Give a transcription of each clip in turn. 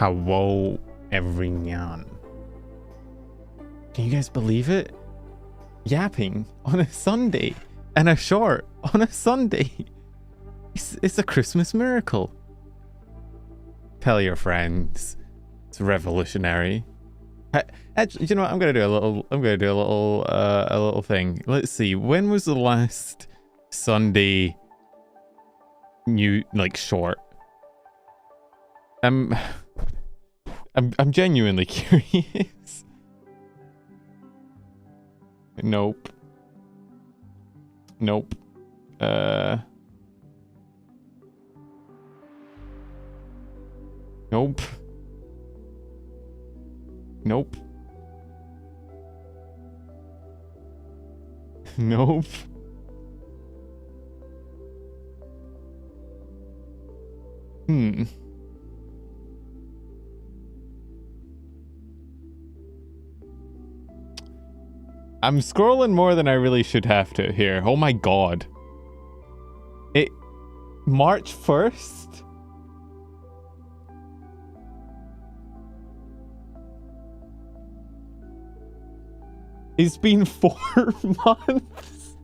Hello, everyone. Can you guys believe it? Yapping on a Sunday and a short on a Sunday. It's a Christmas miracle. Tell your friends. It's revolutionary. Actually, you know what? I'm gonna do a little thing. Let's see. When was the last Sunday new short? I'm genuinely curious. Nope. Nope. Nope. Nope. Nope. I'm scrolling more than I really should have to here. Oh my god. March 1st? It's been 4 months.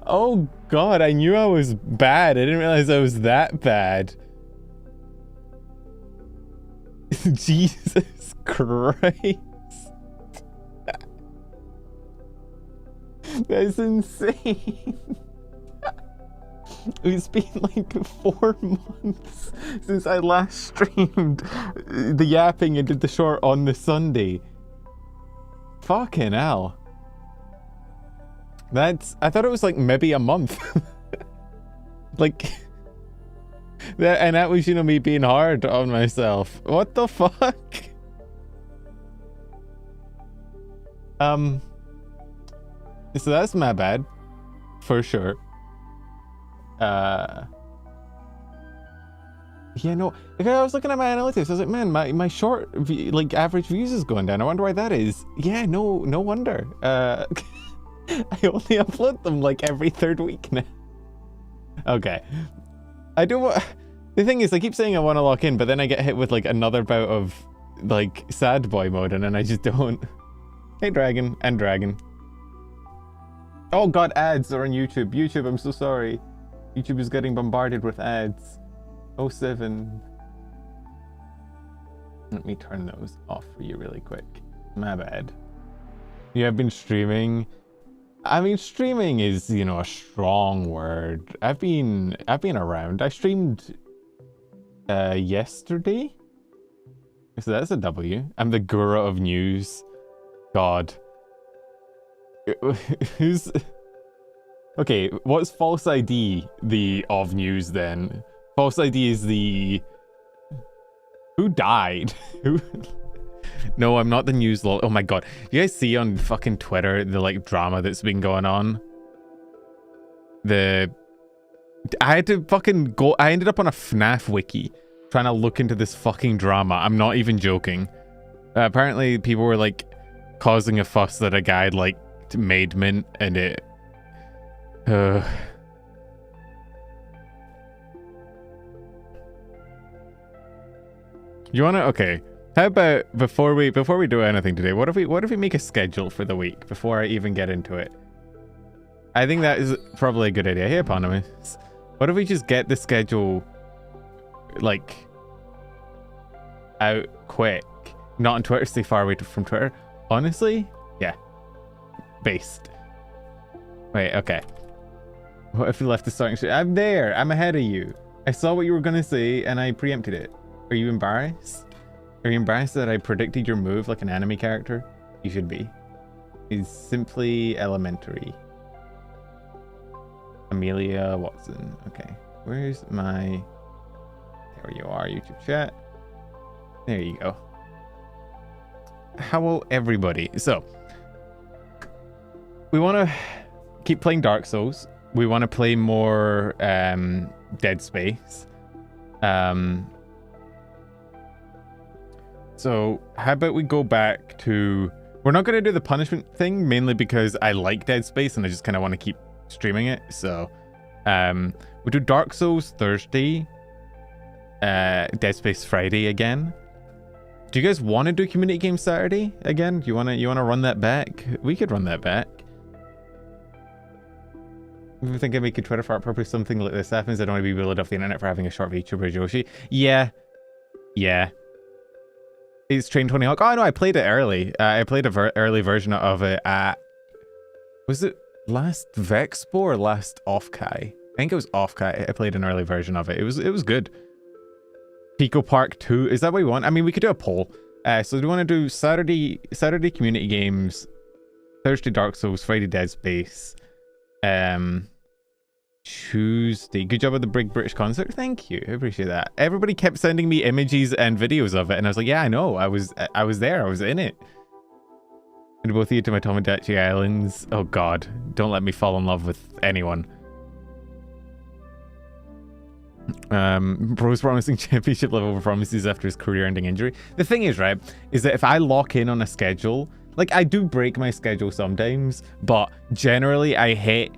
Oh god, I knew I was bad. I didn't realize I was that bad. Jesus Christ. That's insane. It's been like 4 months since I last streamed the yapping and did the short on the Sunday. Fucking hell. I thought it was like maybe a month. And that was, me being hard on myself. What the fuck? So that's my bad, for sure. Yeah, no. I was looking at my analytics. I was like, man, my short average views is going down. I wonder why that is. Yeah, no wonder. I only upload them every 3rd week now. Okay. The thing is, I keep saying I want to lock in, but then I get hit with another bout of sad boy mode, and then I just don't. Hey, Dragon and Dragon. Oh god, ads are on YouTube. YouTube, I'm so sorry. YouTube is getting bombarded with ads. 07. Let me turn those off for you really quick. My bad. Yeah, I've been streaming. I mean, streaming is, a strong word. I've been around. I streamed yesterday. So that's a W. I'm the guru of news. God. Who's... Okay, what's false ID the of news then? False ID is the... Who died? Who... No, I'm not the news lol. Oh my god. You guys see on fucking Twitter the drama that's been going on? I had to fucking go... I ended up on a FNAF wiki trying to look into this fucking drama. I'm not even joking. Apparently people were causing a fuss that a guy made mint, and it you wanna okay, how about before we do anything today, what if we make a schedule for the week before I even get into it? I think that is probably a good idea. Hey Eponymous, what if we just get the schedule out quick, not on Twitter, stay far away from Twitter? Honestly, yeah. Based. Wait, okay. What if we left the starting shit? I'm there. I'm ahead of you. I saw what you were gonna say and I preempted it. Are you embarrassed? Are you embarrassed that I predicted your move like an anime character? You should be. It's simply elementary. Amelia Watson. Okay. Where's my... There you are, YouTube chat. There you go. Hello, everybody. So, we want to keep playing Dark Souls. We want to play more Dead Space. So how about we go back to... We're not going to do the punishment thing, mainly because I like Dead Space and I just kind of want to keep streaming it. So we'll do Dark Souls Thursday. Dead Space Friday again. Do you guys want to do Community Game Saturday again? You wanna run that back? We could run that back. I'm thinking we could Twitter fart purpose something like this happens. I don't want to be bullied off the internet for having a short VTuber Yoshi. Yeah. It's Train Tony Hawk. Oh no, I played it early. I played a early version of it at... Was it last Vexpo or last Offkai? I think it was Offkai. I played an early version of it. It was good. Pico Park 2. Is that what we want? I mean, we could do a poll. So do we want to do Saturday community games, Thursday Dark Souls, Friday Dead Space, Tuesday. Good job with the Big British concert. Thank you. I appreciate that. Everybody kept sending me images and videos of it, and I was like, yeah, I know. I was there. I was in it. And both of you to my Tomodachi Islands. Oh God, don't let me fall in love with anyone. Bro's promising championship level performances after his career-ending injury. The thing is, right, is that if I lock in on a schedule, like I do break my schedule sometimes, but generally I hit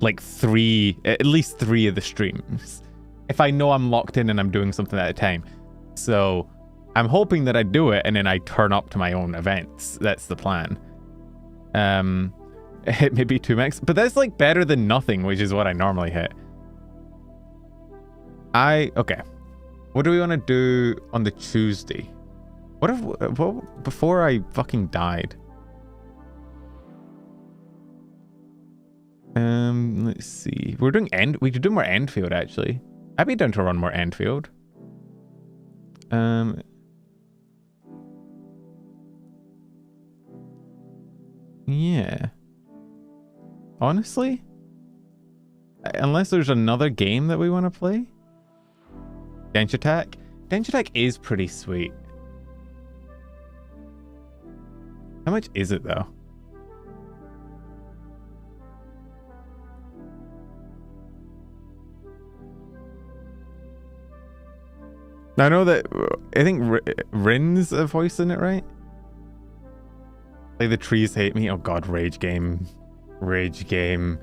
like at least three of the streams if I know I'm locked in and I'm doing something at a time. So I'm hoping that I do it and then I turn up to my own events. That's the plan. Hit maybe 2 max, but that's like better than nothing, which is what I normally hit. Okay. What do we want to do on the Tuesday? What before I fucking died? Let's see. We're doing we could do more Enfield actually. I'd be down to run more Enfield. Yeah. Honestly, unless there's another game that we want to play. Dench Attack. Dench Attack is pretty sweet. How much is it though? I know that I think Rin's a voice in it, right? Like the trees hate me. Oh God, rage game. Rage game.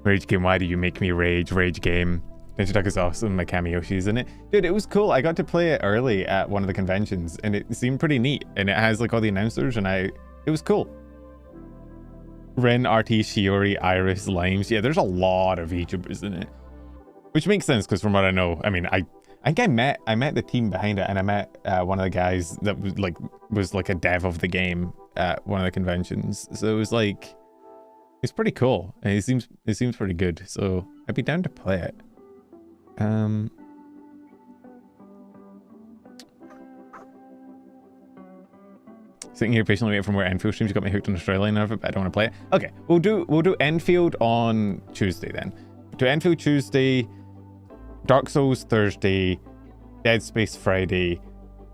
Rage game, why do you make me rage? Rage game. Dench Attack is awesome. My Kamiyoshi's in it. Dude, it was cool. I got to play it early at one of the conventions and it seemed pretty neat. And it has like all the announcers and it was cool. Ren, RT, Shiori, Iris, Limes. Yeah, there's a lot of VTubers in it. Which makes sense because from what I know, I mean, I think I met the team behind it and I met one of the guys that was like a dev of the game at one of the conventions. So it was like, it's pretty cool. And it seems pretty good. So I'd be down to play it. Sitting here patiently waiting for more Enfield streams. You got me hooked on Australia now, but I don't want to play it. Okay, we'll do Enfield on Tuesday then. Do Enfield Tuesday, Dark Souls Thursday, Dead Space Friday,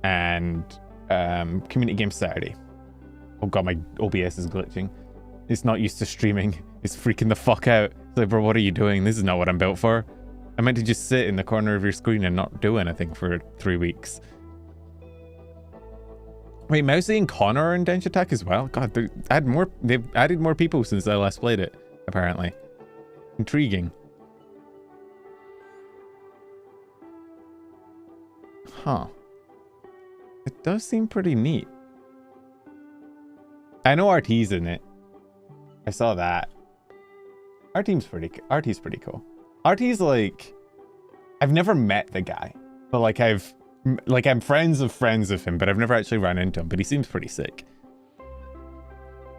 and Community Game Saturday. Oh God, my OBS is glitching. It's not used to streaming. It's freaking the fuck out. It's like, bro, what are you doing? This is not what I'm built for. I meant to just sit in the corner of your screen and not do anything for 3 weeks. Wait, Mousy and Connor are in Dench Attack as well? God, they've added more people since I last played it, apparently. Intriguing. Huh. It does seem pretty neat. I know RT's in it. I saw that. RT's pretty cool. RT's like, I've never met the guy, but like I'm friends of him, but I've never actually run into him, but he seems pretty sick.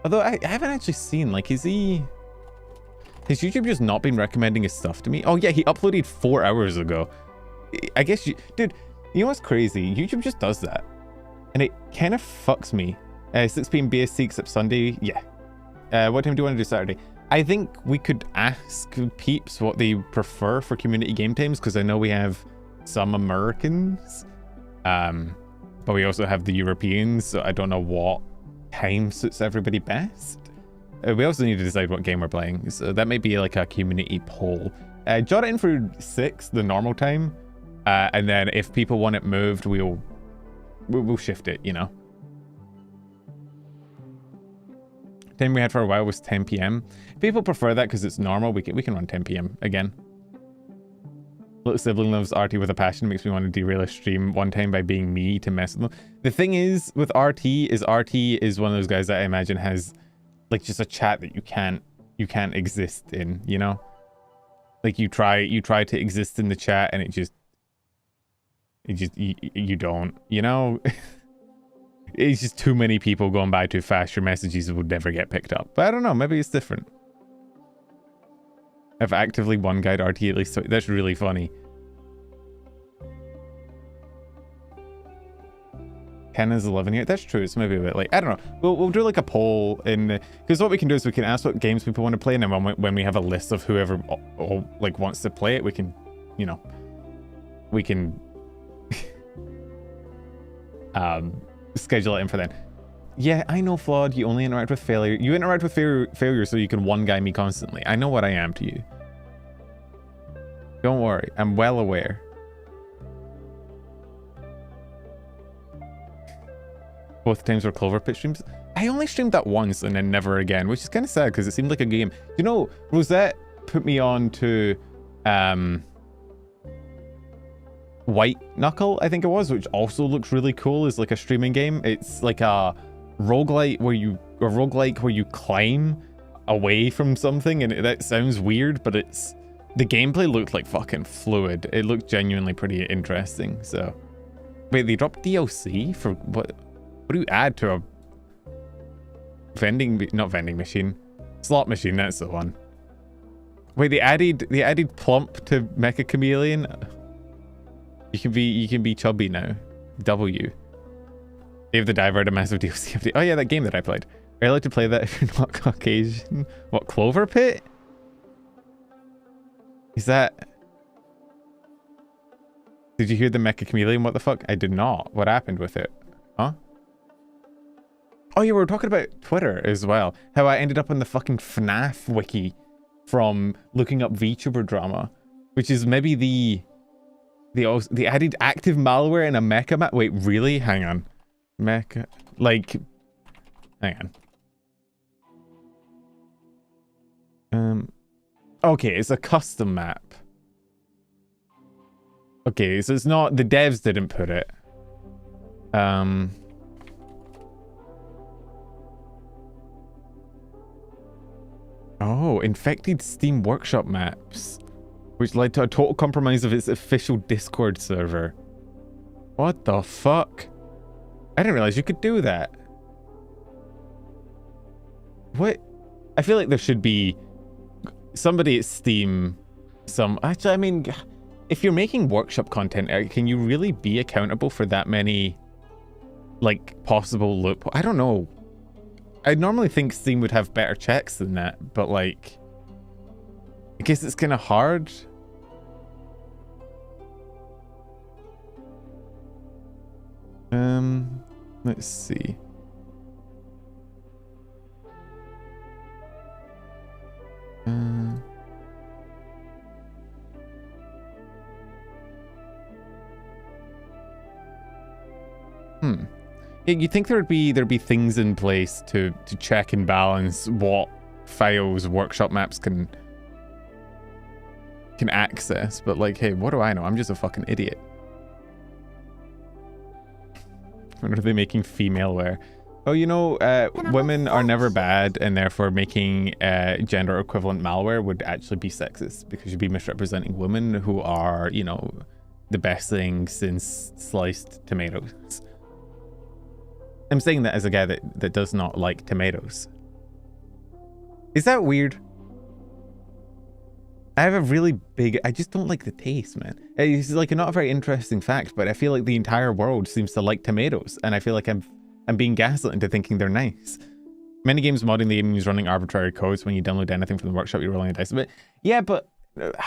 Although I haven't actually seen, like, has YouTube just not been recommending his stuff to me? Oh yeah, he uploaded 4 hours ago. I guess dude, you know what's crazy? YouTube just does that. And it kind of fucks me. 6 p.m. BSC except Sunday. Yeah. What time do you want to do Saturday? I think we could ask peeps what they prefer for community game times, because I know we have some Americans. But we also have the Europeans, so I don't know what time suits everybody best. We also need to decide what game we're playing, so that may be like a community poll. Jot it in for 6, the normal time. And then if people want it moved, we'll shift it, you know. Time we had for a while was 10 p.m. People prefer that because it's normal. We can run 10 p.m. again. Little sibling loves RT with a passion. Makes me want to derail a stream one time by being me to mess with them. The thing is with RT is one of those guys that I imagine has like just a chat that you can't exist in, you know? Like you try to exist in the chat and you don't, you know? It's just too many people going by too fast. Your messages would never get picked up. But I don't know, maybe it's different. I've actively one guide RT at least. That's really funny. Ken is 11 here. That's true. It's maybe a bit late. I don't know. We'll do like a poll in because what we can do is we can ask what games people want to play, and then when we have a list of whoever like wants to play it, we can, you know, we can schedule it in for then. Yeah, I know, Flawed. You only interact with failure. You interact with failure so you can one guy me constantly. I know what I am to you. Don't worry. I'm well aware. Both times were Clover Pit streams. I only streamed that once and then never again, which is kind of sad because it seemed like a game. You know, Rosette put me on to White Knuckle, I think it was, which also looks really cool as like a streaming game. It's like a roguelike where you climb away from something, and that sounds weird, but the gameplay looked like fucking fluid. It looked genuinely pretty interesting. So wait, they dropped DLC for what do you add to a not vending machine, slot machine? That's the one. Wait, they added Plump to Mecha Chameleon. You can be chubby now. W. Dave the Diver had a massive DLC update. Oh yeah, that game that I played. Are you allowed to play that if you're not Caucasian? What, Clover Pit? Is that... Did you hear the Mecha Chameleon? What the fuck? I did not. What happened with it? Huh? Oh yeah, we were talking about Twitter as well. How I ended up on the fucking FNAF wiki from looking up VTuber drama, which is maybe the added active malware in a mecha map. Wait, really? Hang on. Mecha, like, hang on. Okay, it's a custom map. Okay, so it's not, the devs didn't put it. Oh, infected Steam Workshop maps, which led to a total compromise of its official Discord server. What the fuck? I didn't realize you could do that. What? I feel like there should be somebody at Steam, actually, I mean, if you're making workshop content, can you really be accountable for that many, like, possible loop? I don't know. I normally think Steam would have better checks than that, but like, I guess it's kind of hard. Let's see. Yeah, you think there'd be things in place to check and balance what files workshop maps can access, but like, hey, what do I know? I'm just a fucking idiot. When are they making female wear? Oh, you know, women are never bad, and therefore making gender equivalent malware would actually be sexist, because you'd be misrepresenting women who are, you know, the best thing since sliced tomatoes. I'm saying that as a guy that does not like tomatoes. Is that weird? I have a really big... I just don't like the taste, man. It's like not a very interesting fact, but I feel like the entire world seems to like tomatoes, and I feel like I'm being gaslit into thinking they're nice. Many games modding the game use running arbitrary codes. When you download anything from the workshop, you're rolling a dice a bit. Yeah, but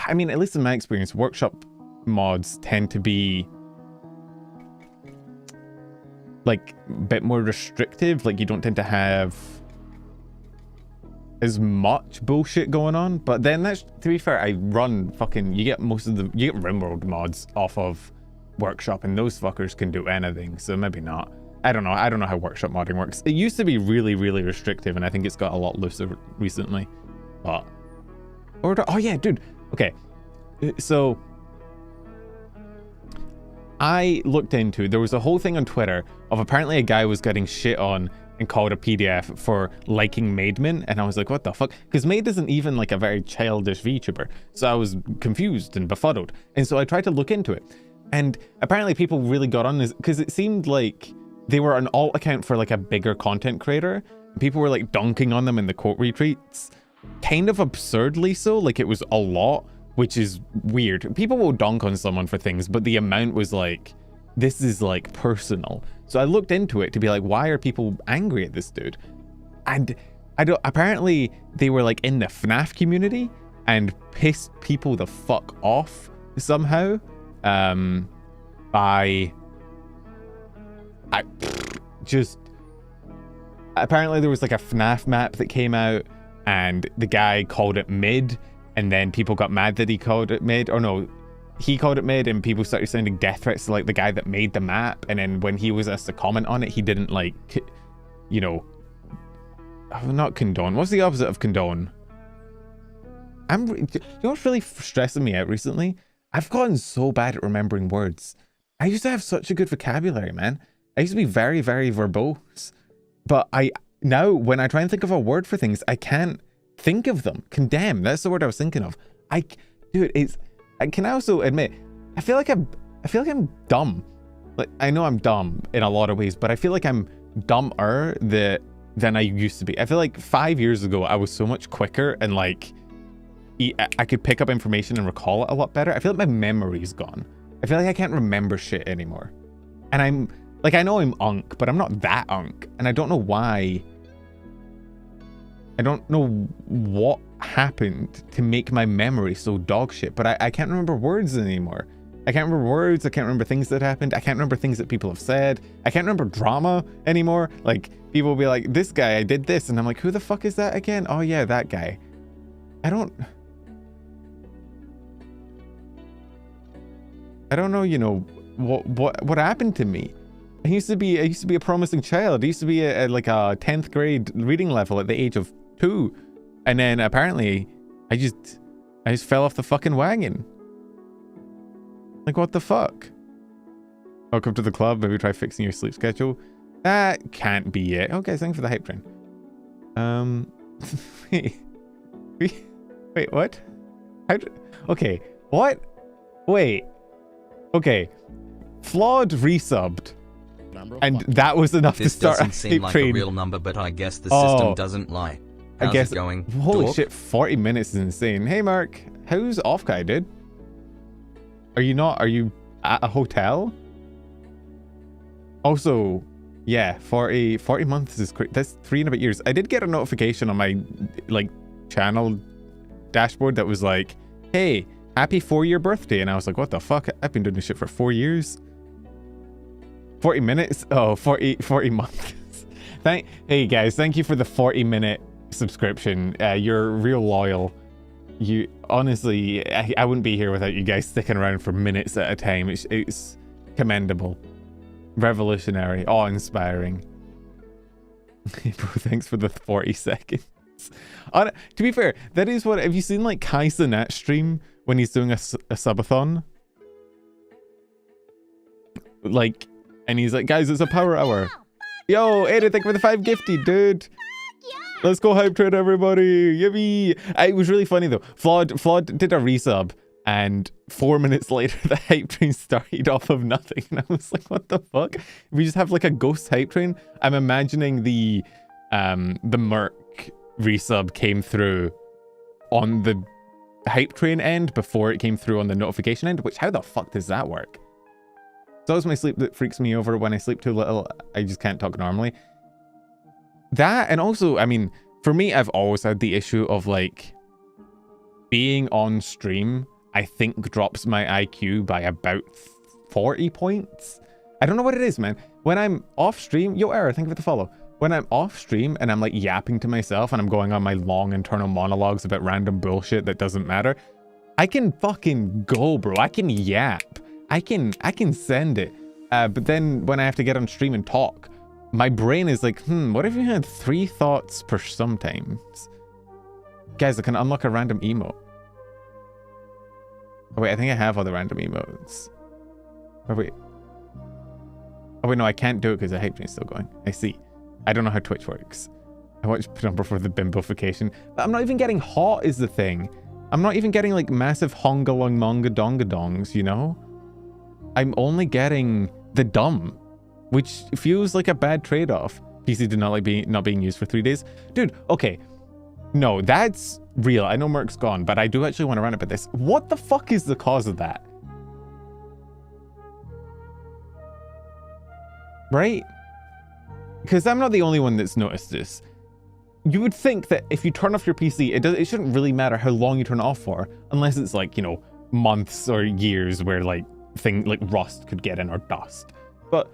I mean, at least in my experience, workshop mods tend to be like a bit more restrictive. Like, you don't tend to have as much bullshit going on. But then that's, to be fair, I run fucking, you get RimWorld mods off of workshop, and those fuckers can do anything, so maybe not. I don't know how workshop modding works. It used to be really, really restrictive, and I think it's got a lot looser recently. But oh yeah, dude. Okay, so I looked into, there was a whole thing on Twitter of apparently a guy was getting shit on and called a PDF for liking Maidman, and I was like, what the fuck? Because Maid isn't even like a very childish VTuber, so I was confused and befuddled, and so I tried to look into it, and apparently people really got on this because it seemed like they were an alt account for like a bigger content creator. People were like dunking on them in the quote retweets, kind of absurdly so, like it was a lot, which is weird. People will dunk on someone for things, but the amount was like, this is like personal. So I looked into it to be like, why are people angry at this dude? And apparently they were like in the FNAF community and pissed people the fuck off somehow. Apparently there was like a FNAF map that came out and the guy called it mid, and then people got mad that he called it mid, or no, he called it mid, and people started sending death threats to like the guy that made the map, and then when he was asked to comment on it, he didn't like, you know, not condone. What's the opposite of condone? You know what's really stressing me out recently? I've gotten so bad at remembering words. I used to have such a good vocabulary, man. I used to be very, very verbose. But now when I try and think of a word for things, I can't think of them. Condemn, that's the word I was thinking of. Dude, I can also admit, I feel like I'm dumb. Like, I know I'm dumb in a lot of ways, but I feel like I'm dumber than I used to be. I feel like 5 years ago, I was so much quicker and like, I could pick up information and recall it a lot better. I feel like my memory's gone. I feel like I can't remember shit anymore. And I'm, like, I know I'm unk, but I'm not that unk. And I don't know why. I don't know what happened to make my memory so dog shit, but I can't remember words anymore. I can't remember words. I can't remember things that happened. I can't remember things that people have said. I can't remember drama anymore. Like, people will be like, this guy, I did this. And I'm like, who the fuck is that again? Oh yeah, that guy. I don't know, you know, what happened to me. I used to be a promising child. I used to be like a 10th grade reading level at the age of 2. And then apparently I just fell off the fucking wagon. Like, what the fuck? Welcome to the club. Maybe try fixing your sleep schedule. That can't be it. Okay, thanks for the hype train. Wait, what? Okay, what? Wait. Okay. Flawed resubbed. And that was enough to start a hype train. This doesn't seem like a real number, but I guess the system doesn't lie. How's it going? Holy shit, 40 minutes is insane. Hey Mark, how's off guy, dude? Are you at a hotel? Also, yeah, 40 months is great. That's 3 and a bit years. I did get a notification on my like channel dashboard that was like, hey, happy 4-year birthday. And I was like, what the fuck? I've been doing this shit for 4 years. 40 minutes? Oh, 40 months. Hey guys, thank you for the 40-minute subscription. You're real loyal. You honestly, I wouldn't be here without you guys sticking around for minutes at a time. It's commendable, revolutionary, awe-inspiring. Bro, thanks for the 40 seconds. To be fair, that is what. Have you seen like Kai Cenat stream when he's doing a subathon? Like, and he's like, guys, it's a power hour. Yo, Ada, thank you for the 5 gifty, dude. Let's go hype train, everybody. Yippee. It was really funny though. Flawed did a resub, and 4 minutes later the hype train started off of nothing. And I was like, what the fuck? We just have like a ghost hype train. I'm imagining the Merc resub came through on the hype train end before it came through on the notification end, which how the fuck does that work? It's always my sleep that freaks me over. When I sleep too little, I just can't talk normally. That, and also, I mean, for me, I've always had the issue of like being on stream, I think drops my IQ by about 40 points. I don't know what it is, man. When I'm off stream, yo, Error, thank you for the follow. When I'm off stream and I'm like yapping to myself and I'm going on my long internal monologues about random bullshit that doesn't matter, I can fucking go, bro. I can yap. I can send it. But then when I have to get on stream and talk, my brain is like, what if you had 3 thoughts per sometimes? Guys, I can unlock a random emote. Oh, wait, I think I have all the random emotes. Oh, wait. Oh wait, no, I can't do it because the hype train's still going. I see. I don't know how Twitch works. I watch number for the bimbofication. But I'm not even getting hot is the thing. I'm not even getting like massive hongalong monga donga dongs, you know? I'm only getting the dumb, which feels like a bad trade-off. PC did not like not being used for 3 days. Dude, okay. No, that's real. I know Merc's gone, but I do actually want to rant about this. What the fuck is the cause of that? Right? Because I'm not the only one that's noticed this. You would think that if you turn off your PC, it shouldn't really matter how long you turn it off for, unless it's like, you know, months or years where like rust could get in or dust. But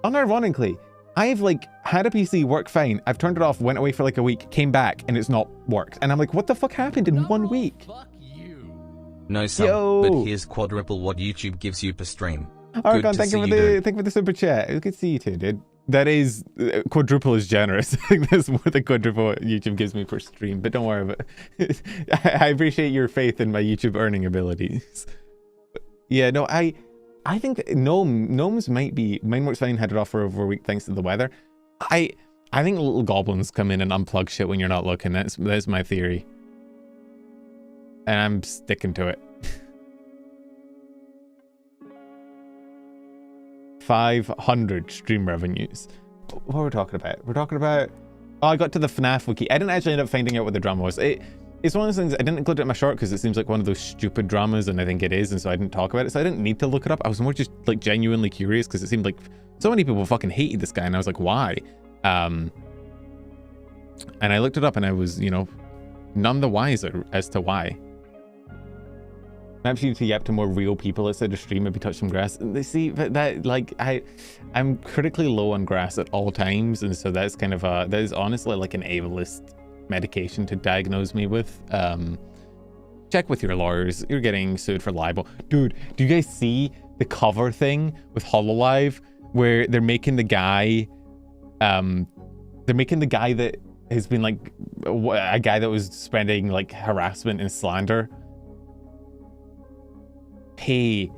unironically, I've like had a PC work fine. I've turned it off, went away for like a week, came back, and it's not worked. And I'm like, what the fuck happened in 1 week? Fuck you. No, son, but here's quadruple what YouTube gives you per stream. Archon, thank you for the super chat. Good to see you too, dude. That is, quadruple is generous. I think that's more than quadruple what YouTube gives me per stream, but don't worry about it. I appreciate your faith in my YouTube earning abilities. Yeah, no, I think that gnomes might be, mine works fine, had it off for over a week thanks to the weather. I think little goblins come in and unplug shit when you're not looking. That's my theory. And I'm sticking to it. 500 stream revenues. What were we talking about? We're talking about... Oh, I got to the FNAF wiki. I didn't actually end up finding out what the drama was. It's one of those things, I didn't include it in my short because it seems like one of those stupid dramas, and I think it is, and so I didn't talk about it. So I didn't need to look it up. I was more just like genuinely curious because it seemed like so many people fucking hated this guy, and I was like, why? And I looked it up and I was, you know, none the wiser as to why. Perhaps you need to yap to more real people outside the stream, maybe touch some grass. And they see that like I'm critically low on grass at all times, and so that's kind of that is honestly like an ableist medication to diagnose me with. Check with your lawyers. You're getting sued for libel. Dude, do you guys see the cover thing with HoloLive where they're making the guy that has been like a guy that was spreading like harassment and slander pay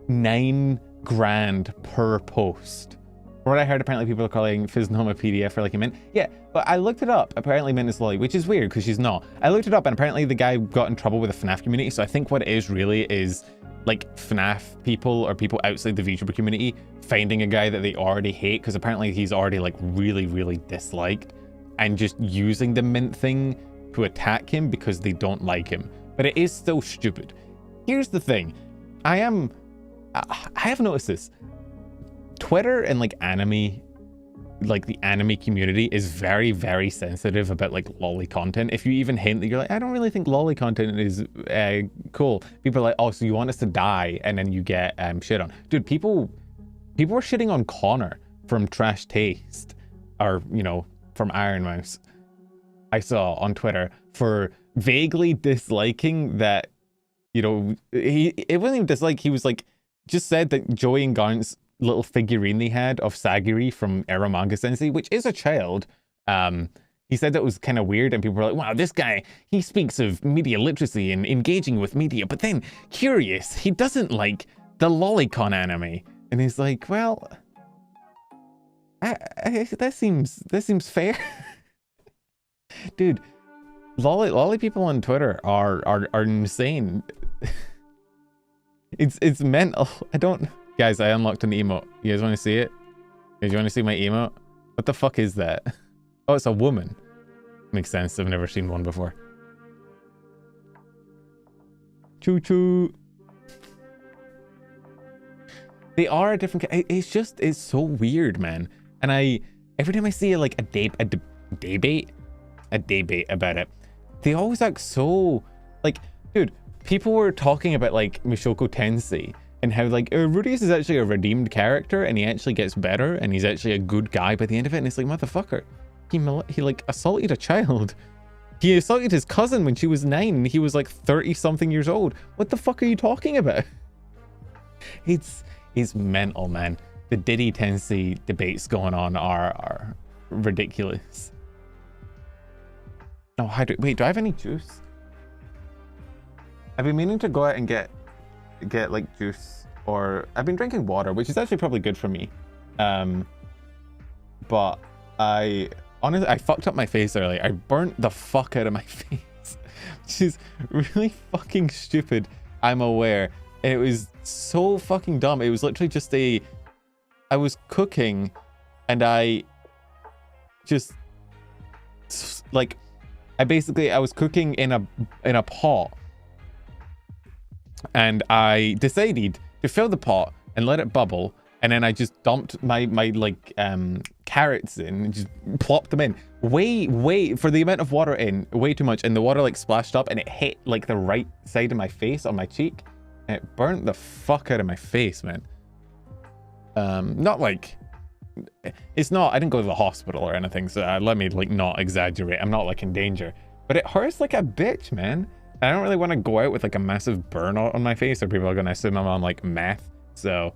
$9 grand per post. From what I heard, apparently people are calling Fiznoma a PDF for like a mint. Yeah, but I looked it up. Apparently Mint is lolly, which is weird because she's not. I looked it up and apparently the guy got in trouble with the FNAF community. So I think what it is really is like FNAF people or people outside the VTuber community finding a guy that they already hate because apparently he's already like really, really disliked and just using the Mint thing to attack him because they don't like him. But it is still stupid. Here's the thing. I have noticed this. Twitter and like anime, like the anime community is very, very sensitive about like lolly content. If you even hint that you're like, I don't really think lolly content is cool. People are like, oh, so you want us to die? And then you get shit on. Dude, people were shitting on Connor from Trash Taste, or, you know, from Iron Mouse. I saw on Twitter for vaguely disliking that, you know, it wasn't even dislike, he was like, just said that Joey and Garnt's little figurine they had of Sagiri from Eromanga Sensei, which is a child, he said that was kind of weird, and people were like, wow, this guy, he speaks of media literacy and engaging with media, but then, curious, he doesn't like the lolicon anime. And he's like, well, that seems fair. Dude, lolly people on Twitter are insane. It's mental. Guys, I unlocked an emote. You guys want to see it? You guys want to see my emote? What the fuck is that? Oh, it's a woman. Makes sense. I've never seen one before. Choo choo. They are a different. It's so weird, man. And every time I see like a debate about it, they always act so like, dude. People were talking about like Mushoku Tensei and how like Rudeus is actually a redeemed character and he actually gets better and he's actually a good guy by the end of it. And it's like, motherfucker, he like assaulted a child. He assaulted his cousin when she was 9 and he was like 30 something years old. What the fuck are you talking about? It's mental, man. The Diddy Tensei debates going on are ridiculous. Oh, wait, do I have any juice? I've been meaning to go out and get like juice or I've been drinking water, which is actually probably good for me. But honestly, I fucked up my face earlier. I burnt the fuck out of my face, which is really fucking stupid. I'm aware. It was so fucking dumb. It was literally just I was cooking and I just like, I was cooking in a pot, and I decided to fill the pot and let it bubble, and then I just dumped my like carrots in and just plopped them in way for the amount of water in, way too much, and the water like splashed up and it hit like the right side of my face on my cheek, and it burnt the fuck out of my face, man. Not like, it's not, I didn't go to the hospital or anything, so let me like not exaggerate. I'm not like in danger, but it hurts like a bitch, man. I don't really want to go out with like a massive burn on my face, or people are going to assume I'm on like meth. So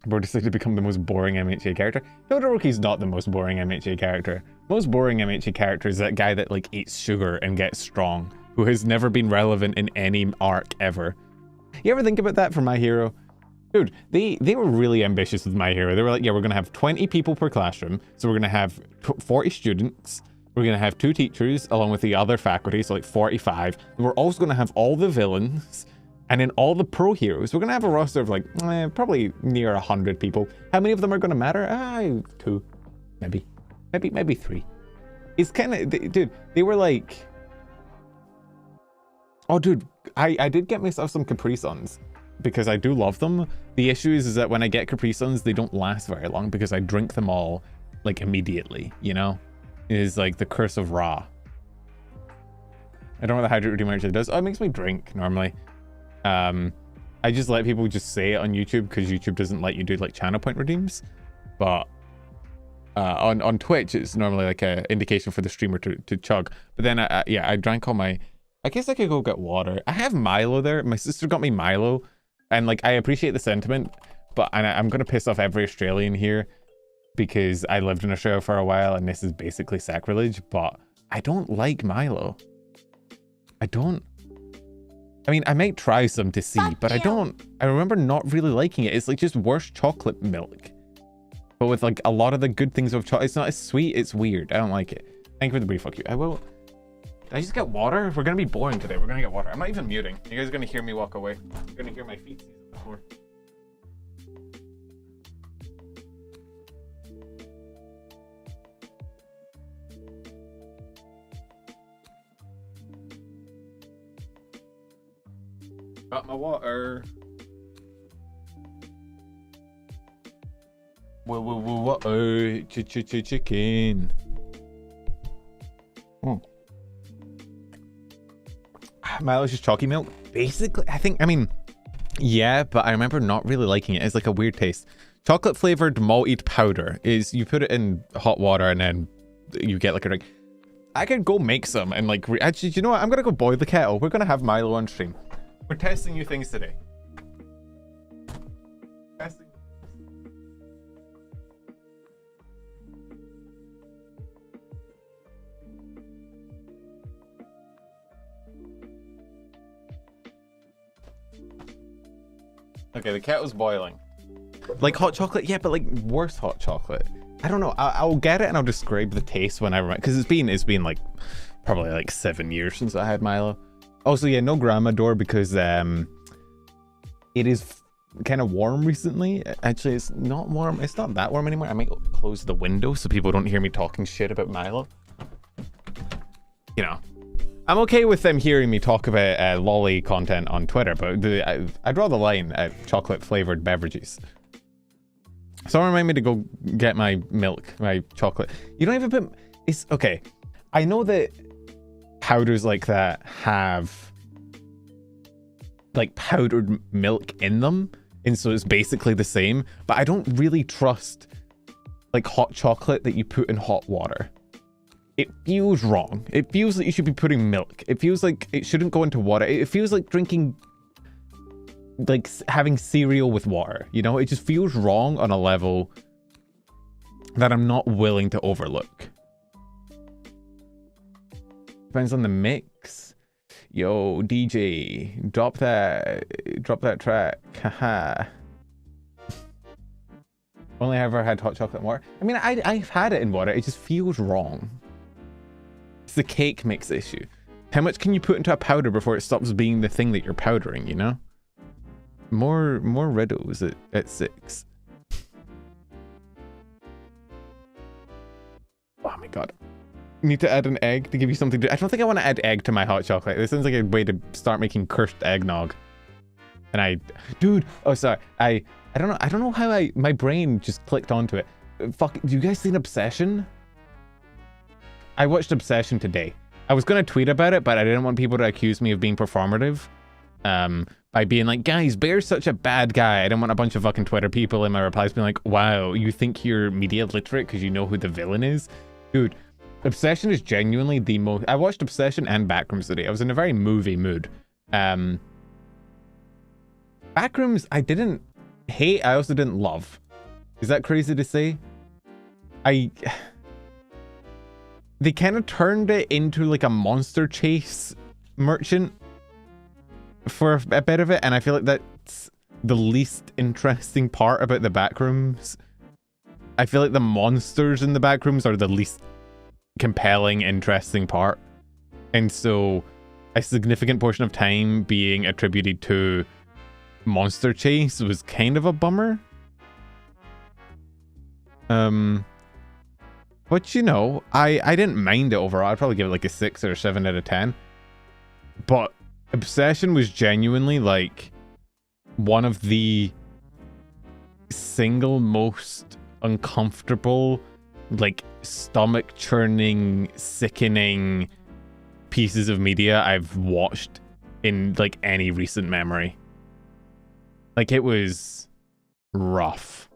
we're decided to become the most boring MHA character. Todoroki's not the most boring MHA character. Most boring MHA character is that guy that like eats sugar and gets strong, who has never been relevant in any arc ever. You ever think about that for My Hero? Dude, they were really ambitious with My Hero. They were like, yeah, we're going to have 20 people per classroom. So we're going to have 40 students. We're going to have 2 teachers along with the other faculty, so like 45. And we're also going to have all the villains and then all the pro heroes. We're going to have a roster of like, probably near 100 people. How many of them are going to matter? 2, maybe 3. It's kind of, dude, they were like, oh, dude, I did get myself some Capri Suns, because I do love them. The issue is that when I get Capri Suns, they don't last very long because I drink them all like immediately, you know? It is like the curse of raw. I don't know what the hydrate redeem actually does. Oh, it makes me drink normally. I just let people just say it on YouTube because YouTube doesn't let you do like channel point redeems. But on Twitch, it's normally like an indication for the streamer to chug. But then, yeah, I drank all my... I guess I could go get water. I have Milo there. My sister got me Milo. And like, I appreciate the sentiment, but I'm going to piss off every Australian here because I lived in Australia for a while and this is basically sacrilege, but I don't like Milo. I mean, I might try some to see, but I remember not really liking it. It's like just worse chocolate milk, but with like a lot of the good things of chocolate. It's not as sweet, it's weird. I don't like it. Thank you for the brief, fuck you. I will. Did I just get water? We're gonna be boring today. We're gonna get water. I'm not even muting. You guys are gonna hear me walk away. You're gonna hear my feet sneeze on the floor. Got my water. What? Oh, chicken. Oh. Milo's just chalky milk. Basically, I mean, yeah, but I remember not really liking it. It's like a weird taste. Chocolate flavored malted powder is, you put it in hot water and then you get like a drink. I could go make some and like, actually, you know what? I'm gonna go boil the kettle. We're gonna have Milo on stream. We're testing new things today. Testing. Okay, the kettle's boiling. Like hot chocolate, yeah, but like worse hot chocolate. I don't know. I'll get it and I'll describe the taste whenever, because it's been like probably like 7 years since I had Milo. Also, yeah, no grandma door because it is kind of warm recently. Actually, it's not warm. It's not that warm anymore. I might close the window so people don't hear me talking shit about Milo. You know. I'm okay with them hearing me talk about lolly content on Twitter, but I draw the line at chocolate-flavored beverages. Someone remind me to go get my milk, my chocolate. You don't even put... It's... Okay. I know that powders like that have like powdered milk in them, and so it's basically the same, but I don't really trust like hot chocolate that you put in hot water. It feels wrong. It feels like you should be putting milk. It feels like it shouldn't go into water. It feels like drinking, like having cereal with water, you know? It just feels wrong on a level that I'm not willing to overlook. Depends on the mix. Yo, DJ, drop that track. Haha. Only ever had hot chocolate and water. I mean, I've had it in water. It just feels wrong. It's the cake mix issue. How much can you put into a powder before it stops being the thing that you're powdering, you know? More riddles at 6. Oh my god. Need to add an egg to give you something to... I don't think I want to add egg to my hot chocolate. This sounds like a way to start making cursed eggnog. And dude, oh sorry. I don't know how my brain just clicked onto it. Fuck, do you guys seen Obsession? I watched Obsession today. I was going to tweet about it, but I didn't want people to accuse me of being performative. By being like, guys, Bear's such a bad guy. I didn't want a bunch of fucking Twitter people in my replies being like, wow, you think you're media literate because you know who the villain is? Dude, Obsession is genuinely the most... I watched Obsession and Backrooms today. I was in a very movie mood. Backrooms, I didn't hate, I also didn't love. Is that crazy to say? They kind of turned it into like a monster chase merchant for a bit of it, and I feel like that's the least interesting part about the Backrooms. I feel like the monsters in the Backrooms are the least compelling, interesting part. And so a significant portion of time being attributed to monster chase was kind of a bummer. But you know, I didn't mind it overall. I'd probably give it like a 6 or a 7 out of 10. But Obsession was genuinely like one of the single most uncomfortable, like stomach churning, sickening pieces of media I've watched in like any recent memory. Like, it was rough.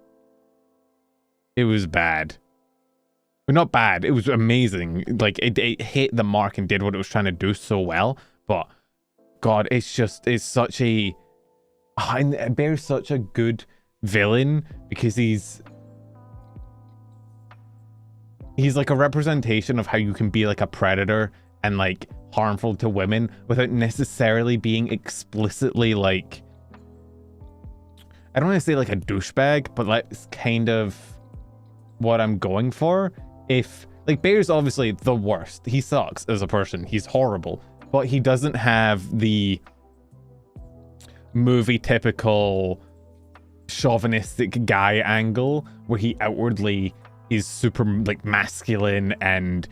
It was bad. But not bad, it was amazing. Like, it hit the mark and did what it was trying to do so well. But, God, it's such a... and Bear's such a good villain because he's like a representation of how you can be like a predator and like harmful to women without necessarily being explicitly like... I don't want to say like a douchebag, but that's kind of what I'm going for. If like Bear's obviously the worst. He sucks as a person. He's horrible, but he doesn't have the movie typical chauvinistic guy angle where he outwardly is super like masculine and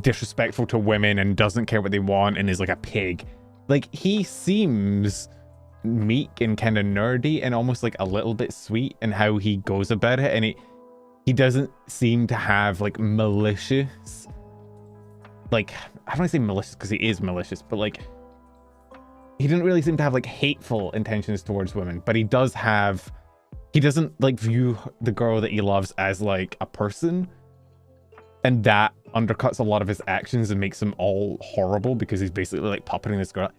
disrespectful to women and doesn't care what they want and is like a pig. Like, he seems meek and kind of nerdy and almost like a little bit sweet in how he goes about it, and he doesn't seem to have like malicious, like, I don't want to say malicious because he is malicious, but like he didn't really seem to have like hateful intentions towards women, but he doesn't like view the girl that he loves as like a person, and that undercuts a lot of his actions and makes them all horrible because he's basically like puppeting this girl.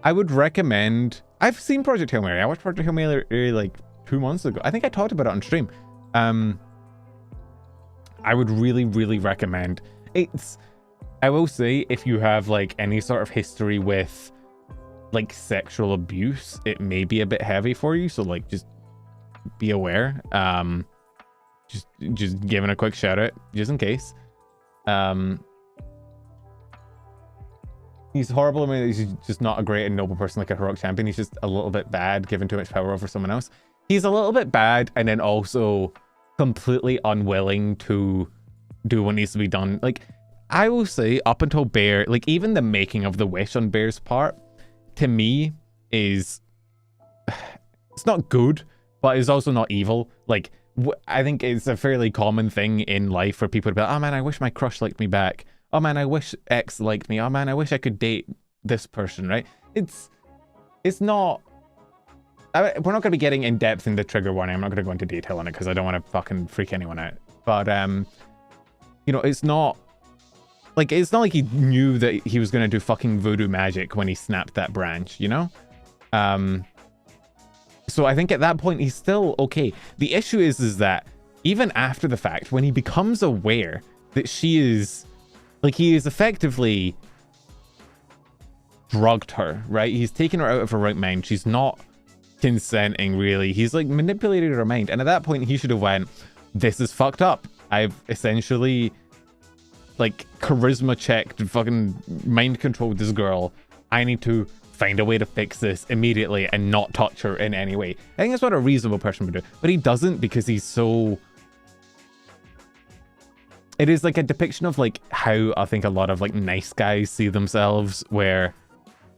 I would recommend... I've seen Project Hail Mary. I watched Project Hail Mary like 2 months ago. I think I talked about it on stream. I would really, really recommend. I will say, if you have like any sort of history with like sexual abuse, it may be a bit heavy for you. So like, just be aware. Just giving a quick shout out, just in case. He's horrible. I mean, he's just not a great and noble person like a heroic champion. He's just a little bit bad, given too much power over someone else. He's a little bit bad, and then also completely unwilling to do what needs to be done. Like, I will say, up until Bear, like, even the making of the wish on Bear's part, to me, is... It's not good, but it's also not evil. Like, I think it's a fairly common thing in life for people to be like, oh man, I wish my crush liked me back. Oh man, I wish X liked me. Oh man, I wish I could date this person, right? It's not... we're not going to be getting in depth in the trigger warning. I'm not going to go into detail on it because I don't want to fucking freak anyone out. But, you know, it's not like he knew that he was going to do fucking voodoo magic when he snapped that branch, you know? So I think at that point, he's still okay. The issue is that even after the fact, when he becomes aware that she is... Like, he is effectively drugged her, right? He's taken her out of her right mind. She's not consenting, really. He's like manipulated her mind. And at that point, he should have went, this is fucked up. I've essentially like charisma checked, fucking mind controlled this girl. I need to find a way to fix this immediately and not touch her in any way. I think that's what a reasonable person would do. But he doesn't, because he's so... It is like a depiction of like how I think a lot of like nice guys see themselves, where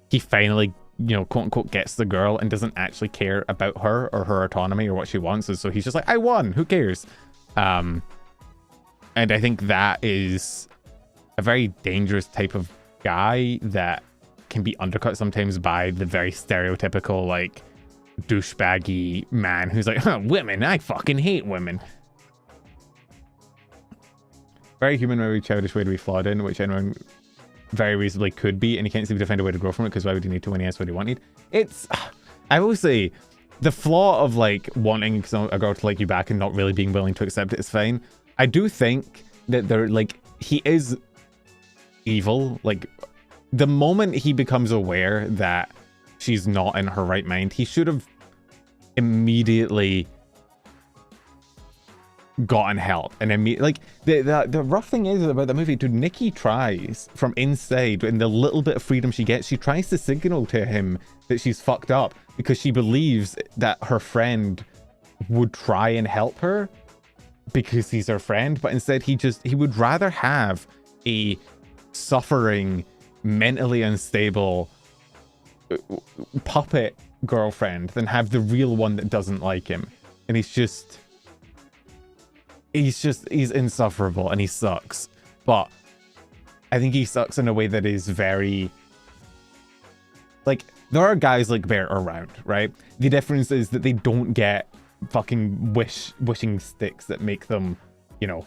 he finally, you know, quote unquote gets the girl and doesn't actually care about her or her autonomy or what she wants. And so he's just like, I won, who cares? And I think that is a very dangerous type of guy that can be undercut sometimes by the very stereotypical like douchebaggy man who's like, huh, women, I fucking hate women. Very human, very childish way to be flawed in, which anyone very reasonably could be, and he can't seem to find a way to grow from it, because why would he need to when he has what he wanted? It's, I will say, the flaw of like wanting a girl to like you back and not really being willing to accept it is fine. I do think that they're like, he is evil. Like, the moment he becomes aware that she's not in her right mind, he should have immediately gotten help. And like the rough thing is about the movie, dude, Nikki tries from inside, in the little bit of freedom she gets, she tries to signal to him that she's fucked up, because she believes that her friend would try and help her because he's her friend. But instead he would rather have a suffering, mentally unstable puppet girlfriend than have the real one that doesn't like him. And he's insufferable, and he sucks. But I think he sucks in a way that is very, like, there are guys like Bear around, right? The difference is that they don't get fucking wishing sticks that make them, you know,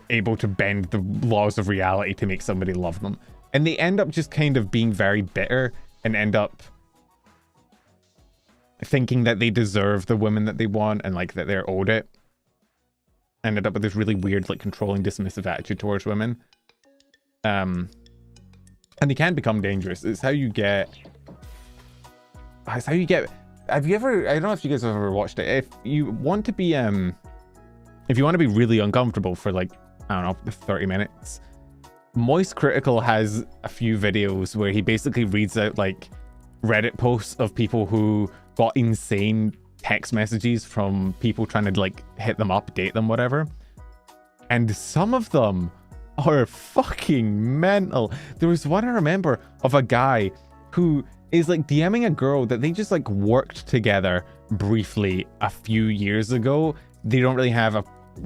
able to bend the laws of reality to make somebody love them. And they end up just kind of being very bitter and end up thinking that they deserve the women that they want and like that they're owed it. Ended up with this really weird, like, controlling, dismissive attitude towards women. And they can become dangerous. It's how you get... Have you ever... I don't know if you guys have ever watched it. If you want to be... If you want to be really uncomfortable for, like, I don't know, 30 minutes, Moist Critical has a few videos where he basically reads out, like, Reddit posts of people who got insane text messages from people trying to like hit them up, date them, whatever. And some of them are fucking mental. There was one I remember of a guy who is like DMing a girl that they just like worked together briefly a few years ago. They don't really have a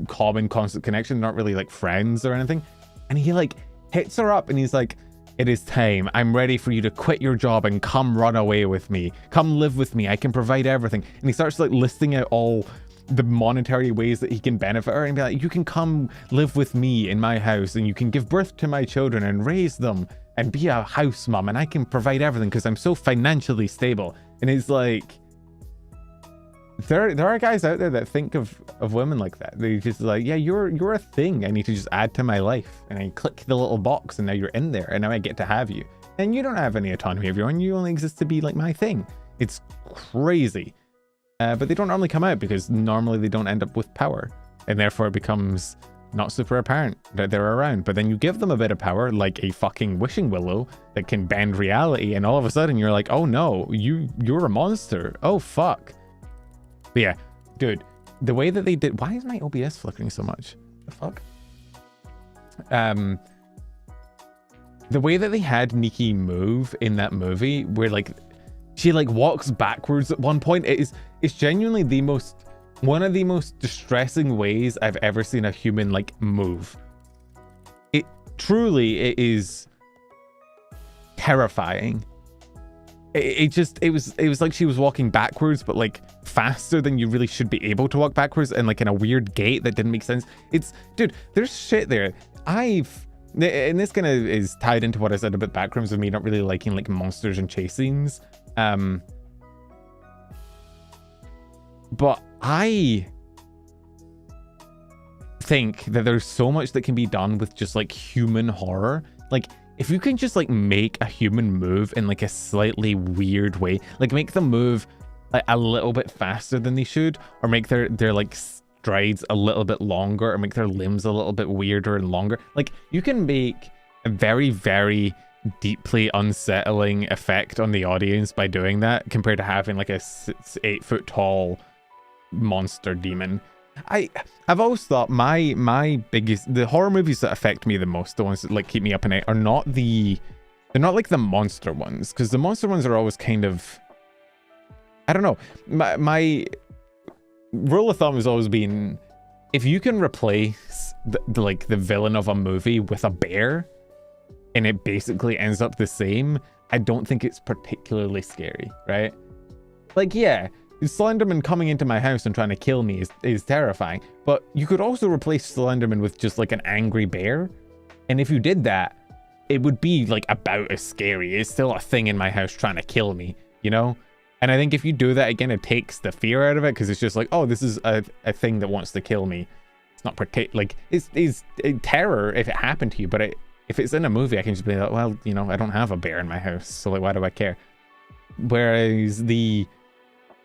common constant connection, not really like friends or anything. And he like hits her up and he's like, it is time. I'm ready for you to quit your job and come run away with me. Come live with me. I can provide everything. And he starts like listing out all the monetary ways that he can benefit her and be like, you can come live with me in my house and you can give birth to my children and raise them and be a house mom and I can provide everything because I'm so financially stable. And it's like, there are guys out there that think of women like that. They just like, yeah, you're a thing. I need to just add to my life. And I click the little box and now you're in there and now I get to have you. And you don't have any autonomy of your own. You only exist to be like my thing. It's crazy. But they don't normally come out because normally they don't end up with power. And therefore it becomes not super apparent that they're around. But then you give them a bit of power, like a fucking wishing willow that can bend reality. And all of a sudden you're like, oh no, you're a monster. Oh fuck. But yeah, dude, the way that they did... Why is my OBS flickering so much? The fuck? The way that they had Nikki move in that movie, where like she like walks backwards at one point, it's genuinely one of the most distressing ways I've ever seen a human like move. It is terrifying. It was like she was walking backwards, but like faster than you really should be able to walk backwards, and like in a weird gait that didn't make sense. Dude, there's shit there. And this kind of is tied into what I said about backrooms of me not really liking like monsters and chase scenes. But I think that there's so much that can be done with just like human horror. Like if you can just like make a human move in like a slightly weird way, like make them move like a little bit faster than they should, or make their like strides a little bit longer, or make their limbs a little bit weirder and longer, like you can make a very, very deeply unsettling effect on the audience by doing that, compared to having like a 8 foot tall monster demon. I've always thought my biggest, the horror movies that affect me the most, the ones that like keep me up at night, are not they're not like the monster ones, because the monster ones are always kind of, I don't know, my rule of thumb has always been, if you can replace the villain of a movie with a bear and it basically ends up the same, I don't think it's particularly scary, right? Like, yeah, Slenderman coming into my house and trying to kill me is terrifying, but you could also replace Slenderman with just like an angry bear, and if you did that, it would be like about as scary. It's still a thing in my house trying to kill me, you know? And I think if you do that again, it takes the fear out of it, because it's just like, oh, this is a thing that wants to kill me. It's not like it's terror if it happened to you, but if it's in a movie, I can just be like, well, you know, I don't have a bear in my house, so like, why do I care? Whereas the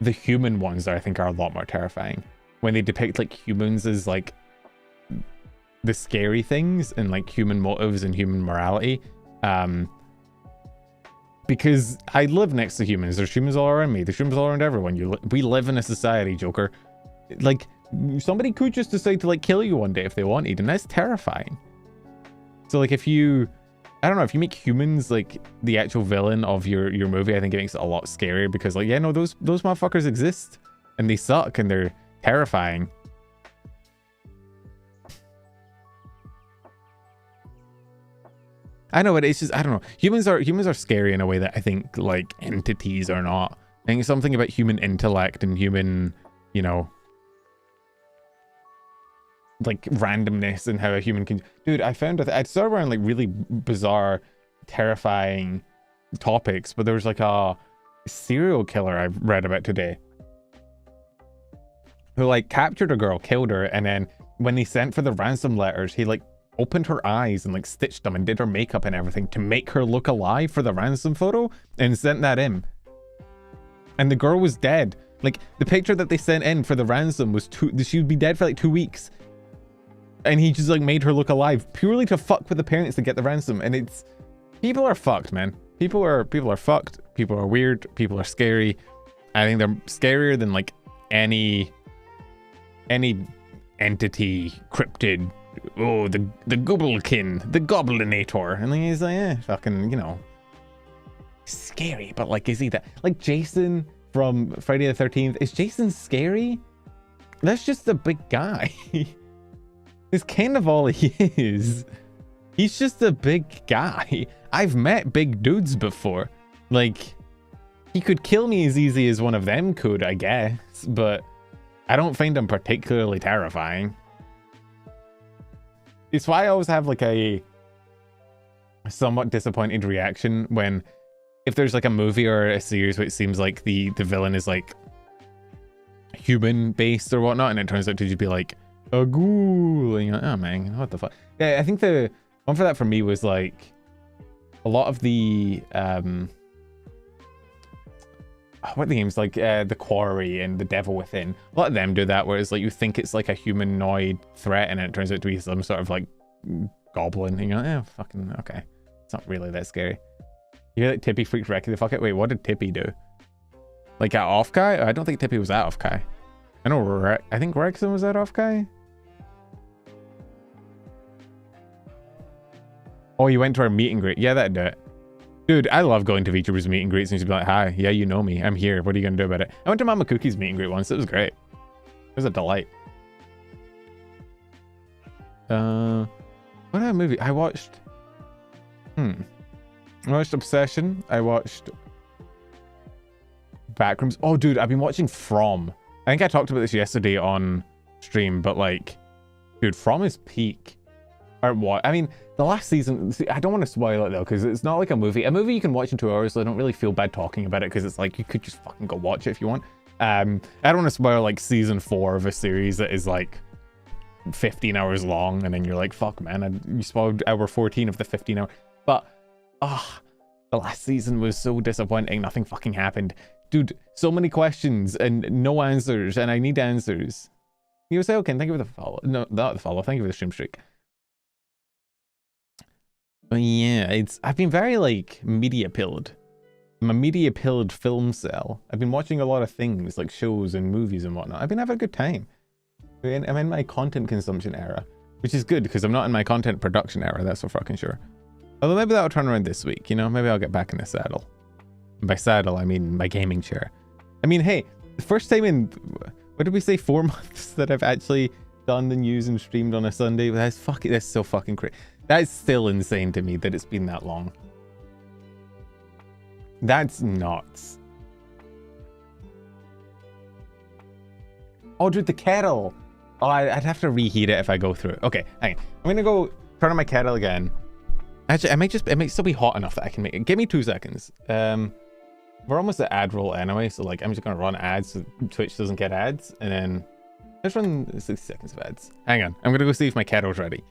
human ones, I think, are a lot more terrifying when they depict like humans as like the scary things, and like human motives and human morality. Because I live next to humans. There's humans all around me. There's humans all around everyone. We live in a society, Joker. Like, somebody could just decide to like kill you one day if they wanted, and that's terrifying. So like, if you, I don't know, if you make humans like the actual villain of your movie, I think it makes it a lot scarier, because like, yeah, no, those motherfuckers exist and they suck and they're terrifying. I know, but it's just, I don't know. Humans are scary in a way that I think like entities are not. I think something about human intellect and human, you know, like randomness and how a human can. Dude, I found that I'd started around like really bizarre, terrifying topics, but there was like a serial killer I read about today who like captured a girl, killed her, and then when they sent for the ransom letters, he like opened her eyes and like stitched them and did her makeup and everything to make her look alive for the ransom photo, and sent that in. And the girl was dead. Like, the picture that they sent in for the ransom was she would be dead for like 2 weeks. And he just like made her look alive purely to fuck with the parents to get the ransom. And it's, people are fucked, man. People are fucked. People are weird. People are scary. I think they're scarier than like any entity, cryptid. Oh, the Gobblekin, the Goblinator. And he's like, yeah, fucking, you know, scary. But like, is he that? Like Jason from Friday the 13th. Is Jason scary? That's just a big guy. It's kind of all he is. He's just a big guy. I've met big dudes before. Like, he could kill me as easy as one of them could, I guess. But I don't find him particularly terrifying. It's why I always have like a somewhat disappointed reaction when, if there's like a movie or a series where it seems like the villain is like human based or whatnot, and it turns out to just be like a ghoul, and you're like, oh man, what the fuck. Yeah, I think the one for that for me was like a lot of the what are the games like The Quarry and The Devil Within. A lot of them do that, where it's like you think it's like a humanoid threat, and it turns out to be some sort of like goblin, and you're like, oh, fucking okay, it's not really that scary. You hear that Tippy freaked Recky the fuck out? Wait, what did Tippy do? Like at Offkai? I don't think Tippy was at Offkai. I know I think Rexon was at Offkai. Oh, you went to our meet and greet. Yeah, that'd do it. Dude, I love going to VTubers meet and greets and just be like, hi, yeah, you know me. I'm here. What are you going to do about it? I went to Mama Cookie's meet and greet once. It was great. It was a delight. What other movie? I watched... I watched Obsession. I watched Backrooms. Oh, dude, I've been watching From. I think I talked about this yesterday on stream, but like, dude, From is peak. Or what? I mean, the last season, see, I don't want to spoil it though, because it's not like a movie. A movie you can watch in 2 hours, so I don't really feel bad talking about it, because it's like, you could just fucking go watch it if you want. I don't want to spoil like season 4 of a series that is like 15 hours long, and then you're like, fuck man, you spoiled hour 14 of the 15 hour. But Ah, the last season was so disappointing. Nothing fucking happened. Dude, so many questions and no answers, and I need answers. You say, okay, thank you for the follow. No, not the follow. Thank you for the stream streak. But yeah, I've been very, like, media pilled. I'm a media pilled film cell. I've been watching a lot of things, like shows and movies and whatnot. I've been having a good time. I'm in my content consumption era, which is good because I'm not in my content production era, that's for fucking sure. Although maybe that'll turn around this week, you know? Maybe I'll get back in the saddle. And by saddle, I mean my gaming chair. I mean, hey, the first time in, what did we say, 4 months that I've actually done the news and streamed on a Sunday? That's so fucking crazy. That's still insane to me that it's been that long. That's nuts. Oh, dude, the kettle. Oh, I'd have to reheat it if I go through it. Okay, hang on. I'm gonna go turn on my kettle again. Actually, it might still be hot enough that I can make it. Give me 2 seconds. We're almost at ad roll anyway, so like I'm just gonna run ads so Twitch doesn't get ads, and then let's run 60 seconds of ads. Hang on, I'm gonna go see if my kettle's ready.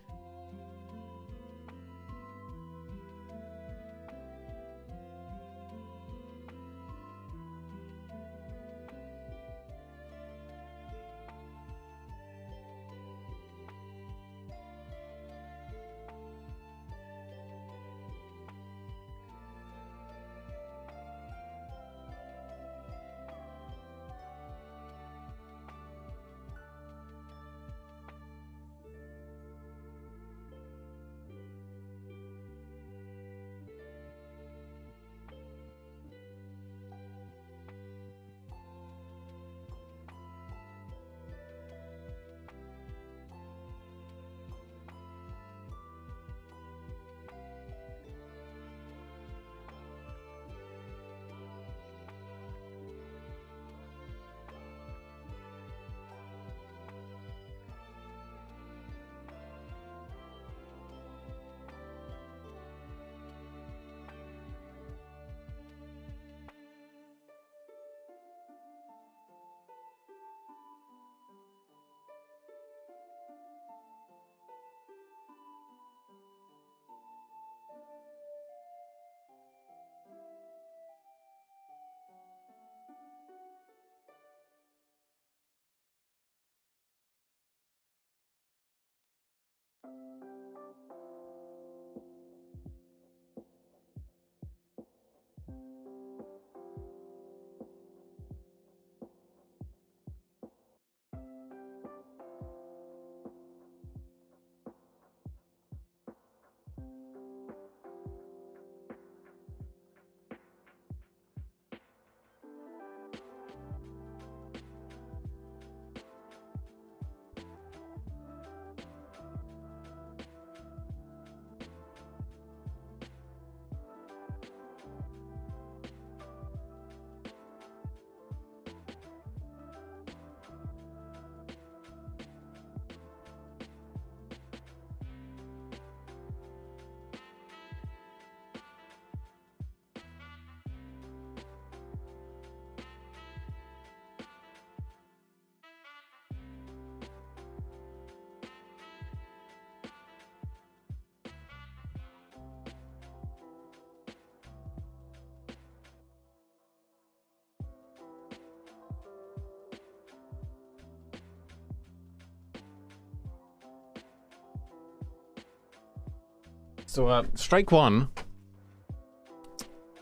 So, strike one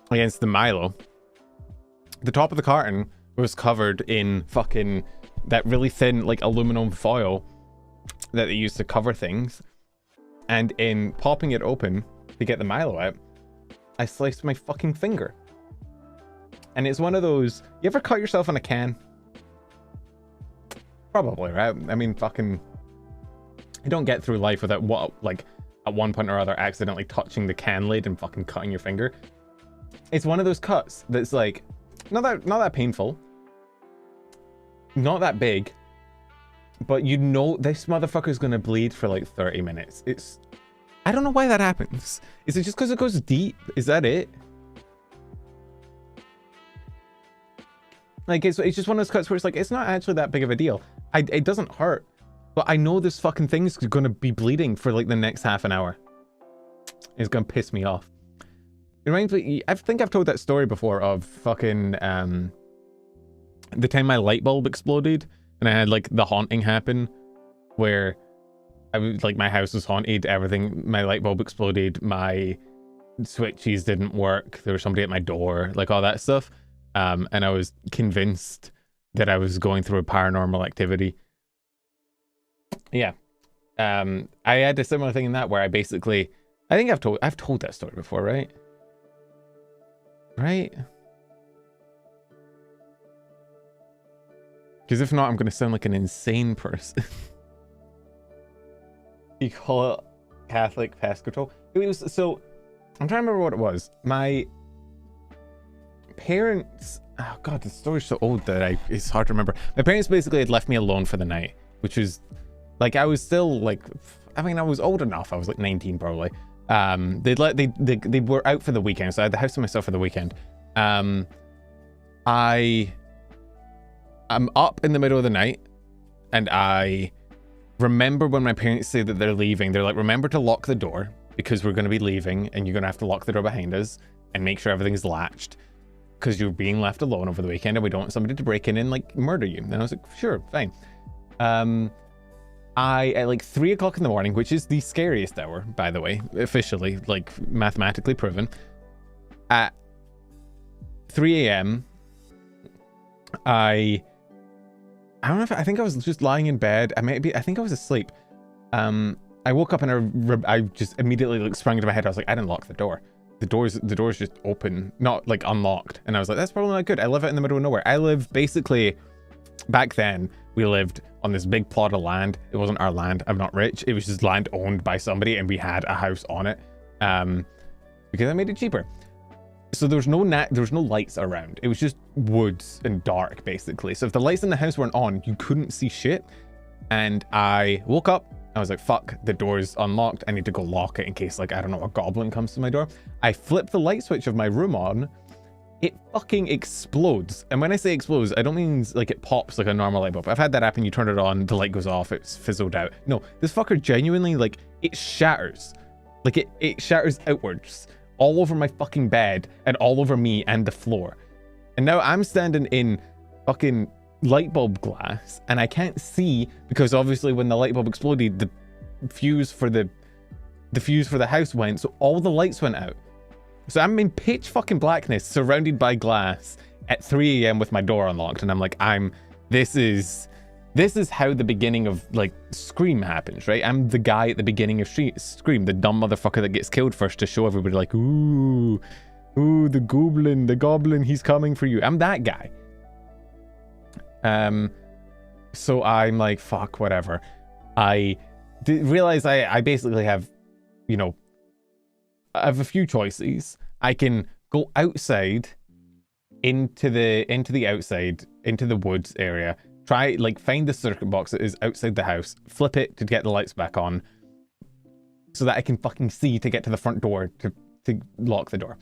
against the Milo. The top of the carton was covered in fucking that really thin, like, aluminum foil that they used to cover things. And in popping it open to get the Milo out, I sliced my fucking finger. And it's one of those... You ever cut yourself on a can? Probably, right? I mean, fucking... You don't get through life without, like, at one point or other accidentally touching the can lid and fucking cutting your finger. It's one of those cuts that's like not that painful, not that big, but you know this motherfucker's gonna bleed for like 30 minutes. I don't know why that happens. Is it just because it goes deep? Is that it? Like it's just one of those cuts where it's like it's not actually that big of a deal. It doesn't hurt. But I know this fucking thing's gonna be bleeding for like the next half an hour. It's gonna piss me off. It reminds me, I think I've told that story before of fucking, the time my light bulb exploded and I had like the haunting happen where I was like, my house was haunted, everything, my light bulb exploded, my switches didn't work, there was somebody at my door, like all that stuff. And I was convinced that I was going through a paranormal activity. Yeah. I had a similar thing in that where I basically, I think I've told that story before, right? Right? Because if not, I'm going to sound like an insane person. You call it Catholic pest control? It was, so, I'm trying to remember what it was. My parents, oh god, the story's so old that it's hard to remember. My parents basically had left me alone for the night, which was, like, I was still, like, I mean, I was old enough. I was like 19 probably. They were out for the weekend, so I had the house to myself for the weekend. I'm up in the middle of the night, and I remember when my parents say that they're leaving, they're like, remember to lock the door, because we're going to be leaving, and you're going to have to lock the door behind us, and make sure everything's latched, because you're being left alone over the weekend, and we don't want somebody to break in and, like, murder you. And I was like, sure, fine. At like 3 o'clock in the morning, which is the scariest hour, by the way, officially, like, mathematically proven, at 3 a.m., I don't know if I think I was just lying in bed. I think I was asleep. I woke up and I just immediately like sprang into my head. I was like, I didn't lock the door. The door's just open, not like unlocked. And I was like, that's probably not good. I live out in the middle of nowhere. I live basically, back then we lived on this big plot of land. It wasn't our land. I'm not rich. It was just land owned by somebody, and we had a house on it, because I made it cheaper. So there was no lights around. It was just woods and dark, basically. So if the lights in the house weren't on, you couldn't see shit. And I woke up. I was like, fuck, the door's unlocked. I need to go lock it in case, like, I don't know, a goblin comes to my door. I flip the light switch of my room on. It fucking explodes. And when I say explodes, I don't mean like it pops like a normal light bulb. I've had that happen. You turn it on, the light goes off, it's fizzled out. No, this fucker genuinely, like, it shatters. Like, it shatters outwards. All over my fucking bed and all over me and the floor. And now I'm standing in fucking light bulb glass and I can't see because obviously when the light bulb exploded, the fuse for the house went, so all the lights went out. So I'm in pitch fucking blackness surrounded by glass at 3 a.m. with my door unlocked, and I'm like, this is how the beginning of, like, Scream happens, right? I'm the guy at the beginning of Scream, the dumb motherfucker that gets killed first to show everybody, like, ooh, the goblin, he's coming for you. I'm that guy. So I'm like, fuck, whatever. I realize I basically have, you know, I have a few choices. I can go outside into the outside, into the woods area, try, like, find the circuit box that is outside the house, flip it to get the lights back on so that I can fucking see to get to the front door to lock the door.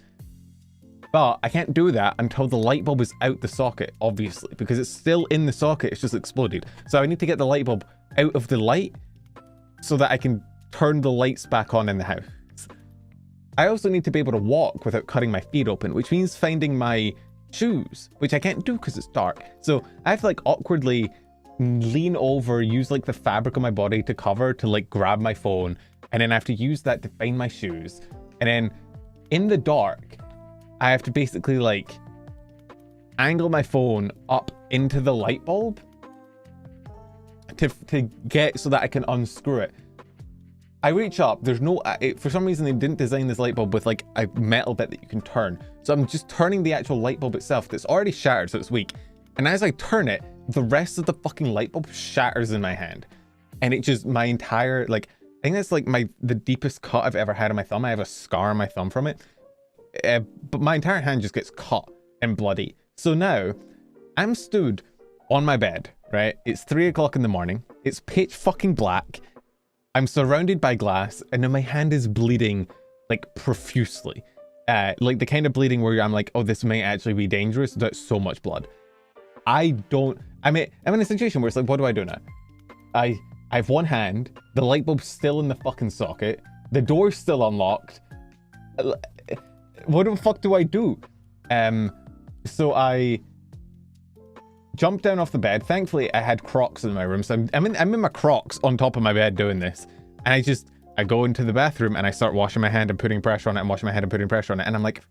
But I can't do that until the light bulb is out the socket, obviously, because it's still in the socket, it's just exploded. So I need to get the light bulb out of the light so that I can turn the lights back on in the house. I also need to be able to walk without cutting my feet open, which means finding my shoes, which I can't do because it's dark. So I have to, like, awkwardly lean over, use, like, the fabric of my body to cover to, like, grab my phone, and then I have to use that to find my shoes. And then in the dark, I have to basically, like, angle my phone up into the light bulb to get so that I can unscrew it. I reach up, there's no, for some reason they didn't design this light bulb with, like, a metal bit that you can turn. So I'm just turning the actual light bulb itself that's already shattered, so it's weak. And as I turn it, the rest of the fucking light bulb shatters in my hand. And it just, my entire, like, I think that's, like, the deepest cut I've ever had on my thumb. I have a scar on my thumb from it. But my entire hand just gets cut and bloody. So now, I'm stood on my bed, right? It's 3 o'clock in the morning. It's pitch fucking black. I'm surrounded by glass, and then my hand is bleeding, like, profusely. Like the kind of bleeding where I'm like, oh, this may actually be dangerous. That's so much blood. I'm in a situation where it's like, what do I do now? I have one hand, the light bulb's still in the fucking socket, the door's still unlocked. what the fuck do I do? So I jumped down off the bed. Thankfully, I had Crocs in my room, so I'm in my Crocs on top of my bed doing this, and I go into the bathroom and I start washing my hand and putting pressure on it and washing my hand and putting pressure on it, and I'm like,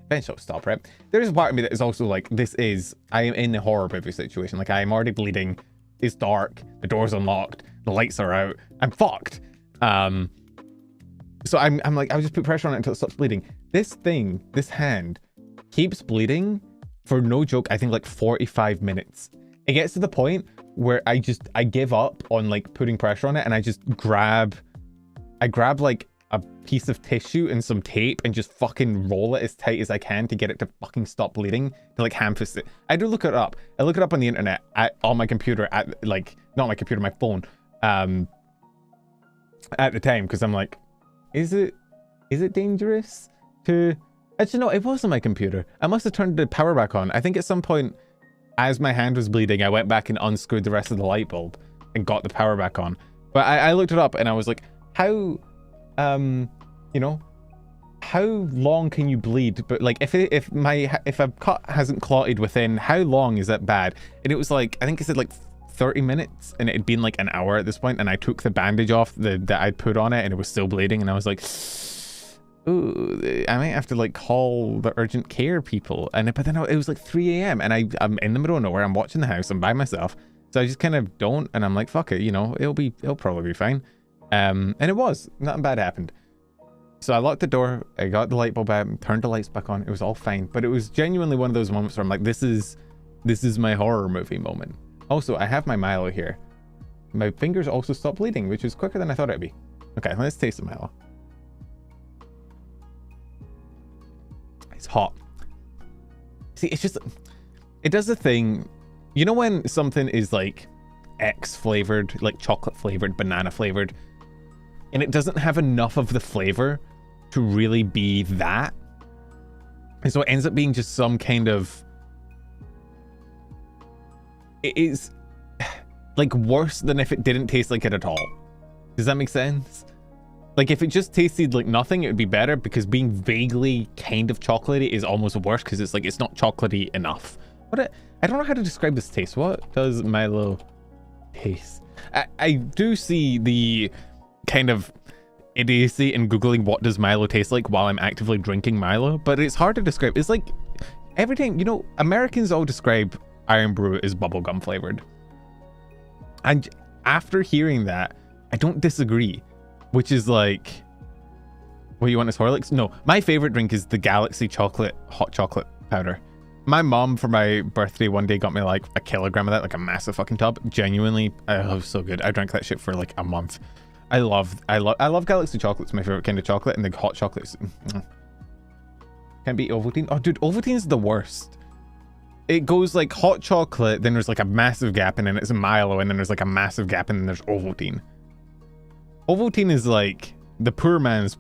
eventually I'll stop, right? There's a part of me that is also like, I am in a horror movie situation. Like, I am already bleeding. It's dark. The door's unlocked. The lights are out. I'm fucked. So I'm like, I'll just put pressure on it until it stops bleeding. This hand keeps bleeding for no joke, I think like 45 minutes. It gets to the point where I give up on like putting pressure on it, and I grab like a piece of tissue and some tape and just fucking roll it as tight as I can to get it to fucking stop bleeding, to like hand fist it. I do look it up. I look it up on the internet on my computer not my computer, my phone, at the time, because I'm like, is it dangerous to... Actually, no, it wasn't my computer. I must have turned the power back on. I think at some point, as my hand was bleeding, I went back and unscrewed the rest of the light bulb and got the power back on. But I looked it up and I was like, how, you know, how long can you bleed? But like, if a cut hasn't clotted within, how long is that bad? And it was like, I think it said like 30 minutes, and it had been like an hour at this point, and I took the bandage off that I'd put on it, and it was still bleeding, and I was like, ooh, I might have to like call the urgent care people. But then it was like 3 a.m. and I'm in the middle of nowhere. I'm watching the house. I'm by myself, so I just kind of don't. And I'm like, fuck it, you know, it'll probably be fine. And it was. Nothing bad happened. So I locked the door. I got the light bulb out, turned the lights back on. It was all fine. But it was genuinely one of those moments where I'm like, this is my horror movie moment. Also, I have my Milo here. My fingers also stopped bleeding, which is quicker than I thought it'd be. Okay, let's taste the Milo. It's hot. See, it's just, it does the thing, you know, when something is like X flavored, like chocolate flavored, banana flavored, and it doesn't have enough of the flavor to really be that, and so it ends up being just some kind of, it is like worse than if it didn't taste like it at all. Does that make sense? Like, if it just tasted like nothing, it would be better, because being vaguely kind of chocolatey is almost worse, because it's like, it's not chocolatey enough. I don't know how to describe this taste. What does Milo taste? I do see the kind of idiocy in Googling what does Milo taste like while I'm actively drinking Milo, but it's hard to describe. It's like, every time, you know, Americans all describe Iron Brew as bubblegum flavored. And after hearing that, I don't disagree. Which is like, what you want is Horlicks? No, my favorite drink is the Galaxy chocolate, hot chocolate powder. My mom for my birthday one day got me like a kilogram of that, like a massive fucking tub. Genuinely, it was so good. I drank that shit for like a month. I love Galaxy chocolate. It's my favorite kind of chocolate, and the hot chocolates. Can't beat Ovaltine. Oh, dude, Ovaltine's the worst. It goes like hot chocolate, then there's like a massive gap, and then it's Milo, and then there's like a massive gap, and then there's Ovaltine. Ovaltine is like the poor man's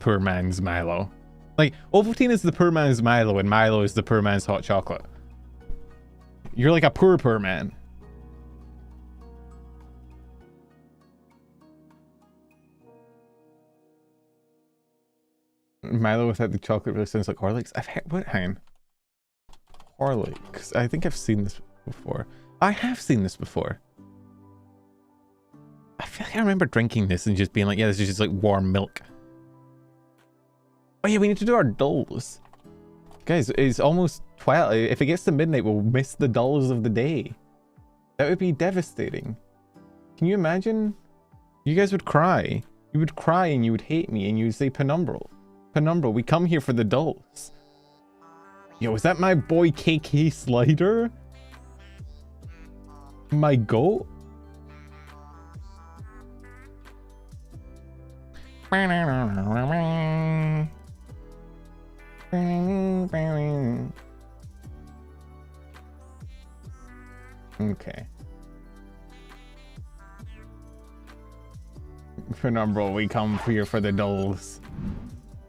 Milo. Like, Ovaltine is the poor man's Milo, and Milo is the poor man's hot chocolate. You're like a poor man. Milo without the chocolate really sounds like Horlicks. I've had, what, hang on. Horlicks. I think I've seen this before. I have seen this before. I feel like I remember drinking this and just being like, yeah, this is just like warm milk. Oh yeah, we need to do our dulls. Guys, it's almost 12. If it gets to midnight, we'll miss the dulls of the day. That would be devastating. Can you imagine? You guys would cry. You would cry and you would hate me and you would say, Penumbral. Penumbral, we come here for the dulls. Yo, is that my boy KK Slider? My goat? Okay. Penumbral, we come here for the dulls.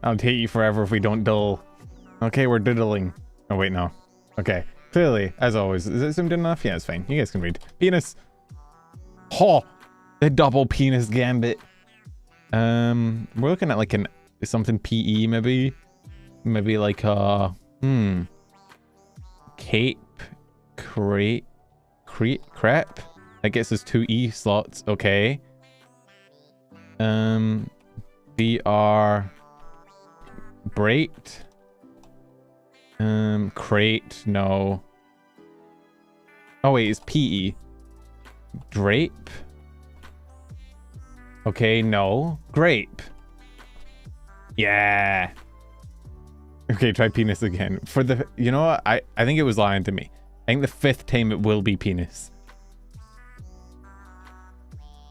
I'll hate you forever if we don't dull. Okay, we're diddling. Oh wait, no. Okay, clearly, as always, is it zoomed in enough? Yeah, it's fine. You guys can read. Penis. Oh, the double penis gambit. We're looking at like something PE maybe. maybe like a cape crepe. That gets us 2 E slots. Okay. BR Brait. Crate, no. Oh wait, it's PE. Drape. Okay, no. Grape. Yeah. Okay, try penis again. For the, you know what? I think it was lying to me. I think the 5th time it will be penis.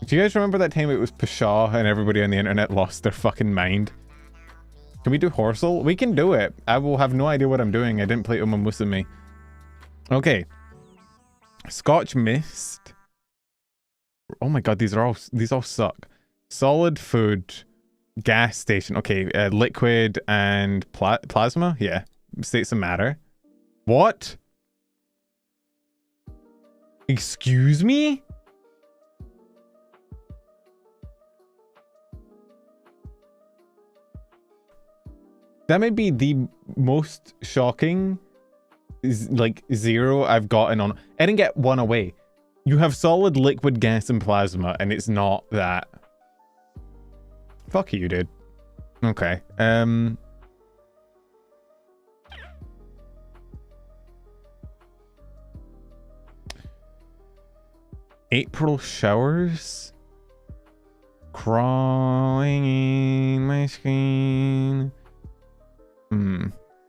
Do you guys remember that time it was Pshaw and everybody on the internet lost their fucking mind? Can we do Horsel? We can do it. I will have no idea what I'm doing. I didn't play Uma Musume. Okay. Scotch Mist. Oh my god, these all suck. Solid food. Gas station. Okay, liquid and plasma? Yeah. States of matter. What? Excuse me? That might be the most shocking, like, 0 I've gotten on. I didn't get 1 away. You have solid, liquid, gas, and plasma, and it's not that. Fuck you, dude. Okay. April showers. Crawling in my screen.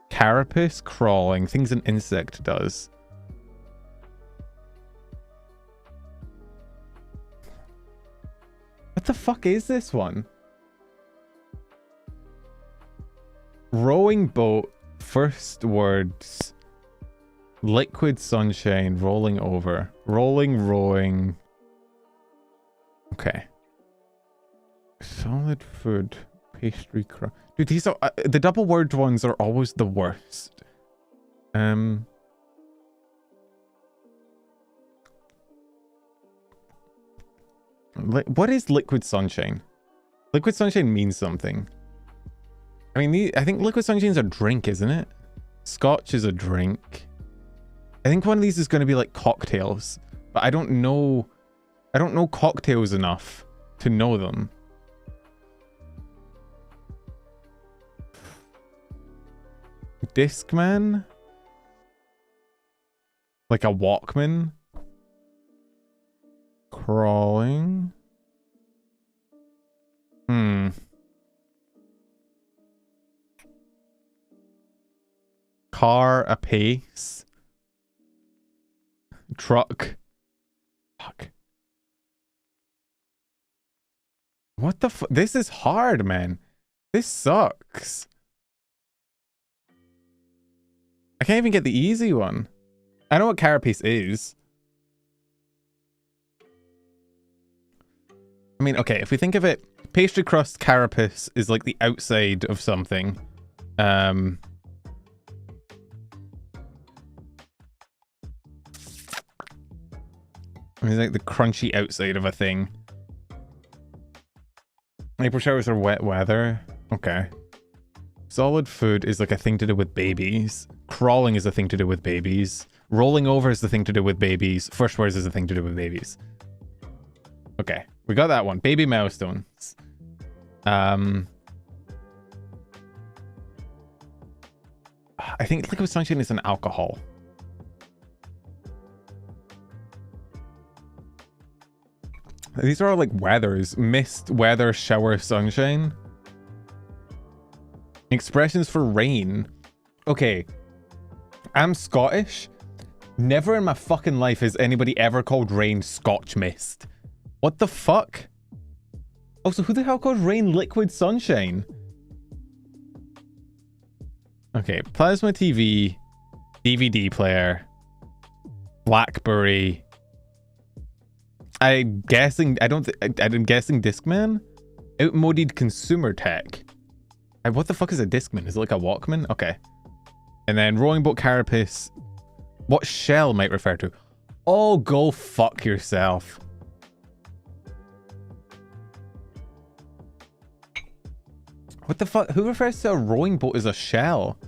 Carapace crawling. Things an insect does. What the fuck is this one? Rowing boat. First words. Liquid sunshine. Rolling over. Rolling, rowing. Okay. Solid food. Pastry crust. Dude, these are the double word ones are always the worst. What is liquid sunshine? Liquid sunshine means something. I mean, I think liquid sunshine's a drink, isn't it? Scotch is a drink. I think one of these is going to be like cocktails, but I don't know cocktails enough to know them. Discman? Like a Walkman? Crawling? Car apace? Truck? Fuck. What the fuck? This is hard, man. This sucks. I can't even get the easy one. I know what carapace is. I mean, okay, if we think of it, pastry crust carapace is like the outside of something. It's like the crunchy outside of a thing. April showers are wet weather. Okay. Solid food is like a thing to do with babies. Crawling is a thing to do with babies. Rolling over is the thing to do with babies. First words is a thing to do with babies. Okay, we got that one. Baby milestones. I think liquid sunshine is an alcohol. These are all like weathers. Mist, weather, shower, sunshine. Expressions for rain. Okay. I'm Scottish. Never in my fucking life has anybody ever called rain Scotch mist. What the fuck? Oh, so who the hell calls rain liquid sunshine? Okay. Plasma TV. DVD player. BlackBerry. I'm guessing Discman? Outmoded consumer tech. What the fuck is a Discman? Is it like a Walkman? Okay. And then rowing boat carapace. What shell might refer to? Oh, go fuck yourself. What the fuck? Who refers to a rowing boat as a shell?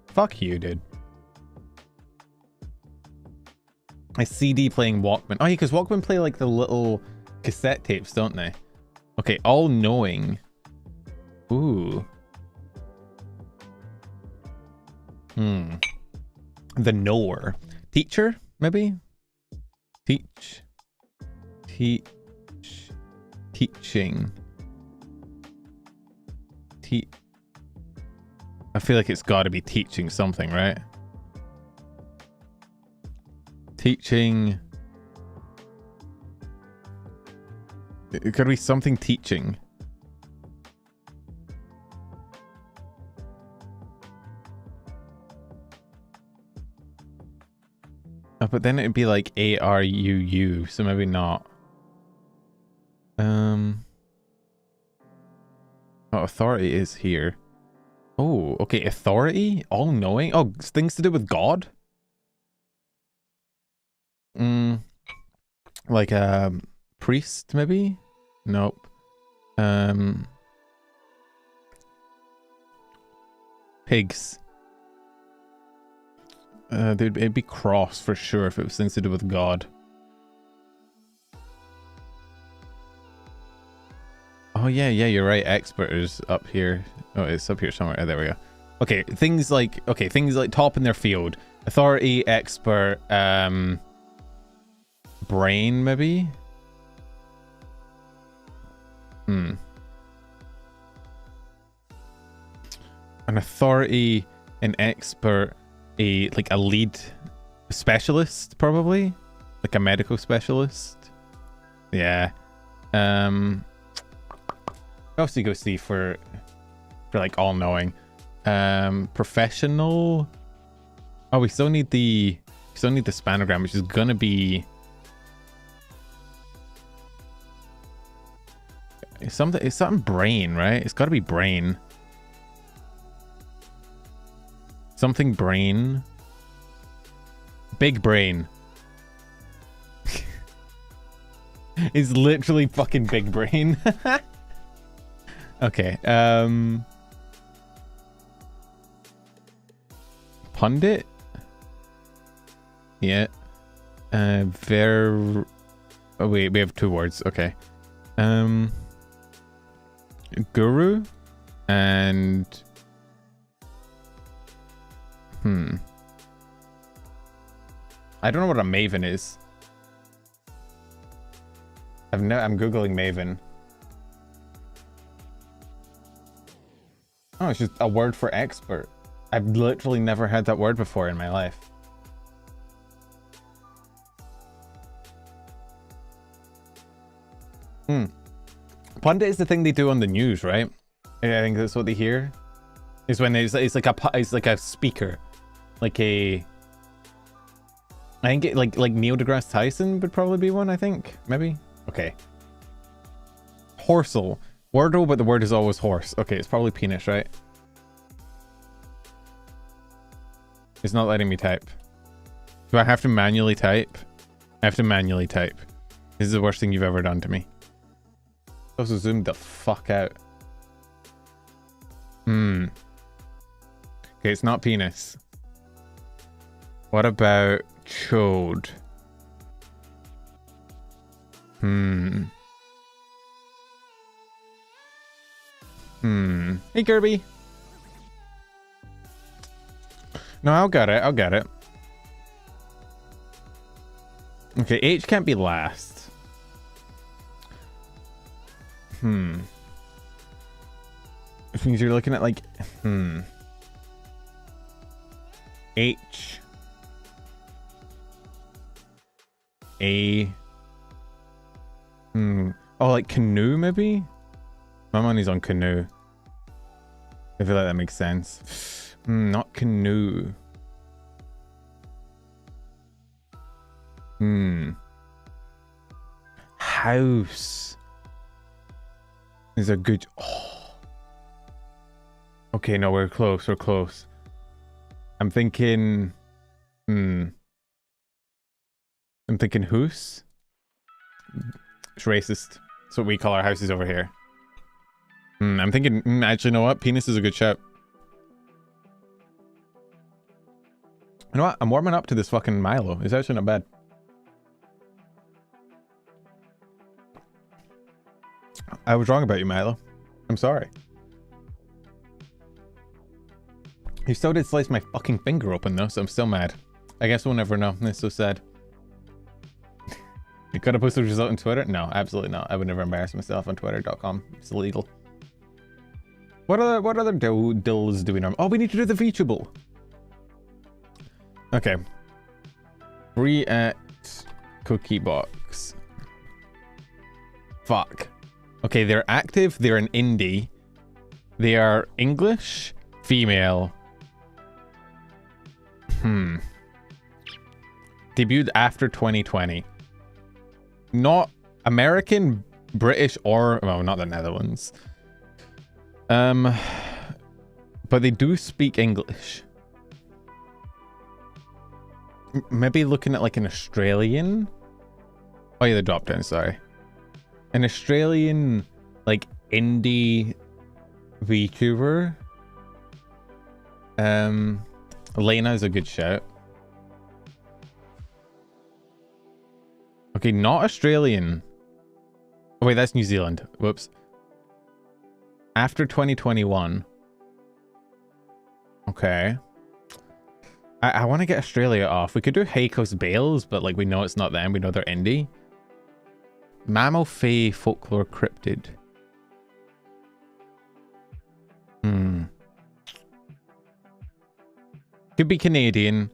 Fuck you, dude. A CD playing Walkman. Oh, yeah, because Walkman play like the little cassette tapes, don't they? Okay, all-knowing. Ooh. The knower. Teacher, maybe? Teaching. I feel like it's got to be teaching something, right? Teaching. It could be something teaching. Oh, but then it'd be like ARUU, so maybe not. Oh, authority is here. Oh, okay, authority? All-knowing? Oh, things to do with God? Like a priest, maybe? Nope. Pigs. It'd be cross for sure if it was things to do with God. Oh yeah, you're right. Expert is up here. Oh, it's up here somewhere. Oh, there we go. Okay, things like top in their field. Authority, expert, brain, maybe? An authority, an expert, a lead specialist, probably? Like a medical specialist? Yeah. What else do you go see for like all-knowing? Professional. Oh, we still need the spanogram, which is gonna be it's something brain, right? It's gotta be brain. Something brain. Big brain. It's literally fucking big brain. Okay, pundit? Yeah. Oh wait, we have two words, okay. Guru? And... I don't know what a maven is. I'm Googling maven. Oh, it's just a word for expert. I've literally never had that word before in my life. Pundit is the thing they do on the news, right? I think that's what they hear. Is when it's like a speaker, like a. I think like Neil deGrasse Tyson would probably be one. I think maybe. Okay. Horsel. Wordle, but the word is always horse. Okay, it's probably penis, right? It's not letting me type. Do I have to manually type? I have to manually type. This is the worst thing you've ever done to me. Also zoomed the fuck out. Okay, it's not penis. What about chode? Hey, Kirby. No, I'll get it. Okay, H can't be last. Which means you're looking at like, H. A. Oh, like canoe, maybe? My money's on canoe. I feel like that makes sense. Not canoe. House. Is a good... Oh. Okay, no, we're close. I'm thinking... I'm thinking hoose. It's racist. That's what we call our houses over here. I'm thinking, actually, you know what? Penis is a good shout. You know what? I'm warming up to this fucking Milo. It's actually not bad. I was wrong about you, Milo. I'm sorry. You still did slice my fucking finger open, though, so I'm still mad. I guess we'll never know. It's so sad. You gotta post the result on Twitter? No, absolutely not. I would never embarrass myself on twitter.com. It's illegal. What other dills do we know? Oh, we need to do the VTubable. Okay. Free at Cookie Box. Fuck. Okay, they're active. They're an indie. They are English, female. Debuted after 2020. Not American, British, or well, not the Netherlands. But they do speak English. Maybe looking at like an Australian. Oh yeah, the drop down. Sorry, an Australian like indie VTuber. Elena is a good shout. Okay, not Australian. Oh wait, that's New Zealand. Whoops. After 2021. Okay. I want to get Australia off. We could do Heiko's Bales, but like we know it's not them. We know they're indie. Mammal Fae Folklore Cryptid. Could be Canadian.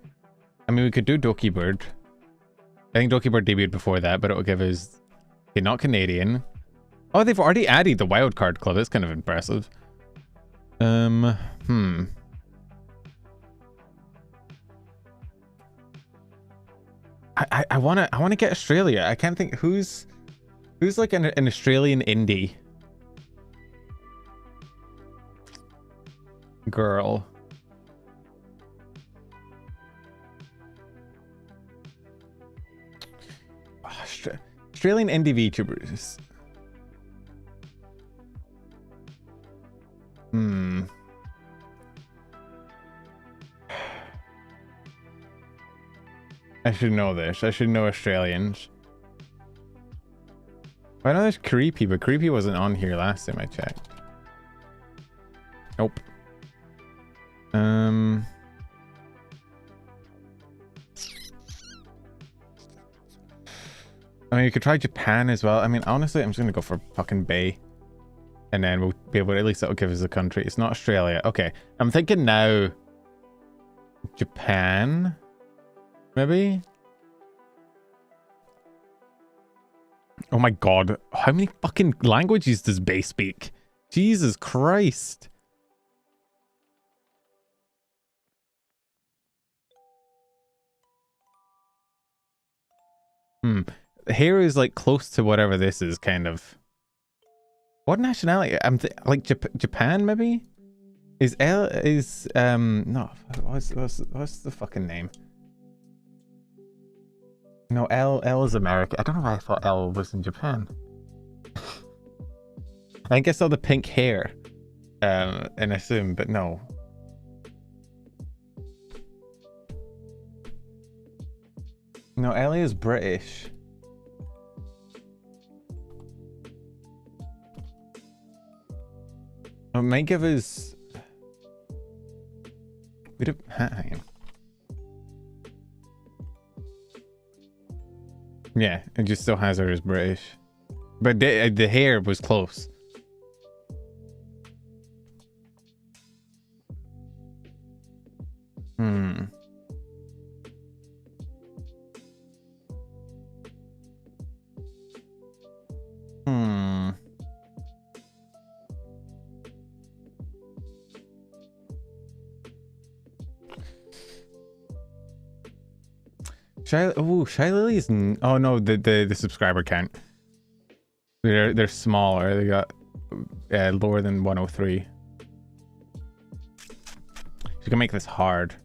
I mean, we could do Doki Bird. I think Doki Bird debuted before that, but it will give us... Okay, not Canadian. Oh, they've already added the Wildcard Club. That's kind of impressive. I wanna get Australia. I can't think who's like an Australian indie girl. Australian indie VTubers. I should know this. I should know Australians. I know there's Creepy, but Creepy wasn't on here last time I checked. Nope. I mean, you could try Japan as well. I mean, honestly, I'm just gonna go for fucking Bay. And then we'll be able to, at least that'll give us a country. It's not Australia. Okay. I'm thinking now Japan. Maybe? Oh my god. How many fucking languages does Bay speak? Jesus Christ. Here is like close to whatever this is, kind of. What nationality? I'm like Japan, maybe? No, what's the fucking name? No, L is America. I don't know why I thought L was in Japan. I think I saw the pink hair, and assume, but no. No, Ellie is British. It might give us... We don't... Hang on. Yeah, it just still has her as British. But the hair was close. Shy Lily's... Oh no, the subscriber count. They're smaller. They got lower than 103. You can make this hard.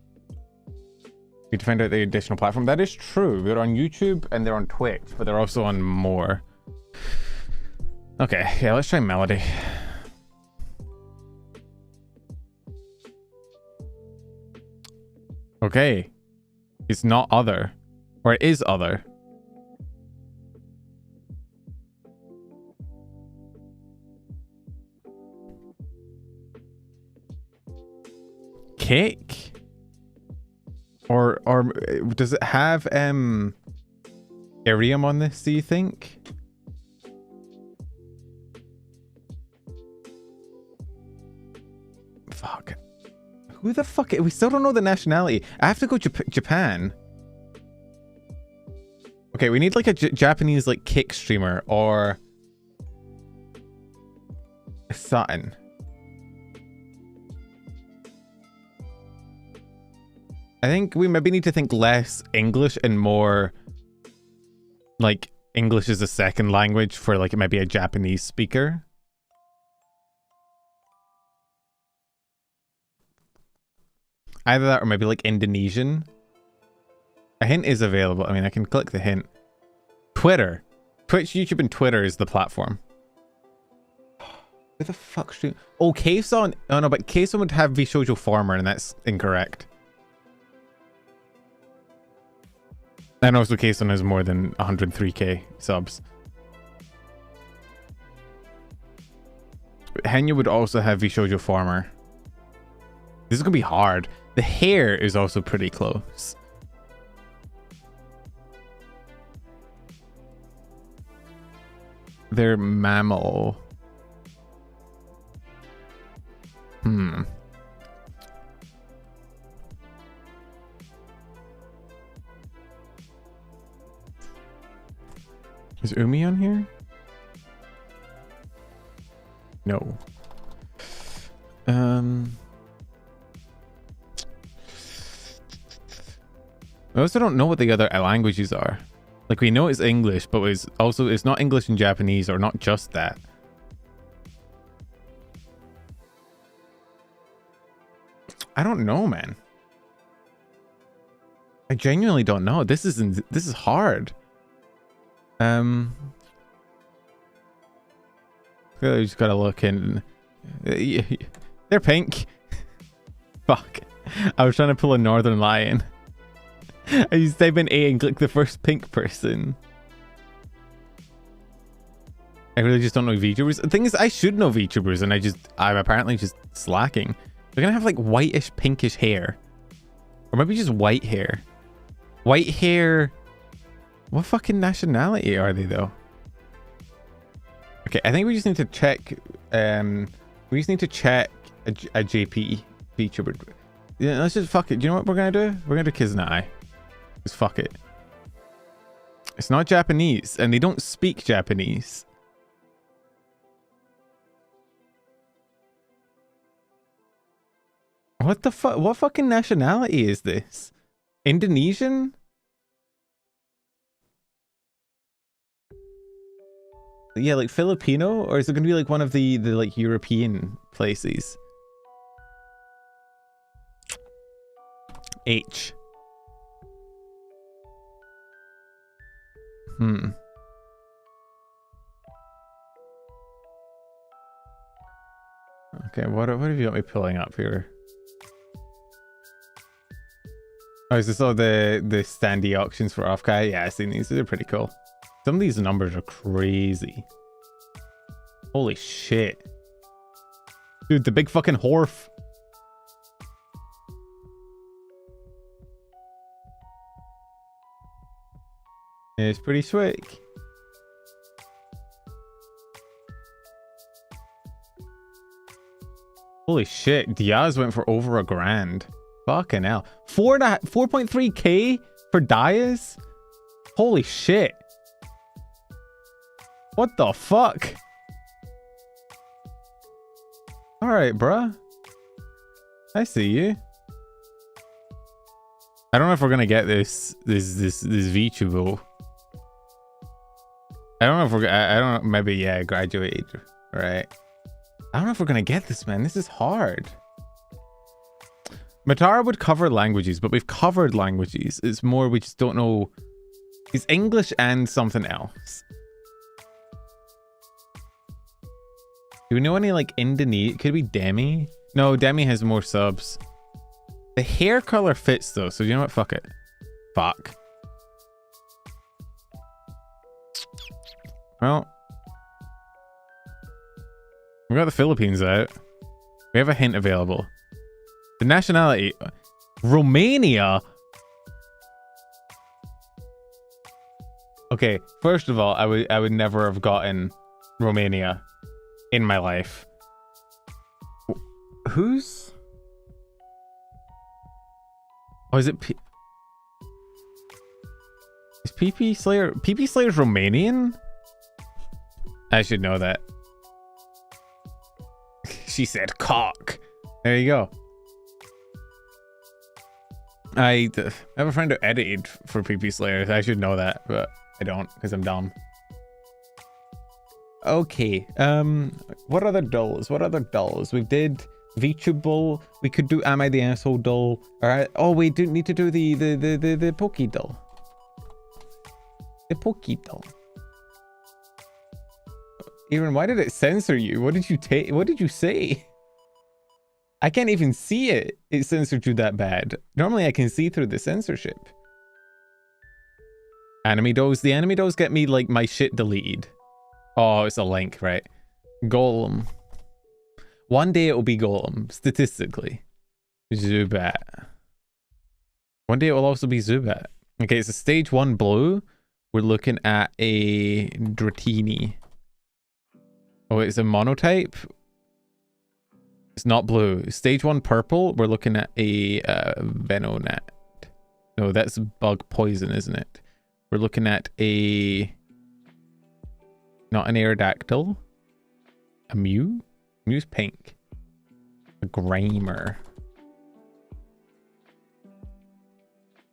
You need to find out the additional platform. That is true. They're on YouTube and they're on Twitch, but they're also on more. Okay, yeah, let's try Melody. Okay. It's not other. Or it is other. Cake? Or does it have irium on this, do you think? Fuck. Who the fuck? We still don't know the nationality. I have to go Japan. Okay, we need like a Japanese like cake streamer or something. I think we maybe need to think less English and more like English is a second language for like maybe a Japanese speaker. Either that or maybe like Indonesian. A hint is available. I mean, I can click the hint. Twitter. Twitch, YouTube, and Twitter is the platform. Where the fuck stream? Oh, Kson. Oh no, but Kson would have Vshoujo Former, and that's incorrect. And also Kson has more than 103k subs. Henya would also have Vshoujo Former. This is gonna be hard. The hair is also pretty close. They're mammal. Is Umi on here? No. I also don't know what the other languages are. Like, we know it's English, but it's not English and Japanese, or not just that. I don't know, man. I genuinely don't know. This is hard. I just gotta look in. They're pink. Fuck. I was trying to pull a Northern Lion. I just type in A and click the first pink person. I really just don't know VTubers. The thing is, I should know VTubers, and I'm apparently just slacking. They're gonna have like whitish, pinkish hair. Or maybe just white hair. White hair. What fucking nationality are they, though? Okay, I think we just need to check. We just need to check a JP VTuber. Yeah, let's just fuck it. Do you know what we're gonna do? We're gonna do Kizunai. Just fuck it. It's not Japanese, and they don't speak Japanese. What the fuck? What fucking nationality is this? Indonesian? Yeah, like Filipino, or is it gonna be like one of the like European places? H. Okay, what have you got me pulling up here? Oh, is this all the standee auctions for Offkai? Yeah, I've seen these. These are pretty cool. Some of these numbers are crazy. Holy shit. Dude, the big fucking Horf. It's pretty sweet. Holy shit, Diaz went for over $1,000. Fucking hell. 4.3k for Diaz? Holy shit. What the fuck? Alright, bruh. I see you. I don't know if we're gonna get this VTuber. I don't know if we're I don't know, maybe yeah, graduated. Right. I don't know if we're gonna get this, man. This is hard. Matara would cover languages, but we've covered languages. It's more we just don't know. It's English and something else. Do we know any like Indonesian? Could it be Demi? No, Demi has more subs. The hair color fits though, so you know what? Fuck it. Fuck. Well, we got the Philippines out. We have a hint available. The nationality, Romania. Okay, first of all, I would never have gotten Romania in my life. Who's? Oh, is it is PP Slayer? PP Slayer's Romanian? I should know that. She said cock. There you go. I have a friend who edited for PP Slayer. I should know that, but I don't because I'm dumb. Okay. What other dolls? What other dolls? We did VTuber. We could do Am I the Asshole doll. Alright. Oh, we do need to do the Pokey doll. The Pokey doll. Aaron, why did it censor you? What did you take? What did you say? I can't even see it. It censored you that bad. Normally I can see through the censorship. Anime dolls. The anime dolls get me like my shit deleted. Oh, it's a link, right? Golem. One day it will be Golem, statistically. Zubat. One day it will also be Zubat. Okay, it's a stage 1 blue. We're looking at a Dratini. Oh, it's a monotype. It's not blue. Stage 1 purple. We're looking at a Venonat. No, that's bug poison, isn't it? We're looking at a... Not an Aerodactyl. A Mew? Mew's pink. A Grimer.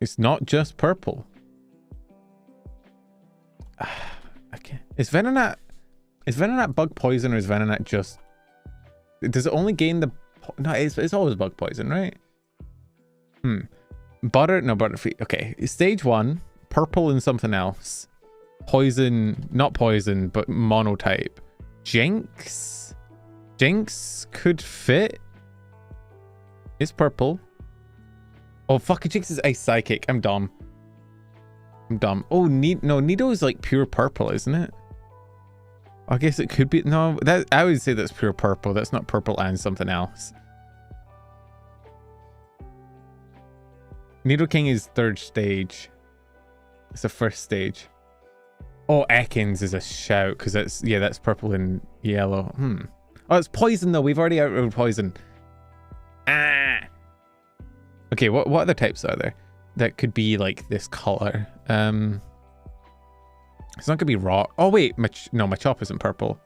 It's not just purple. I can't... Is Venonat bug poison or is Venonat just... Does it only gain the... No, it's always bug poison, right? No, Butterfree. Okay, stage 1, purple and something else. Poison, not poison, but monotype. Jinx? Jinx could fit. It's purple. Oh, fucking Jinx is Ice Psychic. I'm dumb. Oh, no, Nido is like pure purple, isn't it? I guess it could be. No, that I would say that's pure purple. That's not purple and something else. Nidoking is 3rd stage. It's the 1st stage. Oh, Ekans is a shout because that's purple and yellow. Oh, it's poison though. We've already outrode poison. Ah. Okay, what other types are there that could be like this color? It's not gonna be rock. Oh wait, Machop isn't purple.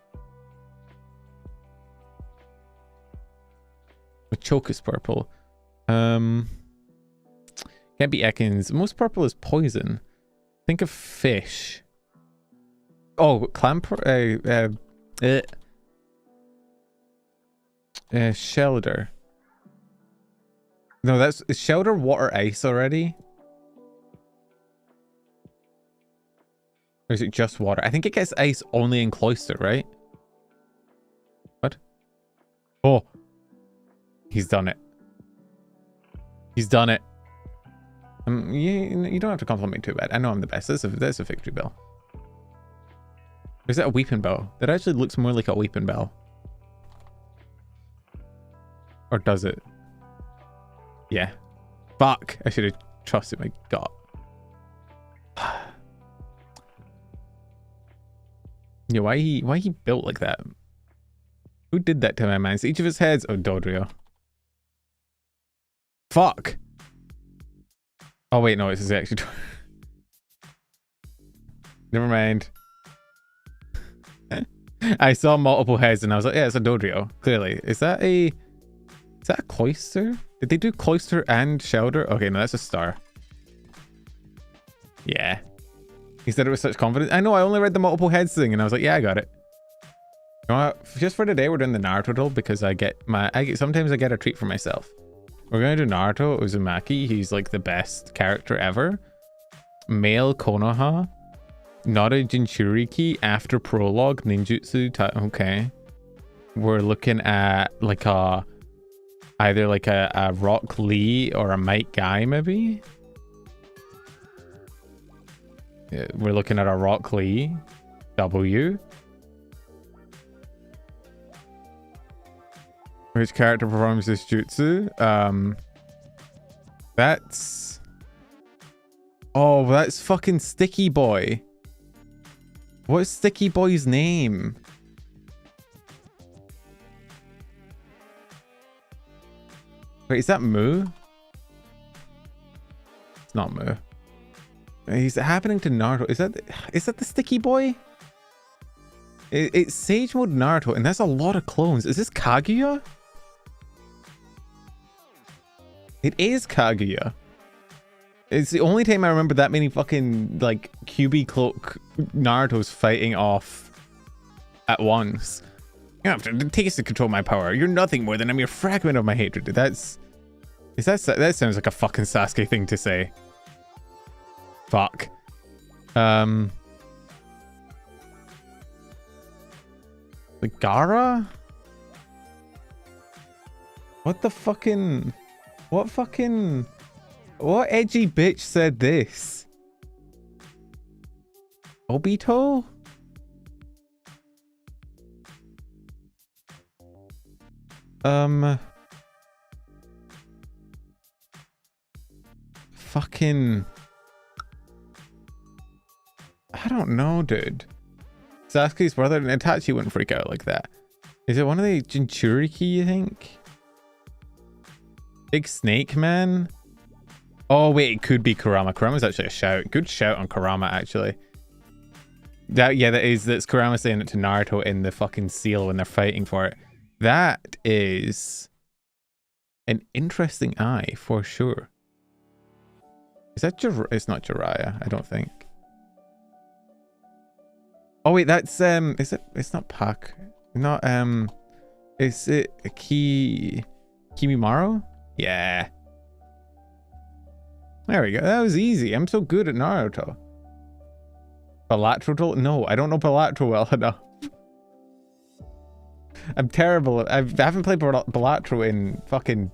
Machoke is purple. Can't be Ekans. Most purple is poison. Think of fish. Oh, Shelter. No, is Shelter water ice already? Or is it just water? I think it gets ice only in Cloyster, right? What? Oh. He's done it. He's done it. You don't have to compliment me too bad. I know I'm the best. That's a victory bell. Or is that a weeping bell? That actually looks more like a weeping bell. Or does it? Yeah. Fuck. I should have trusted my gut. Yeah, why he built like that? Who did that to my man? So each of his heads. Oh, Dodrio. Fuck. Oh wait, no, it's his actually. Never mind. I saw multiple heads and I was like, yeah, it's a Dodrio. Clearly, is that a Cloyster? Did they do Cloyster and Shelter? Okay, no, that's a star. Yeah. He said it with such confidence. I know, I only read the multiple heads thing and I was like, yeah, I got it. You know what? Just for today, we're doing the Naruto doll because sometimes I get a treat for myself. We're gonna do Naruto Uzumaki. He's like the best character ever. Male Konoha. Not a Jinchuriki after prologue. Ninjutsu. Okay. We're looking at like a Either like a Rock Lee or a Mike Guy, maybe. Yeah, we're looking at a Rock Lee W. Which character performs this jutsu? That's... Oh, that's fucking Sticky Boy. What's Sticky Boy's name? Wait, is that Moo? It's not Moo. Is it happening to Naruto? Is that the Sticky Boy? It's Sage Mode Naruto, and that's a lot of clones. Is this Kaguya? It is Kaguya. It's the only time I remember that many fucking, like, QB cloak Naruto's fighting off at once. You have to taste and control my power. You're nothing more than a mere fragment of my hatred. That sounds like a fucking Sasuke thing to say. Fuck. The Gaara? What edgy bitch said this? Obito? Fucking... I don't know, dude. Sasuke's brother and Itachi wouldn't freak out like that. Is it one of the Jinchuriki, you think? Big Snake Man? Oh, wait, it could be Kurama. Kurama's actually a shout. Good shout on Kurama, actually. That's Kurama saying it to Naruto in the fucking seal when they're fighting for it. That is an interesting eye, for sure. Is that it's not Jiraiya, I don't think. Oh wait, that's it's not Pac. Not is it Kimimaro? Yeah. There we go. That was easy. I'm so good at Naruto. Balatro? No, I don't know Balatro well enough. I'm terrible. I haven't played Balatro in fucking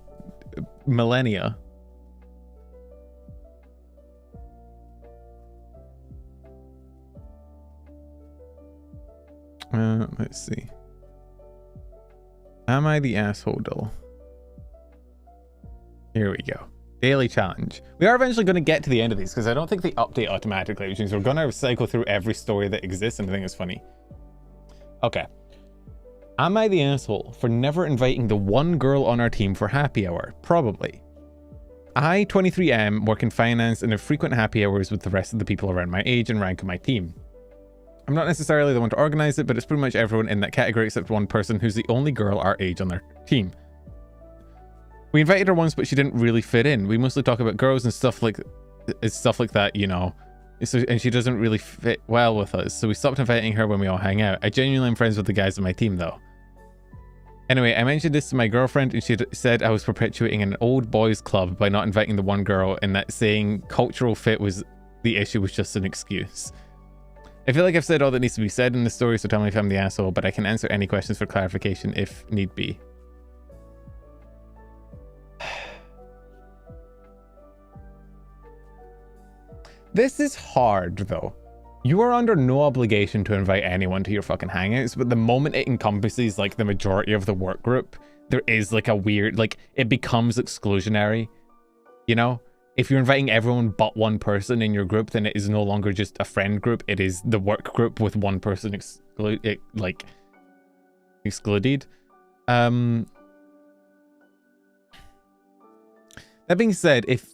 millennia. Let's see. Am I the asshole doll? Here we go. Daily challenge. We are eventually going to get to the end of these because I don't think they update automatically, which means we're going to cycle through every story that exists, and I think it's funny. Okay. Am I the asshole for never inviting the one girl on our team for happy hour? Probably. I, 23M, work in finance and have frequent happy hours with the rest of the people around my age and rank of my team. I'm not necessarily the one to organize it, but it's pretty much everyone in that category except one person who's the only girl our age on their team. We invited her once, but she didn't really fit in. We mostly talk about girls and stuff like that, you know. And she doesn't really fit well with us, so we stopped inviting her when we all hang out. I genuinely am friends with the guys on my team, though. Anyway, I mentioned this to my girlfriend, and she said I was perpetuating an old boys club by not inviting the one girl, and that saying cultural fit was the issue was just an excuse. I feel like I've said all that needs to be said in the story, so tell me if I'm the asshole, but I can answer any questions for clarification if need be. This is hard, though. You are under no obligation to invite anyone to your fucking hangouts, but the moment it encompasses, like, the majority of the work group, there is, like, a weird, like, it becomes exclusionary, you know? If you're inviting everyone but one person in your group, then it is no longer just a friend group. It is the work group with one person excluded. That being said, if...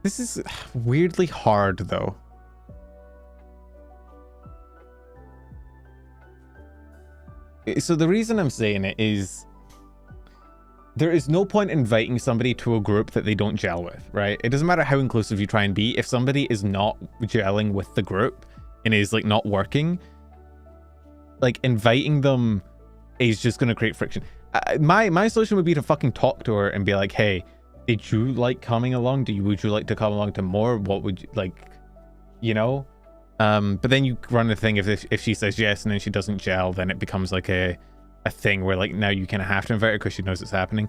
This is weirdly hard, though. So the reason I'm saying it is... There is no point inviting somebody to a group that they don't gel with, right? It doesn't matter how inclusive you try and be. If somebody is not gelling with the group and is, like, not working, like, inviting them is just going to create friction. My solution would be to fucking talk to her and be like, hey, did you like coming along? Would you like to come along to more? What would you like, you know? But then you run the thing if she says yes and then she doesn't gel, then it becomes like a a thing where like now you kind of have to invite her because she knows it's happening.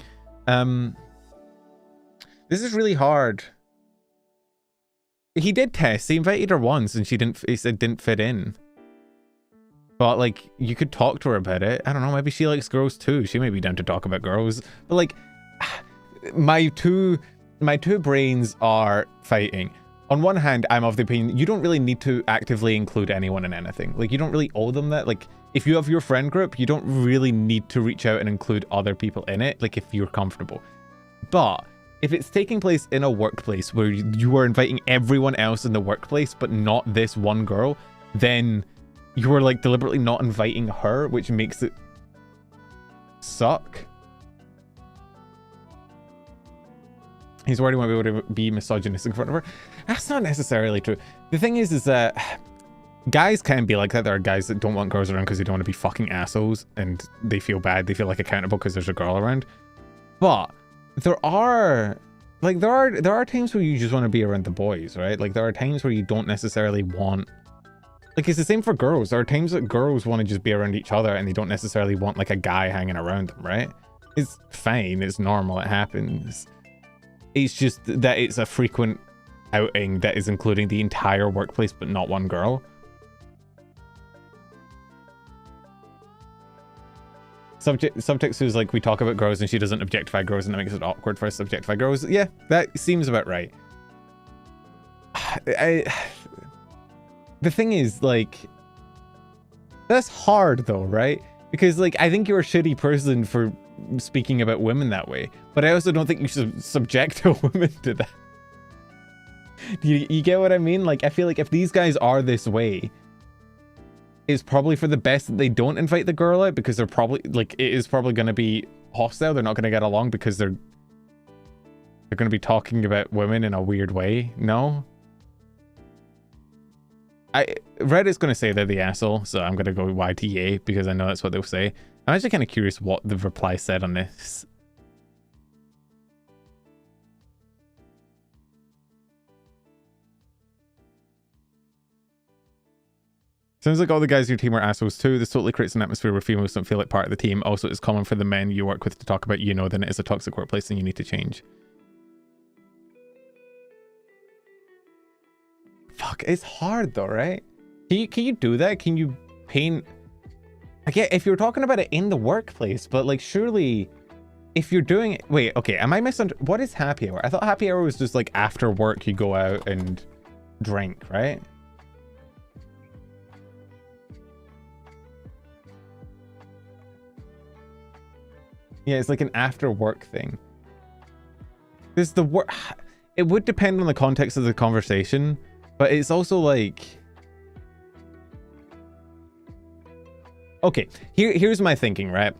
This is really hard. He did test. He invited her once and he said didn't fit in. But like, you could talk to her about it. I don't know, maybe she likes girls too. She may be down to talk about girls. But like, my two brains are fighting. On one hand, I'm of the opinion you don't really need to actively include anyone in anything. Like, you don't really owe them that. Like, if you have your friend group, you don't really need to reach out and include other people in it, like if you're comfortable. But if it's taking place in a workplace where you are inviting everyone else in the workplace, but not this one girl, then you are like deliberately not inviting her, which makes it suck. He's worried he won't be able to be misogynistic in front of her. That's not necessarily true. The thing is that guys can be like that. There are guys that don't want girls around because they don't want to be fucking assholes and they feel bad. They feel like accountable because there's a girl around. But there are times where you just want to be around the boys, right? Like there are times where you don't necessarily want, like it's the same for girls. There are times that girls want to just be around each other and they don't necessarily want like a guy hanging around them, right? It's fine, it's normal, it happens. It's just that it's a frequent outing that is including the entire workplace but not one girl. Subtext who's like, we talk about girls and she doesn't objectify girls and that makes it awkward for us to objectify girls. Yeah, that seems about right. The thing is, like, that's hard though, right? Because like, I think you're a shitty person for speaking about women that way, but I also don't think you should subject a woman to that. You get what I mean? Like, I feel like if these guys are this way, it's probably for the best that they don't invite the girl out, because they're probably like, it is probably going to be hostile. They're not going to get along because they're going to be talking about women in a weird way. No, Reddit's going to say they're the asshole, so I'm going to go YTA because I know that's what they'll say. I'm actually kind of curious what the reply said on this. Sounds like all the guys in your team are assholes too. This totally creates an atmosphere where females don't feel like part of the team. Also, it's common for the men you work with to talk about then it is a toxic workplace and you need to change. Fuck, it's hard though, right? Can you do that? Can you paint... I get if you're talking about it in the workplace, but like surely if you're doing it... Wait, okay, am I misunderstanding? What is happy hour? I thought happy hour was just like after work you go out and drink, right? Yeah, it's like an after work thing. There's the work... It would depend on the context of the conversation, but it's also like... Okay, here's my thinking, right?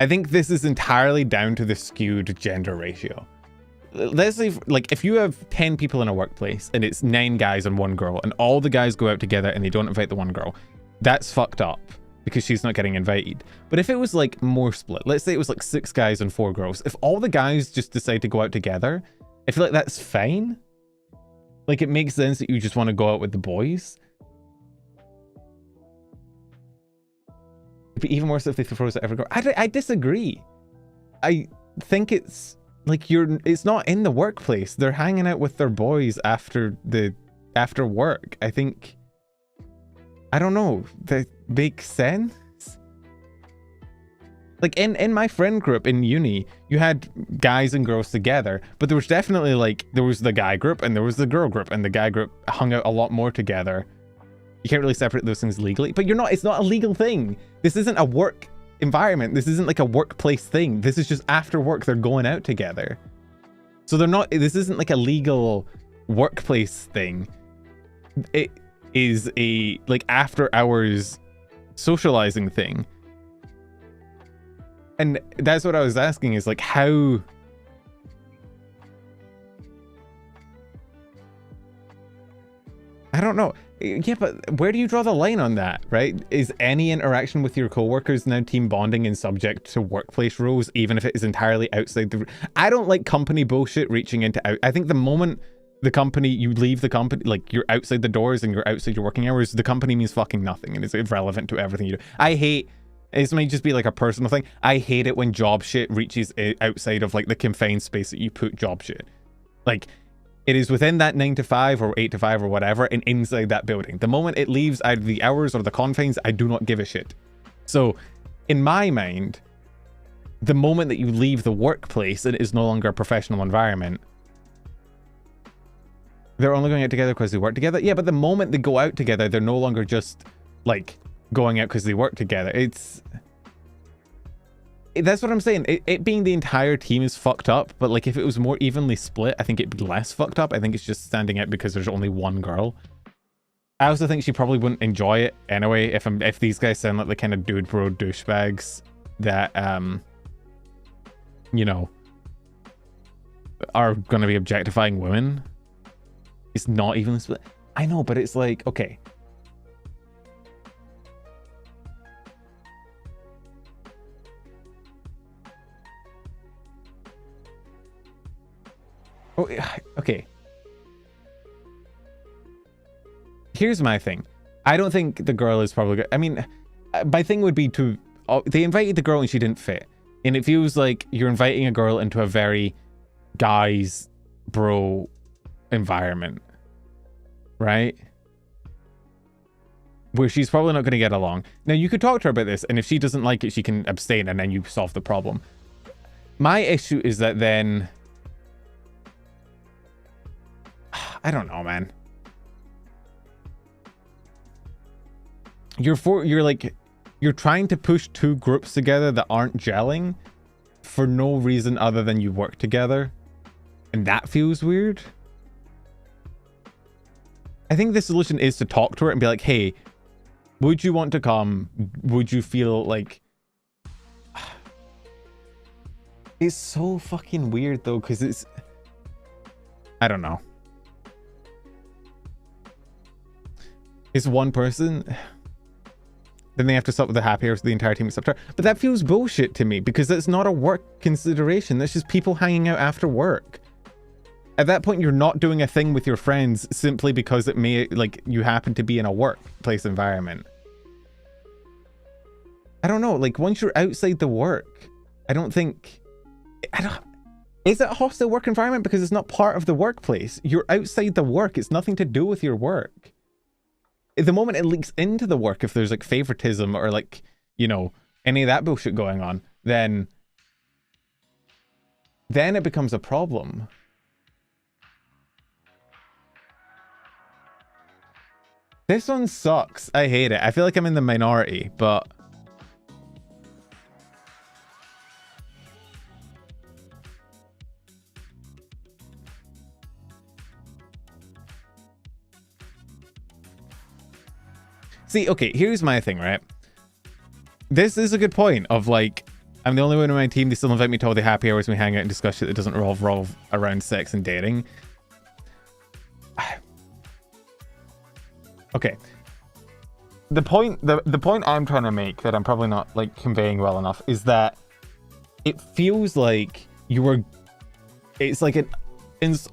I think this is entirely down to the skewed gender ratio. Let's say, like, if you have 10 people in a workplace and it's 9 guys and 1 girl, and all the guys go out together and they don't invite the one girl, that's fucked up because she's not getting invited. But if it was like more split, let's say it was like 6 guys and 4 girls, if all the guys just decide to go out together, I feel like that's fine. Like, it makes sense that you just want to go out with the boys. It'd be even worse if they throw us at every girl. I disagree. I think it's like it's not in the workplace. They're hanging out with their boys after work. I think, I don't know, that makes sense. Like in my friend group in uni, you had guys and girls together, but there was definitely like, there was the guy group and there was the girl group, and the guy group hung out a lot more together. You can't really separate those things legally, but it's not a legal thing. This isn't a work environment. This isn't like a workplace thing. This is just after work, they're going out together. So this isn't like a legal workplace thing. It is a like after hours socializing thing. And that's what I was asking, is like how... I don't know. Yeah, but where do you draw the line on that, right? Is any interaction with your coworkers now team bonding and subject to workplace rules, even if it is entirely outside the... I don't like company bullshit reaching into... I think the moment you leave the company, like you're outside the doors and you're outside your working hours, the company means fucking nothing and it's irrelevant to everything you do. I hate This might just be like a personal thing. I hate it when job shit reaches outside of like the confined space that you put job shit. Like, it is within that 9 to 5 or 8 to 5 or whatever, and inside that building. The moment it leaves either the hours or the confines, I do not give a shit. So, in my mind, the moment that you leave the workplace and it is no longer a professional environment, they're only going out together because they work together. Yeah, but the moment they go out together, they're no longer just like going out because they work together. That's what I'm saying. It being the entire team is fucked up, but like if it was more evenly split, I think it'd be less fucked up. I think it's just standing out because there's only one girl. I also think she probably wouldn't enjoy it anyway if these guys sound like the kind of dude bro douchebags that you know, are gonna be objectifying women. It's not evenly split. I know, but it's like, okay. Oh, okay. Here's my thing. I don't think the girl is probably good. I mean, my thing would be to... they invited the girl and she didn't fit. And it feels like you're inviting a girl into a very guys, bro environment. Right? Where she's probably not going to get along. Now, you could talk to her about this, and if she doesn't like it, she can abstain, and then you solve the problem. My issue is that then... I don't know, man. You're trying to push two groups together that aren't gelling for no reason other than you work together. And that feels weird. I think the solution is to talk to her and be like, hey, would you want to come? Would you feel like... It's so fucking weird though, because it's... I don't know. It's one person, then they have to stop with the happy hours, the entire team except her. But that feels bullshit to me because that's not a work consideration. That's just people hanging out after work. At that point, you're not doing a thing with your friends simply because it may, like, you happen to be in a workplace environment. I don't know, like, once you're outside the work, is it a hostile work environment because it's not part of the workplace? You're outside the work. It's nothing to do with your work. The moment it leaks into the work, if there's like favoritism or like, you know, any of that bullshit going on, then it becomes a problem. This one sucks. I hate it. I feel like I'm in the minority, but... See, okay, here's my thing, right? This is a good point of like, I'm the only one on my team, they still invite me to all the happy hours, we hang out and discuss shit that doesn't revolve around sex and dating. Okay. The point I'm trying to make that I'm probably not like conveying well enough is that it feels like it's like an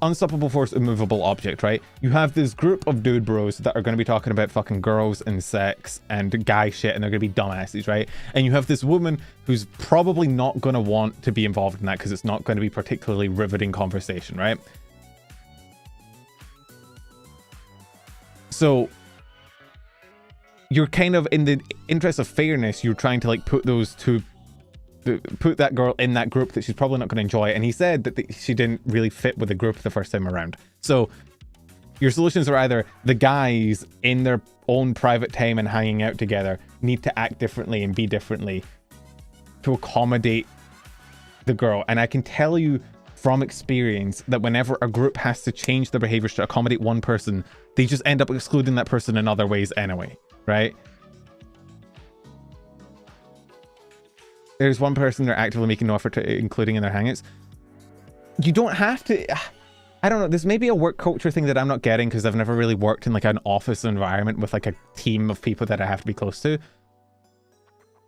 unstoppable force, immovable object, right? You have this group of dude bros that are going to be talking about fucking girls and sex and guy shit, and they're going to be dumbasses, right? And you have this woman who's probably not going to want to be involved in that because it's not going to be particularly riveting conversation, right? So you're kind of, in the interest of fairness, you're trying to like put that girl in that group that she's probably not going to enjoy. And he said that she didn't really fit with the group the first time around. So your solutions are either the guys in their own private time and hanging out together need to act differently and be differently to accommodate the girl. And I can tell you from experience that whenever a group has to change their behaviors to accommodate one person, they just end up excluding that person in other ways anyway, right? There's one person they're actively making no effort to including in their hangouts. You don't have to... I don't know. This may be a work culture thing that I'm not getting because I've never really worked in like an office environment with like a team of people that I have to be close to.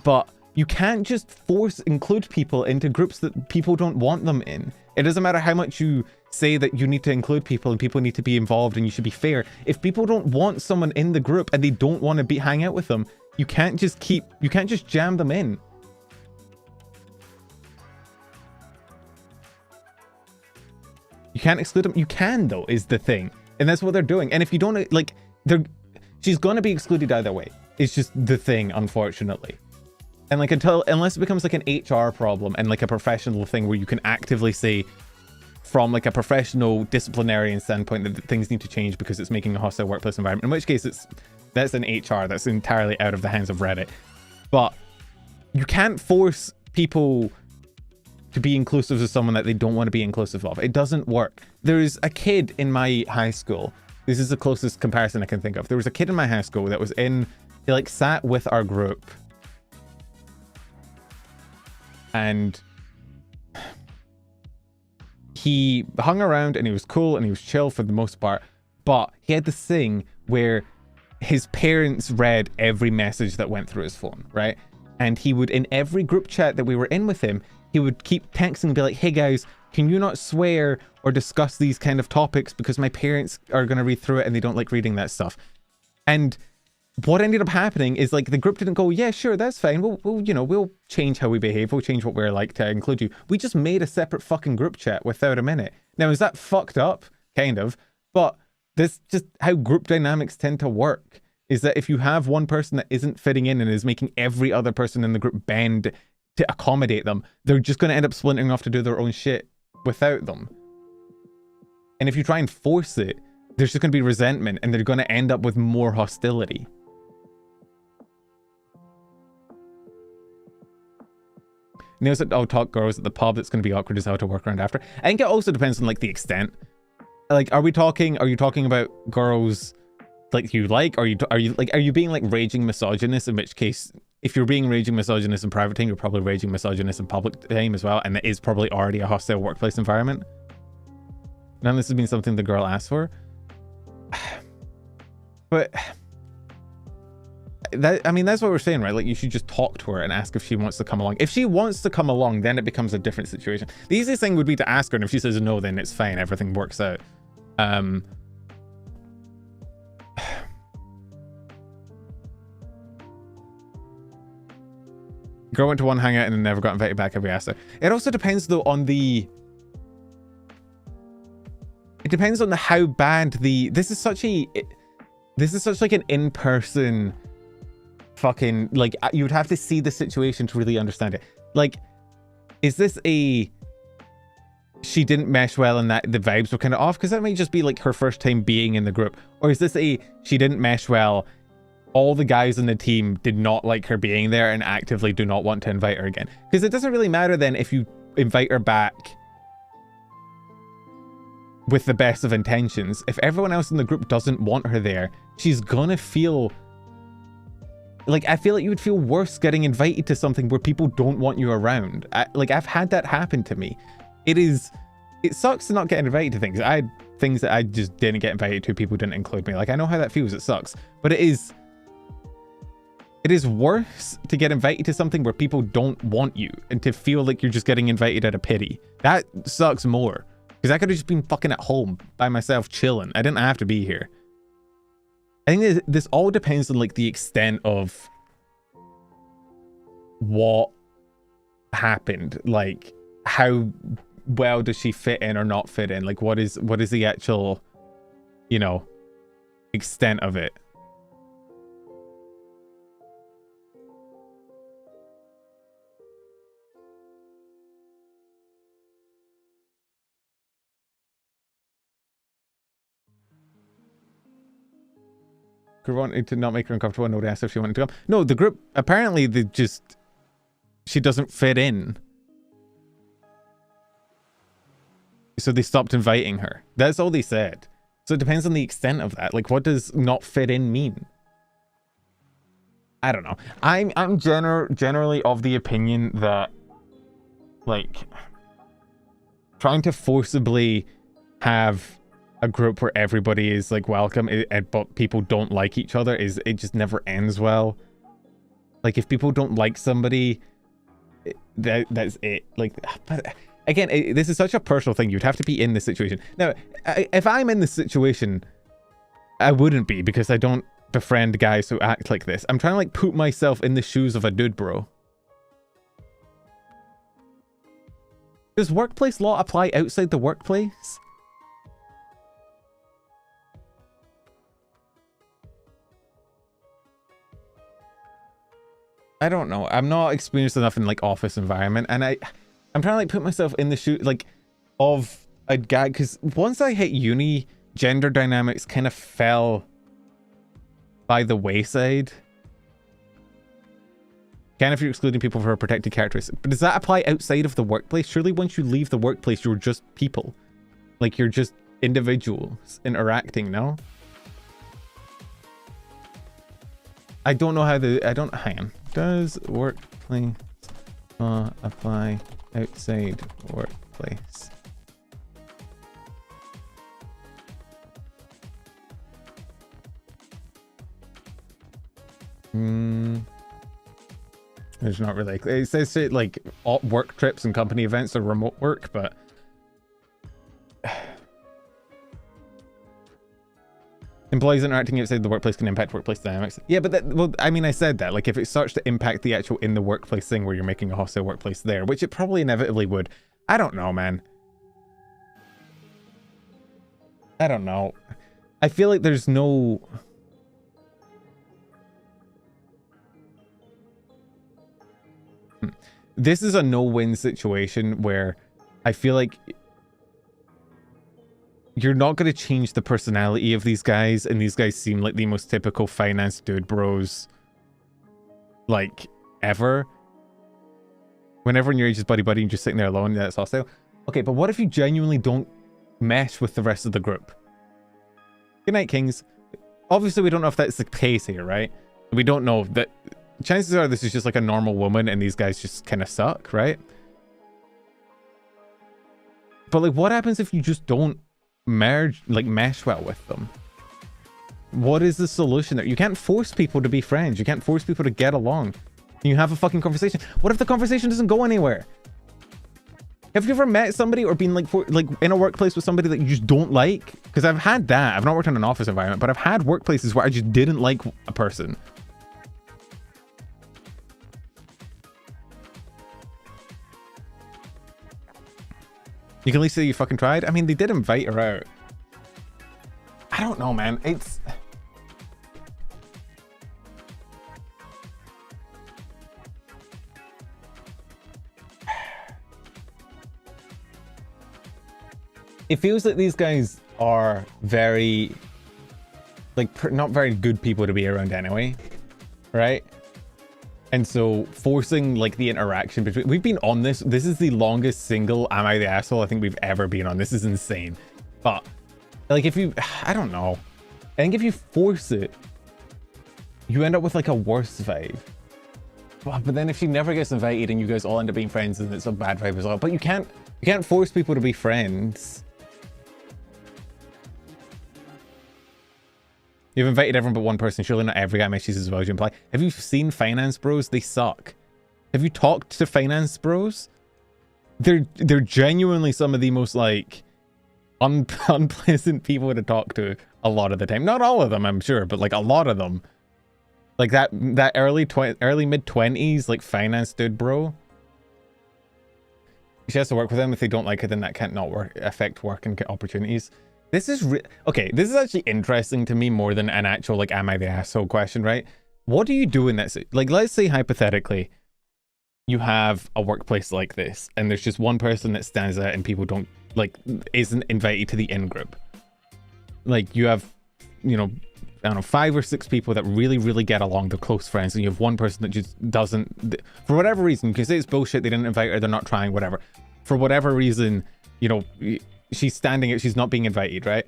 But you can't just include people into groups that people don't want them in. It doesn't matter how much you say that you need to include people and people need to be involved and you should be fair. If people don't want someone in the group and they don't want to hang out with them, You can't just jam them in. You can't exclude them. You can, though, is the thing. And that's what they're doing. And if you don't, like, she's going to be excluded either way. It's just the thing, unfortunately. And, like, unless it becomes, like, an HR problem and, like, a professional thing where you can actively say, from, like, a professional disciplinarian standpoint, that things need to change because it's making a hostile workplace environment, in which case that's an HR. That's entirely out of the hands of Reddit. But you can't force people to be inclusive of someone that they don't want to be inclusive of. It doesn't work. There's a kid in my high school. This is the closest comparison I can think of. There was a kid in my high school that was he like sat with our group. And he hung around and he was cool and he was chill for the most part. But he had this thing where his parents read every message that went through his phone, right? And he would, in every group chat that we were in with him, he would keep texting and be like, hey guys, can you not swear or discuss these kind of topics because my parents are going to read through it and they don't like reading that stuff. And what ended up happening is, like, the group didn't go, yeah, sure, that's fine. We'll change how we behave. We'll change what we're like to include you. We just made a separate fucking group chat without a minute. Now, is that fucked up? Kind of. But that's just how group dynamics tend to work, is that if you have one person that isn't fitting in and is making every other person in the group bend to accommodate them, they're just going to end up splintering off to do their own shit without them. And if you try and force it, there's just going to be resentment and they're going to end up with more hostility. Nails that I'll talk girls at the pub, it's going to be awkward as hell to work around after. I think it also depends on, like, the extent. Like, are you talking about girls like you like? Are you being, like, raging misogynist, in which case, if you're being raging misogynist in private time, you're probably raging misogynist in public time as well, and that is probably already a hostile workplace environment. None of this has been something the girl asked for. But I mean, that's what we're saying, right? Like, you should just talk to her and ask if she wants to come along. If she wants to come along, then it becomes a different situation. The easiest thing would be to ask her, and if she says no, then it's fine. Everything works out. Girl went to one hangout and then never got invited back. Have we asked her? It also depends, though, on the... It depends on how bad the... This is such like an in-person fucking... Like, you would have to see the situation to really understand it. Like, is this a... She didn't mesh well and that the vibes were kind of off? Because that might just be, like, her first time being in the group. Or is this a... She didn't mesh well... All the guys in the team did not like her being there and actively do not want to invite her again. Because it doesn't really matter then if you invite her back with the best of intentions. If everyone else in the group doesn't want her there, she's gonna feel... Like, I feel like you would feel worse getting invited to something where people don't want you around. I've had that happen to me. It sucks to not get invited to things. I had things that I just didn't get invited to. People didn't include me. Like, I know how that feels. It sucks. But it is worse to get invited to something where people don't want you and to feel like you're just getting invited out of pity. That sucks more. Because I could have just been fucking at home by myself chilling. I didn't have to be here. I think this all depends on, like, the extent of what happened. Like, how well does she fit in or not fit in? Like, what is the actual, you know, extent of it? Group wanted to not make her uncomfortable. Nobody asked if she wanted to come. No, the group, apparently she doesn't fit in. So they stopped inviting her. That's all they said. So it depends on the extent of that. Like, what does not fit in mean? I don't know. I'm generally of the opinion that, like, trying to forcibly have a group where everybody is, like, welcome, but people don't like each other, it just never ends well. Like, if people don't like somebody, that's it. Like, but again, this is such a personal thing. You'd have to be in this situation. Now, if I'm in this situation, I wouldn't be, because I don't befriend guys who act like this. I'm trying to like put myself in the shoes of a dude bro. Does workplace law apply outside the workplace? I don't know. I'm not experienced enough in like office environment, and I'm trying to like put myself in the shoe like of a guy, because once I hit uni, gender dynamics kind of fell by the wayside. If you're excluding people for protected characteristics, but does that apply outside of the workplace? Surely once you leave the workplace, you're just people, like you're just individuals interacting. No, I don't know how hang on. Does workplace apply outside workplace? There's not really. It says it like all work trips and company events are remote work, but employees interacting outside the workplace can impact workplace dynamics. Yeah, but that, well, I mean, I said that like if it starts to impact the actual in the workplace thing where you're making a hostile workplace there, which it probably inevitably would. I don't know, man. I don't know. I feel like there's no. This is a no-win situation where I feel like you're not going to change the personality of these guys, and these guys seem like the most typical finance dude bros like ever. When everyone your age is buddy-buddy and just sitting there alone, that's hostile. Okay, but what if you genuinely don't mesh with the rest of the group? Good night, Kings. Obviously, we don't know if that's the case here, right? We don't know that. Chances are this is just like a normal woman and these guys just kind of suck, right? But like, what happens if you just don't mesh well with them? What is the solution there? You can't force people to be friends. You can't force people to get along. You have a fucking conversation. What if the conversation doesn't go anywhere? Have you ever met somebody or been like in a workplace with somebody that you just don't like? Because I've had that. I've not worked in an office environment, but I've had workplaces where I just didn't like a person. You can at least say you fucking tried. I mean, they did invite her out. I don't know, man. It's... It feels like these guys are very... like, not very good people to be around anyway. Right? And so forcing like the interaction between, we've been on this is the longest single Am I the Asshole I think we've ever been on. This is insane. But like if you, I don't know, I think if you force it, you end up with like a worse vibe. But then if she never gets invited and you guys all end up being friends, then it's a bad vibe as well. But you can't force people to be friends. You've invited everyone but one person. Surely not every guy meshes as well as you imply. Have you seen finance bros? They suck. Have you talked to finance bros? They're genuinely some of the most like unpleasant people to talk to a lot of the time. Not all of them, I'm sure, but like a lot of them. Like that early mid-20s like finance dude bro. She has to work with them. If they don't like it, then that can't not affect work and opportunities. This is okay. This is actually interesting to me more than an actual like am I the asshole question, right? What do you do in that? Like, let's say hypothetically, you have a workplace like this, and there's just one person that stands out, and people don't like isn't invited to the in group. Like you have, you know, I don't know, 5 or 6 people that really get along. They're close friends, and you have one person that just doesn't, for whatever reason. You can say it's bullshit. They didn't invite her. They're not trying. Whatever. For whatever reason, you know. She's standing out, she's not being invited, right?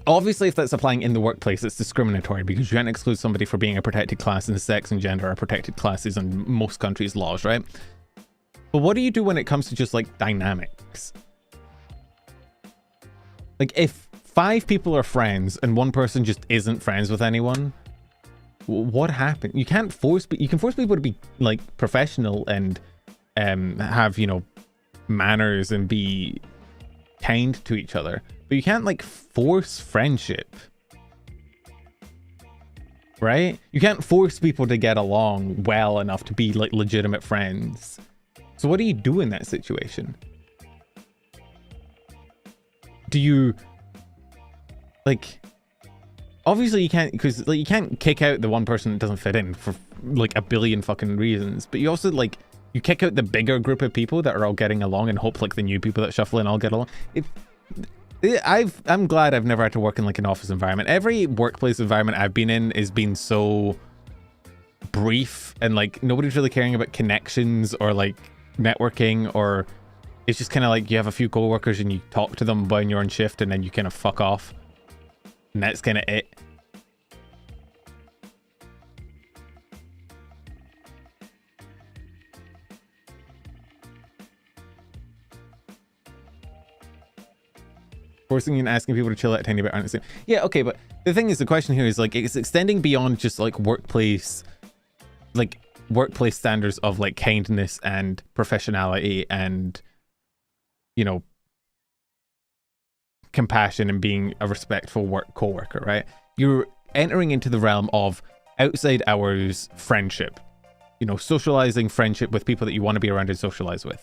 Obviously, if that's applying in the workplace, it's discriminatory because you can't exclude somebody for being a protected class, and sex and gender are protected classes in most countries' laws, right? But what do you do when it comes to just like dynamics? Like if 5 people are friends and one person just isn't friends with anyone, what happened? You can't force, you can force people to be like professional and have, you know, manners and be kind to each other, but you can't like force friendship. right? You can't force people to get along well enough to be like legitimate friends. So what do you do in that situation? Do you like, obviously you can't, because like you can't kick out the one person that doesn't fit in for like a billion fucking reasons, but you also like, you kick out the bigger group of people that are all getting along and hope like the new people that shuffle in all get along. I'm glad I've never had to work in like an office environment. Every workplace environment I've been in has been so brief, and like nobody's really caring about connections or like networking, or it's just kind of like you have a few coworkers and you talk to them when you're on shift and then you kind of fuck off, and that's kind of it. Forcing and asking people to chill out a tiny bit aren't the same. Yeah, okay, but the thing is, the question here is like, it's extending beyond just like workplace standards of like kindness and professionality and, you know, compassion and being a respectful co-worker, right? You're entering into the realm of outside hours friendship, you know, socializing friendship with people that you want to be around and socialize with.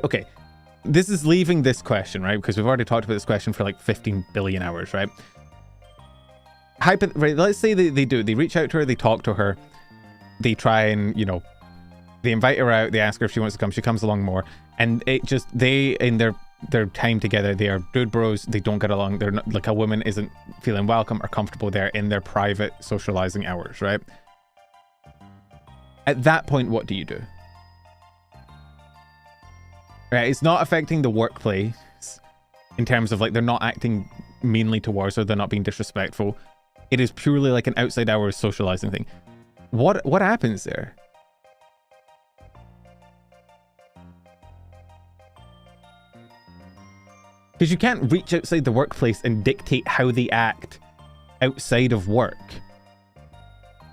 Okay, this is leaving this question, right? Because we've already talked about this question for like 15 billion hours, right? Right, let's say they reach out to her, they talk to her, they try and, you know, they invite her out, they ask her if she wants to come, she comes along more, and it just, they, in their time together, they are dude bros, they don't get along, they're not, like a woman isn't feeling welcome or comfortable there in their private socializing hours, right? At that point, what do you do? Right, it's not affecting the workplace in terms of like they're not acting meanly towards her, they're not being disrespectful. It is purely like an outside hours socializing thing. What happens there? Because you can't reach outside the workplace and dictate how they act outside of work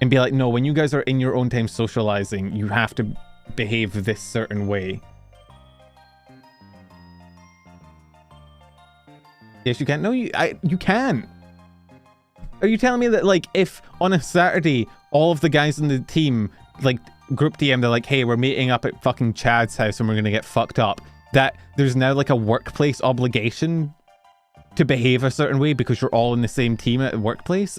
and be like, no, when you guys are in your own time socializing, you have to behave this certain way. Yes, you can. No, you can. Are you telling me that, like, if on a Saturday, all of the guys in the team, like, group DM, they're like, hey, we're meeting up at fucking Chad's house and we're going to get fucked up, that there's now, like, a workplace obligation to behave a certain way because you're all in the same team at the workplace?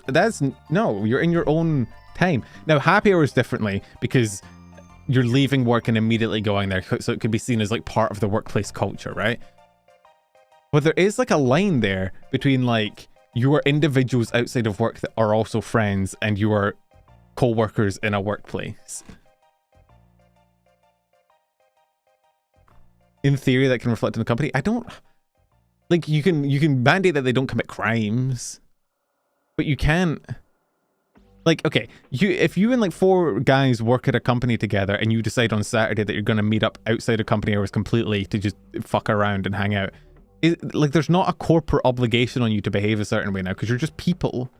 No, you're in your own time. Now, happy hours differently because you're leaving work and immediately going there, so it could be seen as, like, part of the workplace culture, right? But there is like a line there between like you are individuals outside of work that are also friends and you are co-workers in a workplace. In theory, that can reflect in the company. I don't like, you can mandate that they don't commit crimes, but you can't. Like, okay, if you and like 4 guys work at a company together and you decide on Saturday that you're going to meet up outside of company hours completely to just fuck around and hang out, like, there's not a corporate obligation on you to behave a certain way now because you're just people.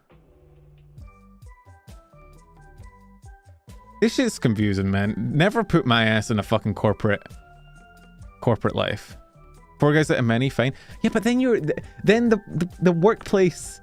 This shit's confusing, man. Never put my ass in a fucking corporate life. 4 guys out of many, fine. Yeah, but then the workplace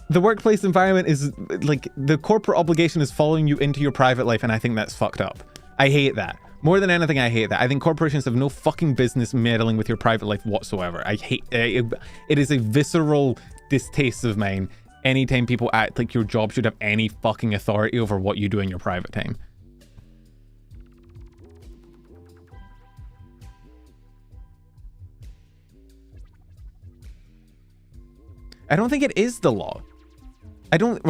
environment is like, the corporate obligation is following you into your private life, and I think that's fucked up. I hate that. More than anything, I hate that. I think corporations have no fucking business meddling with your private life whatsoever. I hate it. It is a visceral distaste of mine anytime people act like your job should have any fucking authority over what you do in your private time. I don't think it is the law. I don't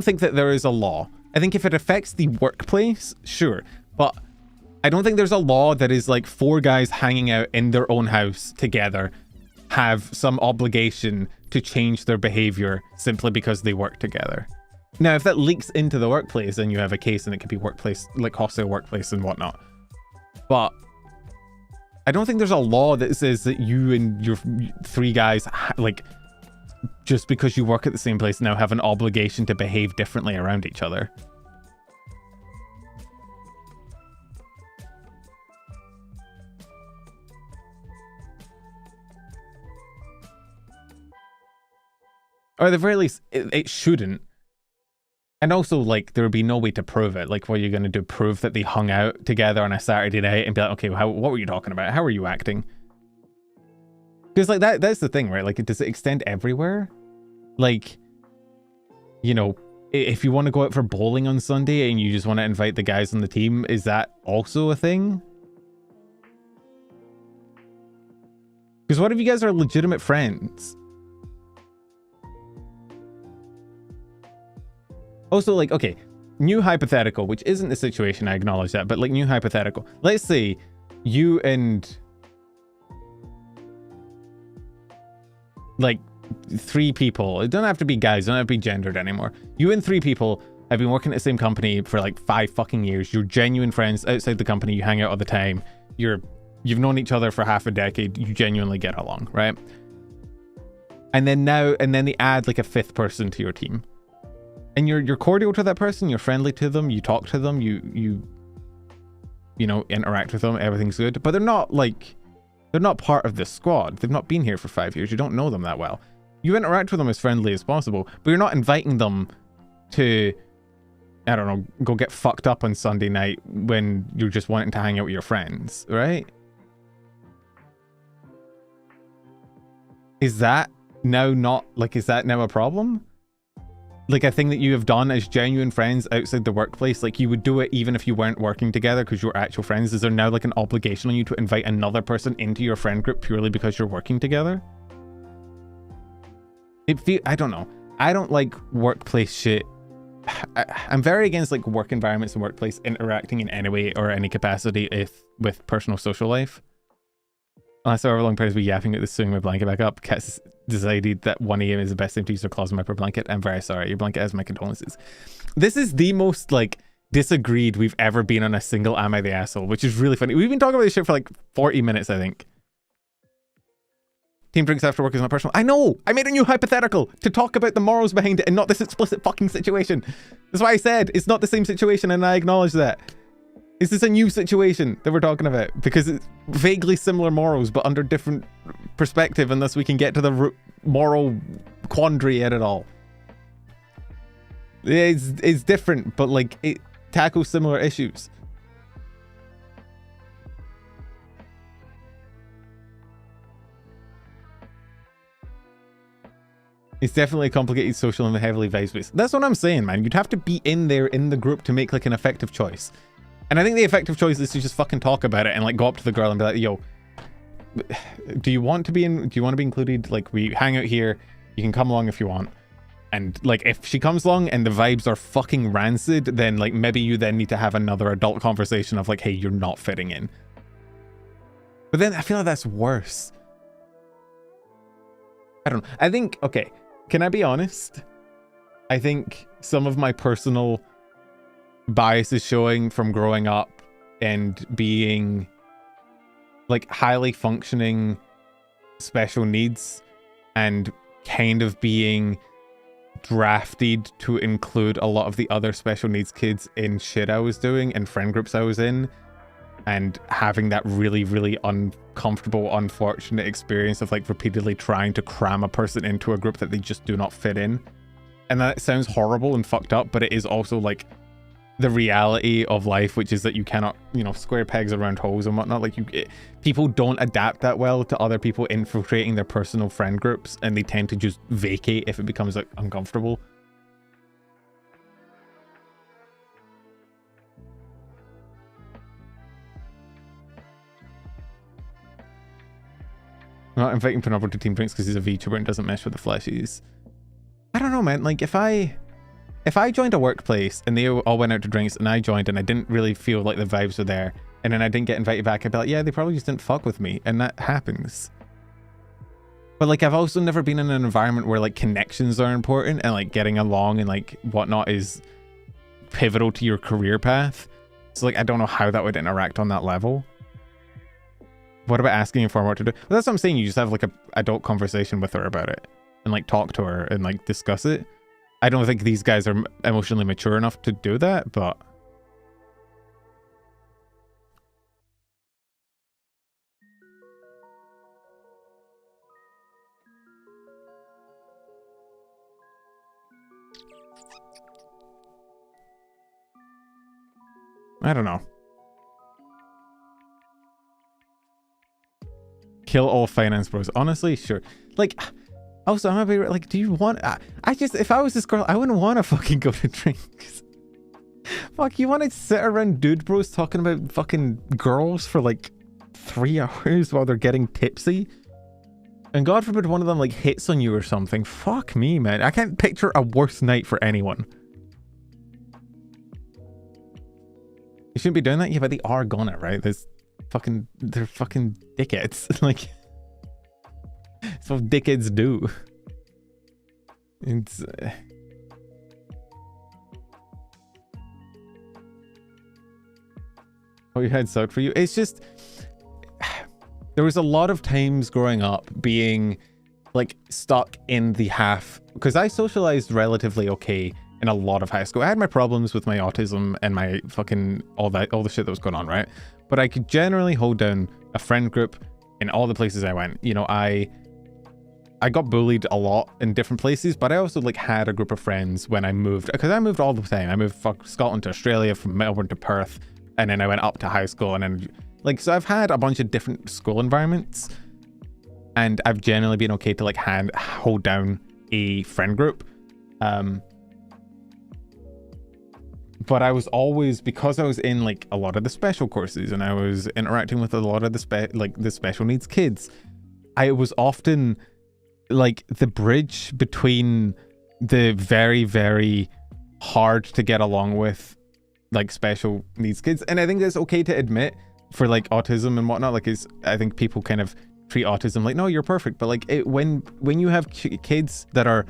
think that there is a law. I think if it affects the workplace, sure. But I don't think there's a law that is like 4 guys hanging out in their own house together have some obligation to change their behavior simply because they work together. Now, if that leaks into the workplace, then you have a case and it could be workplace, like hostile workplace and whatnot. But I don't think there's a law that says that you and your 3 guys, like, just because you work at the same place now have an obligation to behave differently around each other. Or at the very least, it shouldn't. And also, like, there would be no way to prove it. Like, what are you going to do? Prove that they hung out together on a Saturday night and be like, okay, what were you talking about? How were you acting? Because, like, that's the thing, right? Like, does it extend everywhere? Like, you know, if you want to go out for bowling on Sunday and you just want to invite the guys on the team, is that also a thing? Because what if you guys are legitimate friends? Also, like, okay, new hypothetical, which isn't the situation, I acknowledge that, but like new hypothetical. Let's say you and like 3 people, it don't have to be guys, don't have to be gendered anymore. You and 3 people have been working at the same company for like 5 fucking years. You're genuine friends outside the company, you hang out all the time. You've known each other for half a decade, you genuinely get along, right? And then they add like a 5th person to your team. And you're cordial to that person, you're friendly to them, you talk to them, you know, interact with them, everything's good. But they're not part of the squad. They've not been here for 5 years. You don't know them that well. You interact with them as friendly as possible, but you're not inviting them to, I don't know, go get fucked up on Sunday night when you're just wanting to hang out with your friends, right? Is that now a problem? Like a thing that you have done as genuine friends outside the workplace, like you would do it even if you weren't working together because you're actual friends. Is there now like an obligation on you to invite another person into your friend group purely because you're working together? I don't know. I don't like workplace shit. I'm very against like work environments and workplace interacting in any way or any capacity with personal social life. Unless however long periods we yapping at this, sewing my blanket back up. Kat's decided that 1 a.m. is the best time to use her closet map or blanket. I'm very sorry. Your blanket has my condolences. This is the most like disagreed we've ever been on a single Am I the Asshole, which is really funny. We've been talking about this shit for like 40 minutes, I think. Team drinks after work is not personal. I know! I made a new hypothetical to talk about the morals behind it and not this explicit fucking situation. That's why I said it's not the same situation and I acknowledge that. Is this a new situation that we're talking about? Because it's vaguely similar morals, but under different perspective, unless we can get to the moral quandary at it all. It's different, but like it tackles similar issues. It's definitely a complicated social and heavily vibes-based. That's what I'm saying, man. You'd have to be in there in the group to make like an effective choice. And I think the effective choice is to just fucking talk about it and like go up to the girl and be like, yo, do you want to be included? Like, we hang out here, you can come along if you want. And like if she comes along and the vibes are fucking rancid, then like maybe you then need to have another adult conversation of like, hey, you're not fitting in. But then I feel like that's worse. I don't know. I think, okay, can I be honest? I think some of my personal bias is showing from growing up and being like highly functioning special needs and kind of being drafted to include a lot of the other special needs kids in shit I was doing and friend groups I was in, and having that really, really uncomfortable, unfortunate experience of like repeatedly trying to cram a person into a group that they just do not fit in. And that sounds horrible and fucked up, but it is also like the reality of life, which is that you cannot, you know, square pegs around holes and whatnot. Like people don't adapt that well to other people infiltrating their personal friend groups, and they tend to just vacate if it becomes like uncomfortable. I'm not inviting Penumbra to team drinks because he's a VTuber and doesn't mesh with the fleshies. I don't know, man. Like if I joined a workplace and they all went out to drinks and I joined and I didn't really feel like the vibes were there, and then I didn't get invited back, I'd be like, yeah, they probably just didn't fuck with me, and that happens. But like I've also never been in an environment where like connections are important and like getting along and like whatnot is pivotal to your career path. So like I don't know how that would interact on that level. What about asking for what to do? Well, that's what I'm saying. You just have like a adult conversation with her about it and like talk to her and like discuss it. I don't think these guys are emotionally mature enough to do that, but I don't know. Kill all finance bros. Honestly, sure. Like, also, I'm happy. Like, do you want? I just, if I was this girl, I wouldn't want to fucking go to drinks. Fuck, you want to sit around dude bros talking about fucking girls for like 3 hours while they're getting tipsy? And God forbid one of them like hits on you or something. Fuck me, man. I can't picture a worse night for anyone. You shouldn't be doing that. Yeah, but they are gonna, right? They're fucking dickheads. Like, that's what dickheads do. It's... Oh, your head sucked for you. It's just... There was a lot of times growing up being, like, stuck in the half... Because I socialized relatively okay in a lot of high school. I had my problems with my autism and my fucking... all the shit that was going on, right? But I could generally hold down a friend group in all the places I went. You know, I got bullied a lot in different places, but I also like had a group of friends when I moved, because I moved all the time. I moved from Scotland to Australia, from Melbourne to Perth, and then I went up to high school, and then like, so I've had a bunch of different school environments, and I've generally been okay to like hold down a friend group. But I was always, because I was in like a lot of the special courses and I was interacting with a lot of the special needs kids, I was often like the bridge between the very, very hard to get along with like special needs kids. And I think that's okay to admit for like autism and whatnot. Like, I think people kind of treat autism like, no, you're perfect. But like when you have kids that are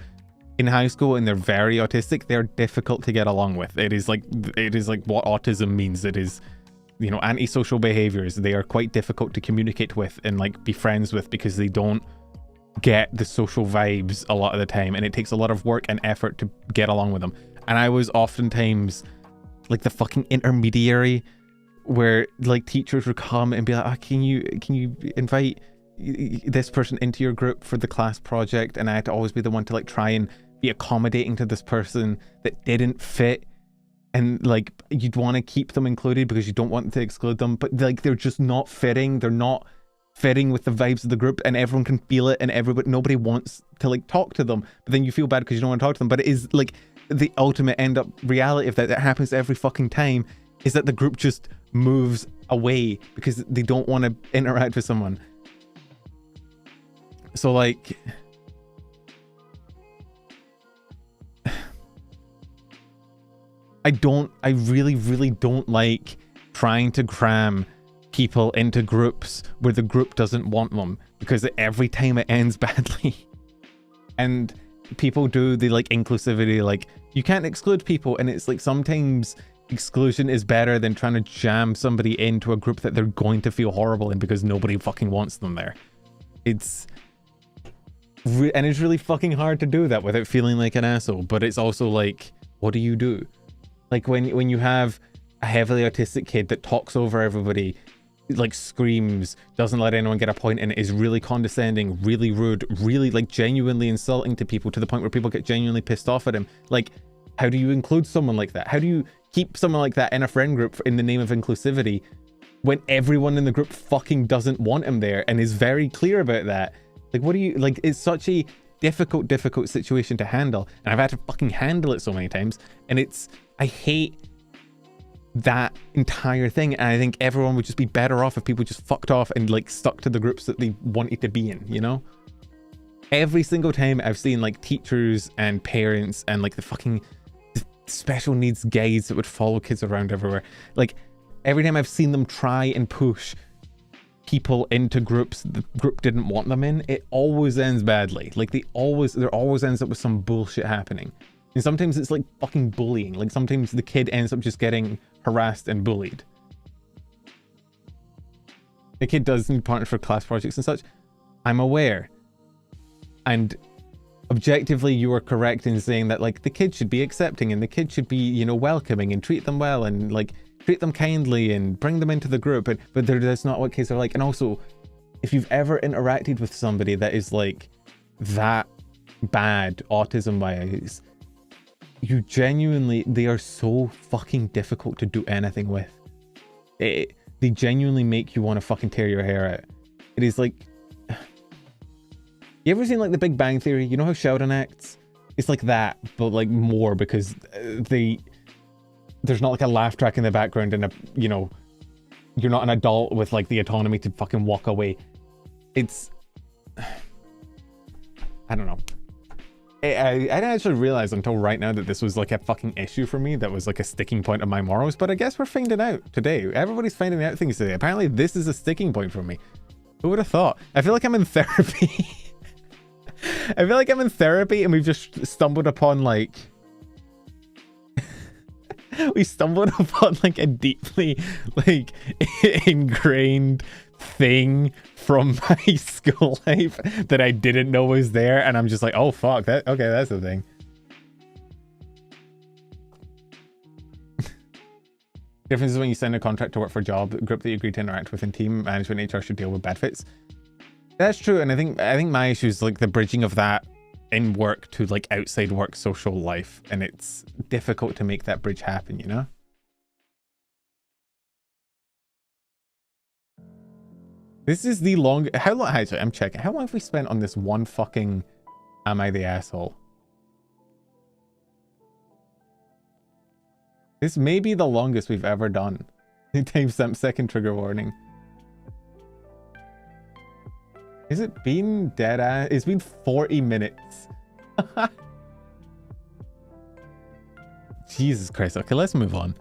in high school and they're very autistic, they're difficult to get along with. It is like what autism means. It is, you know, antisocial behaviors. They are quite difficult to communicate with and like be friends with, because they don't get the social vibes a lot of the time, and it takes a lot of work and effort to get along with them. And I was oftentimes like the fucking intermediary, where like teachers would come and be like, oh, can you invite this person into your group for the class project? And I had to always be the one to like try and be accommodating to this person that didn't fit, and like you'd want to keep them included because you don't want to exclude them, but like they're just not fitting. They're not fitting with the vibes of the group, and everyone can feel it, and nobody wants to like talk to them, but then you feel bad because you don't want to talk to them. But it is like the ultimate end up reality of that happens every fucking time, is that the group just moves away because they don't want to interact with someone. So like, I really, really don't like trying to cram people into groups where the group doesn't want them, because every time it ends badly. And people do the like inclusivity, like you can't exclude people, and it's like sometimes exclusion is better than trying to jam somebody into a group that they're going to feel horrible in because nobody fucking wants them there. And it's really fucking hard to do that without feeling like an asshole. But it's also like, what do you do? Like when you have a heavily autistic kid that talks over everybody, like screams, doesn't let anyone get a point, and is really condescending, really rude, really like genuinely insulting to people, to the point where people get genuinely pissed off at him. Like, how do you include someone like that? How do you keep someone like that in a friend group in the name of inclusivity when everyone in the group fucking doesn't want him there and is very clear about that? Like, what do you, like, it's such a difficult situation to handle, and I've had to fucking handle it so many times, and I hate that entire thing. And I think everyone would just be better off if people just fucked off and like stuck to the groups that they wanted to be in, you know? Every single time I've seen like teachers and parents and like the fucking special needs guides that would follow kids around everywhere, like every time I've seen them try and push people into groups the group didn't want them in, it always ends badly. Like there always ends up with some bullshit happening. And sometimes it's like fucking bullying. Like sometimes the kid ends up just getting harassed and bullied. The kid does need partners for class projects and such. I'm aware. And objectively, you are correct in saying that like the kid should be accepting, and the kid should be, you know, welcoming and treat them well and like treat them kindly and bring them into the group. But that's not what kids are like. And also, if you've ever interacted with somebody that is like that bad autism wise, you genuinely, they are so fucking difficult to do anything with. They genuinely make you want to fucking tear your hair out. It is like... You ever seen like The Big Bang Theory? You know how Sheldon acts? It's like that, but like more, because there's not like a laugh track in the background and you know, you're not an adult with like the autonomy to fucking walk away. It's... I don't know. I didn't actually realize until right now that this was like a fucking issue for me, that was like a sticking point of my morals, but I guess we're finding out today. Everybody's finding out things today. Apparently this is a sticking point for me. Who would have thought? I feel like I'm in therapy. I feel like I'm in therapy and we've just stumbled upon like... we stumbled upon like a deeply like ingrained thing from my school life that I didn't know was there, and I'm just like, oh fuck, that okay, that's the thing. Difference is when you sign a contract to work for a job group that you agree to interact with in team management, HR should deal with bad fits. That's true, and I think my issue is like the bridging of that in work to like outside work social life, and it's difficult to make that bridge happen, you know? This is the long... How long... Actually, I'm checking. How long have we spent on this one fucking... Am I the asshole? This may be the longest we've ever done. Timestamp second trigger warning. Is it been dead ass? It's been 40 minutes. Jesus Christ. Okay, let's move on.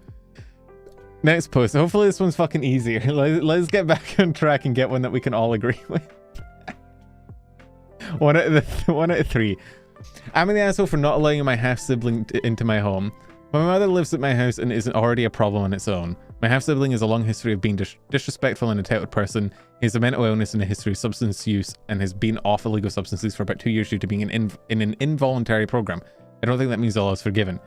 Next post. Hopefully this one's fucking easier. Let's get back on track and get one that we can all agree with. one out of three. I'm an asshole for not allowing my half-sibling into my home. My mother lives at my house and isn't already a problem on its own. My half-sibling has a long history of being disrespectful and entitled person. He has a mental illness and a history of substance use and has been off illegal substances for about 2 years due to being in an involuntary program. I don't think that means all is forgiven.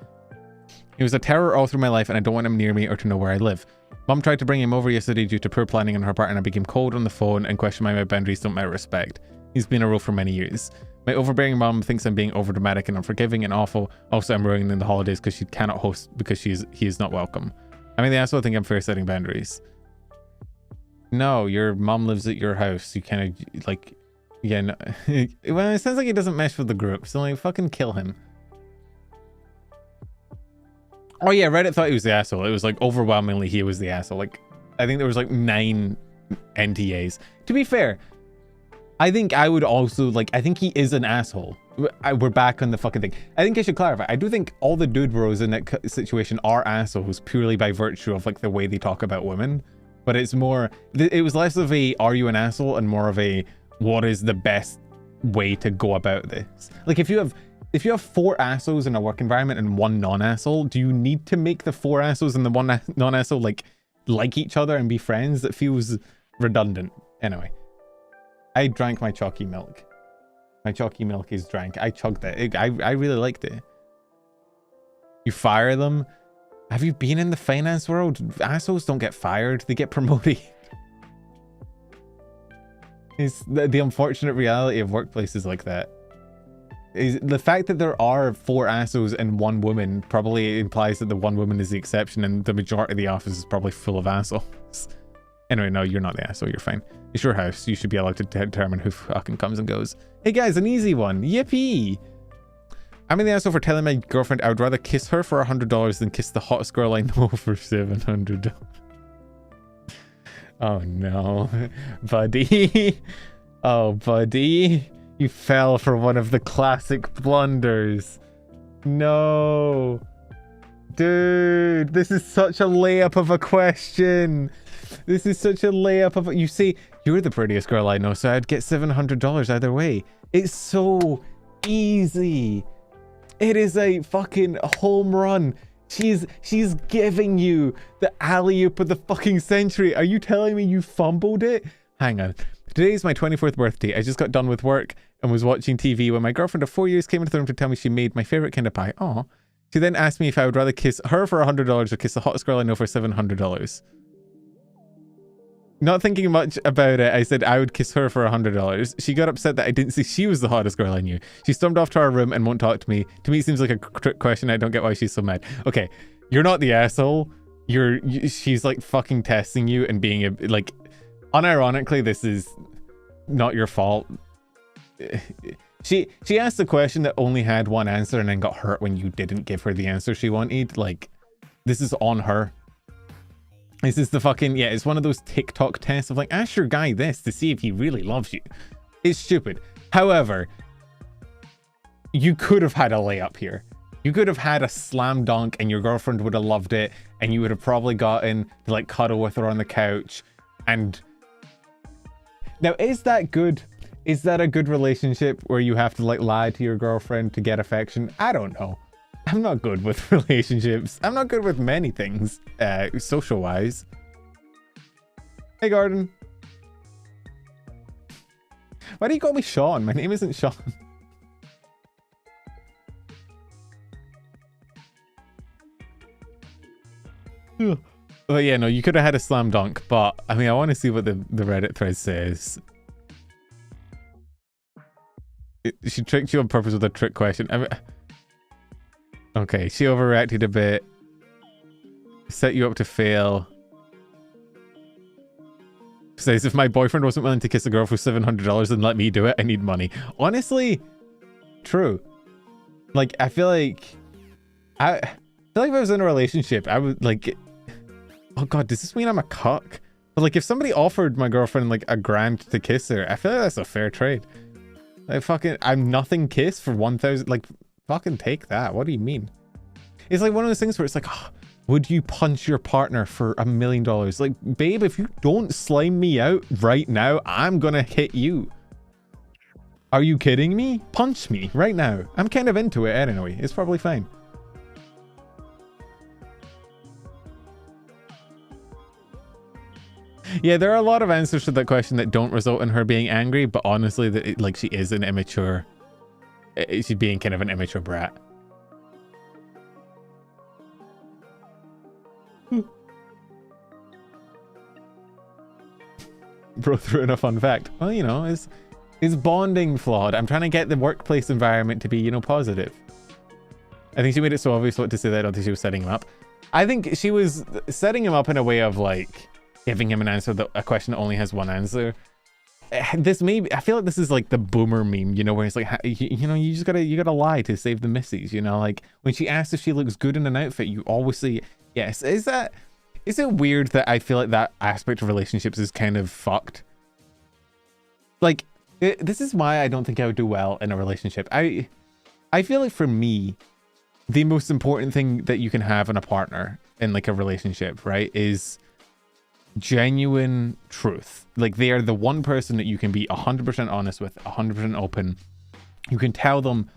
He was a terror all through my life and I don't want him near me or to know where I live. Mum tried to bring him over yesterday due to poor planning on her part and I became cold on the phone and questioned why my boundaries don't merit respect. He's been a rule for many years. My overbearing mum thinks I'm being overdramatic and unforgiving and awful. Also, I'm ruining the holidays because she cannot host because he is not welcome. I mean, they also think I'm fair setting boundaries. No, your mum lives at your house. You kind of like, yeah, no. Well, it sounds like he doesn't mesh with the group, so like fucking kill him. Oh yeah, Reddit thought he was the asshole. It was like overwhelmingly he was the asshole. Like, I think there was like 9 NTAs. To be fair, I think I would also like, I think he is an asshole. We're back on the fucking thing. I think I should clarify. I do think all the dude bros in that situation are assholes purely by virtue of like the way they talk about women. But it's more, it was less of a, are you an asshole? And more of a, what is the best way to go about this? Like if you have 4 assholes in a work environment and 1 non-asshole, do you need to make the 4 assholes and the 1 non-asshole like each other and be friends? That feels redundant. Anyway, I drank my chalky milk. My chalky milk is drank. I chugged it. I really liked it. You fire them? Have you been in the finance world? Assholes don't get fired. They get promoted. It's the unfortunate reality of workplaces like that. Is the fact that there are 4 assholes and 1 woman probably implies that the 1 woman is the exception and the majority of the office is probably full of assholes. Anyway, no, you're not the asshole, you're fine. It's your house, you should be allowed to determine who fucking comes and goes. Hey guys, an easy one, yippee! I'm in the asshole for telling my girlfriend I would rather kiss her for $100 than kiss the hottest girl I know for $700. Oh no, buddy. Oh, buddy. You fell for one of the classic blunders. No. Dude, this is such a layup of a question. This is such a layup of a... You say, you're the prettiest girl I know, so I'd get $700 either way. It's so easy. It is a fucking home run. She's giving you the alley-oop of the fucking century. Are you telling me you fumbled it? Hang on. Today is my 24th birthday. I just got done with work and was watching TV when my girlfriend of 4 years came into the room to tell me she made my favorite kind of pie. Aw. She then asked me if I would rather kiss her for $100 or kiss the hottest girl I know for $700. Not thinking much about it, I said I would kiss her for $100. She got upset that I didn't say she was the hottest girl I knew. She stormed off to our room and won't talk to me. To me, it seems like a trick question. I don't get why she's so mad. Okay, you're not the asshole. she's like fucking testing you and being like, unironically, this is not your fault. She asked a question that only had one answer and then got hurt when you didn't give her the answer she wanted. Like, this is on her. This is the fucking, yeah, it's one of those TikTok tests of like, ask your guy this to see if he really loves you. It's stupid. However, you could have had a layup here. You could have had a slam dunk and your girlfriend would have loved it, and you would have probably gotten to like cuddle with her on the couch. And now, is that good? Is that a good relationship where you have to like lie to your girlfriend to get affection? I don't know. I'm not good with relationships. I'm not good with many things, social wise. Hey, Garden. Why do you call me Sean? My name isn't Sean. But yeah, no, you could have had a slam dunk, but I mean, I want to see what the Reddit thread says. She tricked you on purpose with a trick question. I mean, okay, she overreacted a bit. Set you up to fail. Says, if my boyfriend wasn't willing to kiss a girl for $700, then let me do it. I need money. Honestly, true. Like, I feel like if I was in a relationship, I would like, oh god, does this mean I'm a cuck? But like, if somebody offered my girlfriend like $1,000 to kiss her, I feel like that's a fair trade. Like, fucking, I'm nothing kiss for 1,000. Like, fucking take that. What do you mean? It's like one of those things where it's like, oh, would you punch your partner for $1 million? Like, babe, if you don't slime me out right now, I'm gonna hit you. Are you kidding me? Punch me right now. I'm kind of into it anyway. It's probably fine. Yeah, there are a lot of answers to that question that don't result in her being angry, but honestly, that like she is an immature. She's being kind of an immature brat. Bro threw in a fun fact. Well, you know, is bonding flawed? I'm trying to get the workplace environment to be, you know, positive. I think she made it so obvious what to say that I don't think she was setting him up. I think she was setting him up in a way of like giving him an answer that a question that only has one answer. This maybe, I feel like this is like the boomer meme, you know, where it's like, you know, you gotta lie to save the missies, you know, like when she asks if she looks good in an outfit, you always say yes. Is it weird that I feel like that aspect of relationships is kind of fucked? Like, this is why I don't think I would do well in a relationship. I feel like for me, the most important thing that you can have in a partner in like a relationship, right, is genuine truth. Like, they are the one person that you can be 100% honest with, 100% open. You can tell them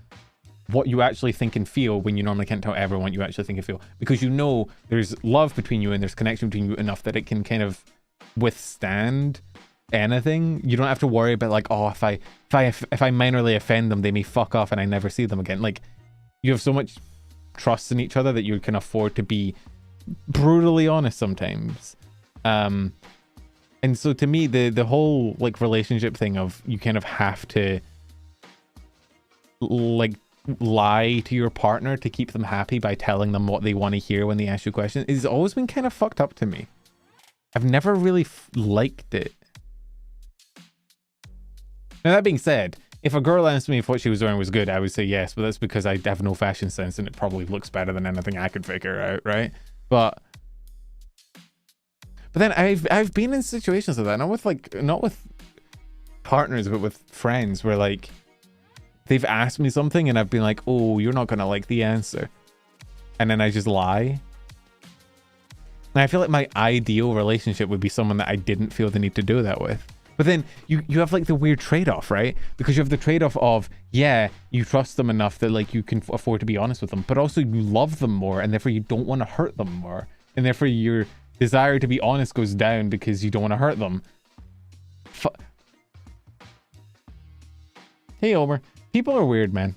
what you actually think and feel when you normally can't tell everyone what you actually think and feel, because you know there's love between you and there's connection between you enough that it can kind of withstand anything. You don't have to worry about like, oh, if I minorly offend them, they may fuck off and I never see them again. Like, you have so much trust in each other that you can afford to be brutally honest sometimes. And so to me, the whole like relationship thing of you kind of have to like lie to your partner to keep them happy by telling them what they want to hear when they ask you questions, it's always been kind of fucked up to me. I've never really liked it. Now, that being said, if a girl asked me if what she was wearing was good, I would say yes, but that's because I have no fashion sense and it probably looks better than anything I could figure out, right? But then I've been in situations like that, not with partners, but with friends where like they've asked me something and I've been like, oh, you're not gonna like the answer, and then I just lie. And I feel like my ideal relationship would be someone that I didn't feel the need to do that with. But then you have like the weird trade-off, right? Because you have the trade-off of, yeah, you trust them enough that like you can afford to be honest with them, but also you love them more and therefore you don't want to hurt them more, and therefore your desire to be honest goes down because you don't want to hurt them. Hey, Omer. People are weird, man.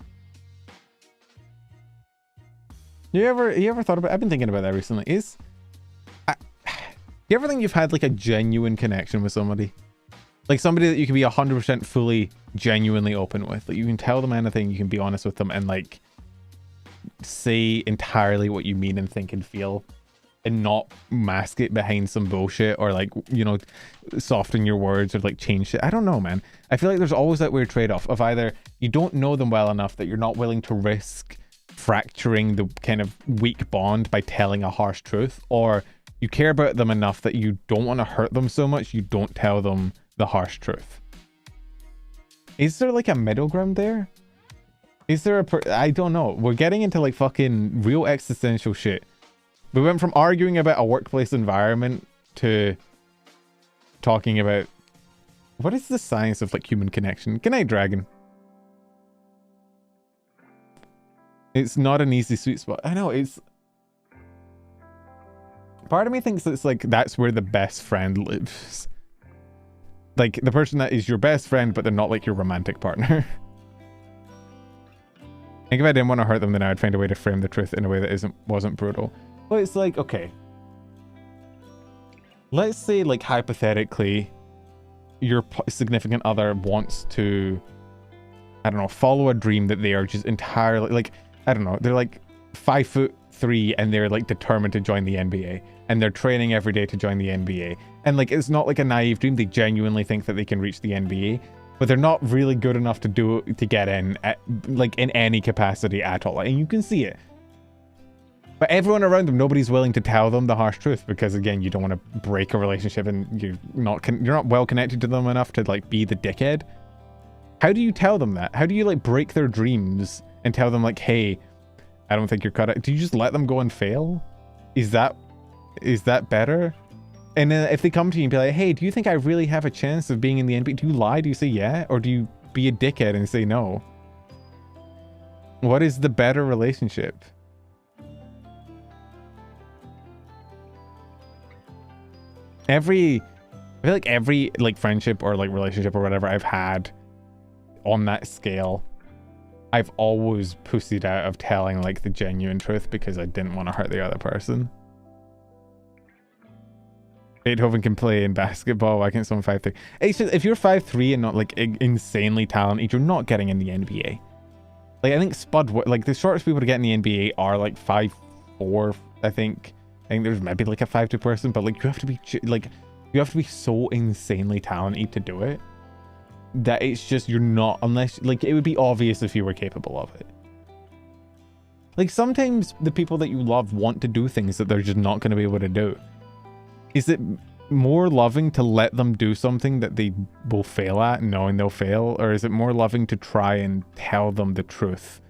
You ever thought about, I've been thinking about that recently, do you ever think you've had like a genuine connection with somebody? Like somebody that you can be 100% fully, genuinely open with. Like you can tell them anything, you can be honest with them and like say entirely what you mean and think and feel. and not mask it behind some bullshit or like, you know, soften your words or like change shit. I don't know, man. I feel like there's always that weird trade-off of either you don't know them well enough that you're not willing to risk fracturing the kind of weak bond by telling a harsh truth, or you care about them enough that you don't want to hurt them so much you don't tell them the harsh truth. Is there like a middle ground there? Is there I don't know. We're getting into like fucking real existential shit. We went from arguing about a workplace environment to talking about what is the science of like human connection. Good night, Dragon. It's not an easy sweet spot. I know, it's... Part of me thinks it's like that's where the best friend lives. Like the person that is your best friend, but they're not like your romantic partner. I think if I didn't want to hurt them, then I would find a way to frame the truth in a way that wasn't brutal. But it's like, okay. Let's say, like, hypothetically, your significant other wants to, I don't know, follow a dream that they are just entirely, like, I don't know, they're like 5'3" and they're like determined to join the NBA. And they're training every day to join the NBA. And like, it's not like a naive dream. They genuinely think that they can reach the NBA. But they're not really good enough to get in, like, in any capacity at all. And you can see it. But everyone around them, nobody's willing to tell them the harsh truth because, again, you don't want to break a relationship and you're not well connected to them enough to like be the dickhead. How do you tell them that? How do you like break their dreams and tell them like, hey, I don't think you're cut out? Do you just let them go and fail? Is that better? And then if they come to you and be like, hey, do you think I really have a chance of being in the NBA? Do you lie? Do you say yeah? Or do you be a dickhead and say no? What is the better relationship? I feel like every like friendship or like relationship or whatever I've had on that scale, I've always pussied out of telling like the genuine truth because I didn't want to hurt the other person. Beethoven can play in basketball. Why can't someone 5'3"? It's just, if you're 5'3" and not like insanely talented, you're not getting in the NBA. Like I think Spud, like the shortest people to get in the NBA are like 5'4", I think. I think there's maybe like a 5'2" person, but like you have to be so insanely talented to do it that it's just you're not, unless like it would be obvious if you were capable of it. Like sometimes the people that you love want to do things that they're just not going to be able to do. Is it more loving to let them do something that they will fail at knowing they'll fail? Or is it more loving to try and tell them the truth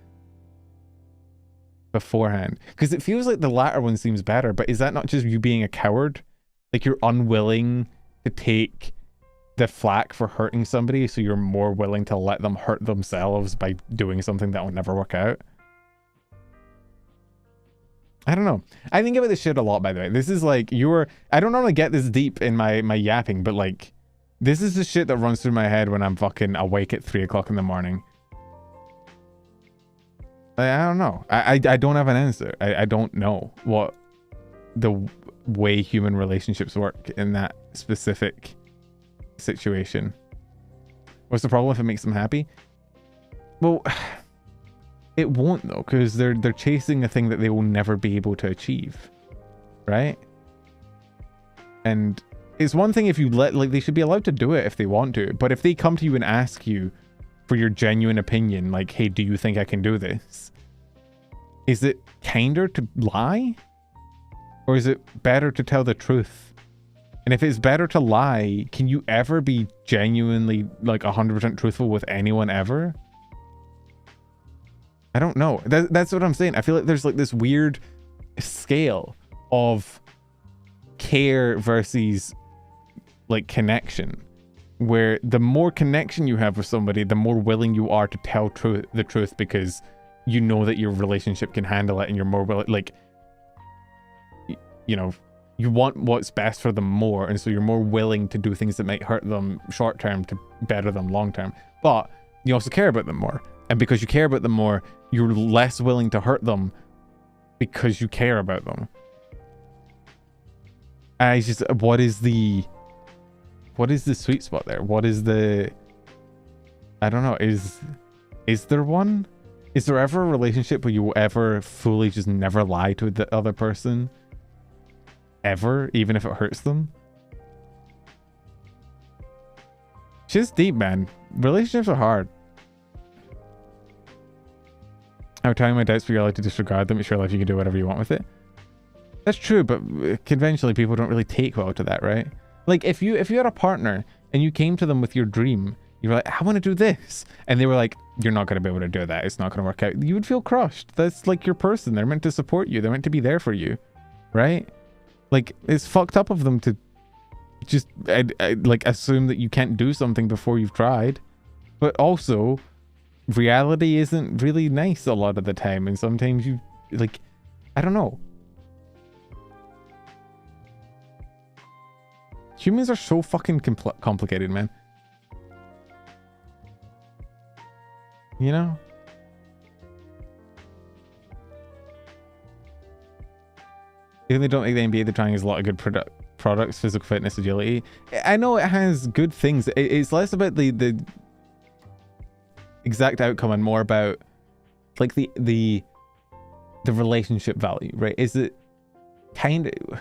beforehand? Because it feels like the latter one seems better, but is that not just you being a coward? Like you're unwilling to take the flack for hurting somebody, so you're more willing to let them hurt themselves by doing something that will never work out? I don't know. I think about this shit a lot, by the way. This is like I don't normally get this deep in my yapping, but like this is the shit that runs through my head when I'm fucking awake at 3 o'clock in the morning. I don't know. I don't have an answer. I don't know what the way human relationships work in that specific situation. What's the problem if it makes them happy? Well, it won't though, because they're chasing a thing that they will never be able to achieve, right? And it's one thing if you they should be allowed to do it if they want to, but if they come to you and ask you for your genuine opinion, like, hey, do you think I can do this? Is it kinder to lie? Or is it better to tell the truth? And if it's better to lie, can you ever be genuinely like 100% truthful with anyone ever? I don't know. That's what I'm saying. I feel like there's like this weird scale of care versus like connection, where the more connection you have with somebody, the more willing you are to tell the truth because you know that your relationship can handle it, and you're more willing, like, you know, you want what's best for them more, and so you're more willing to do things that might hurt them short term to better them long term. But you also care about them more. And because you care about them more, you're less willing to hurt them because you care about them. What is the sweet spot there? What is the, I don't know, is there one? Is there ever a relationship where you will ever fully just never lie to the other person? ever, even if it hurts them. Shit's deep, man. Relationships are hard. I'm telling my doubts, but you're allowed to disregard them. It's your life, you can do whatever you want with it. That's true, but conventionally people don't really take well to that, right? Like if you had a partner and you came to them with your dream, you were like, I want to do this, and they were like, you're not going to be able to do that, it's not going to work out. You would feel crushed. That's like your person. They're meant to support you. They're meant to be there for you, right? Like it's fucked up of them to just like assume that you can't do something before you've tried. But also reality isn't really nice a lot of the time, and sometimes you like, I don't know. Humans are so fucking complicated, man. You know? Even they don't make the NBA, they're trying a lot of good products, physical fitness, agility. I know it has good things. It's less about the exact outcome and more about like the relationship value, right? Is it kind of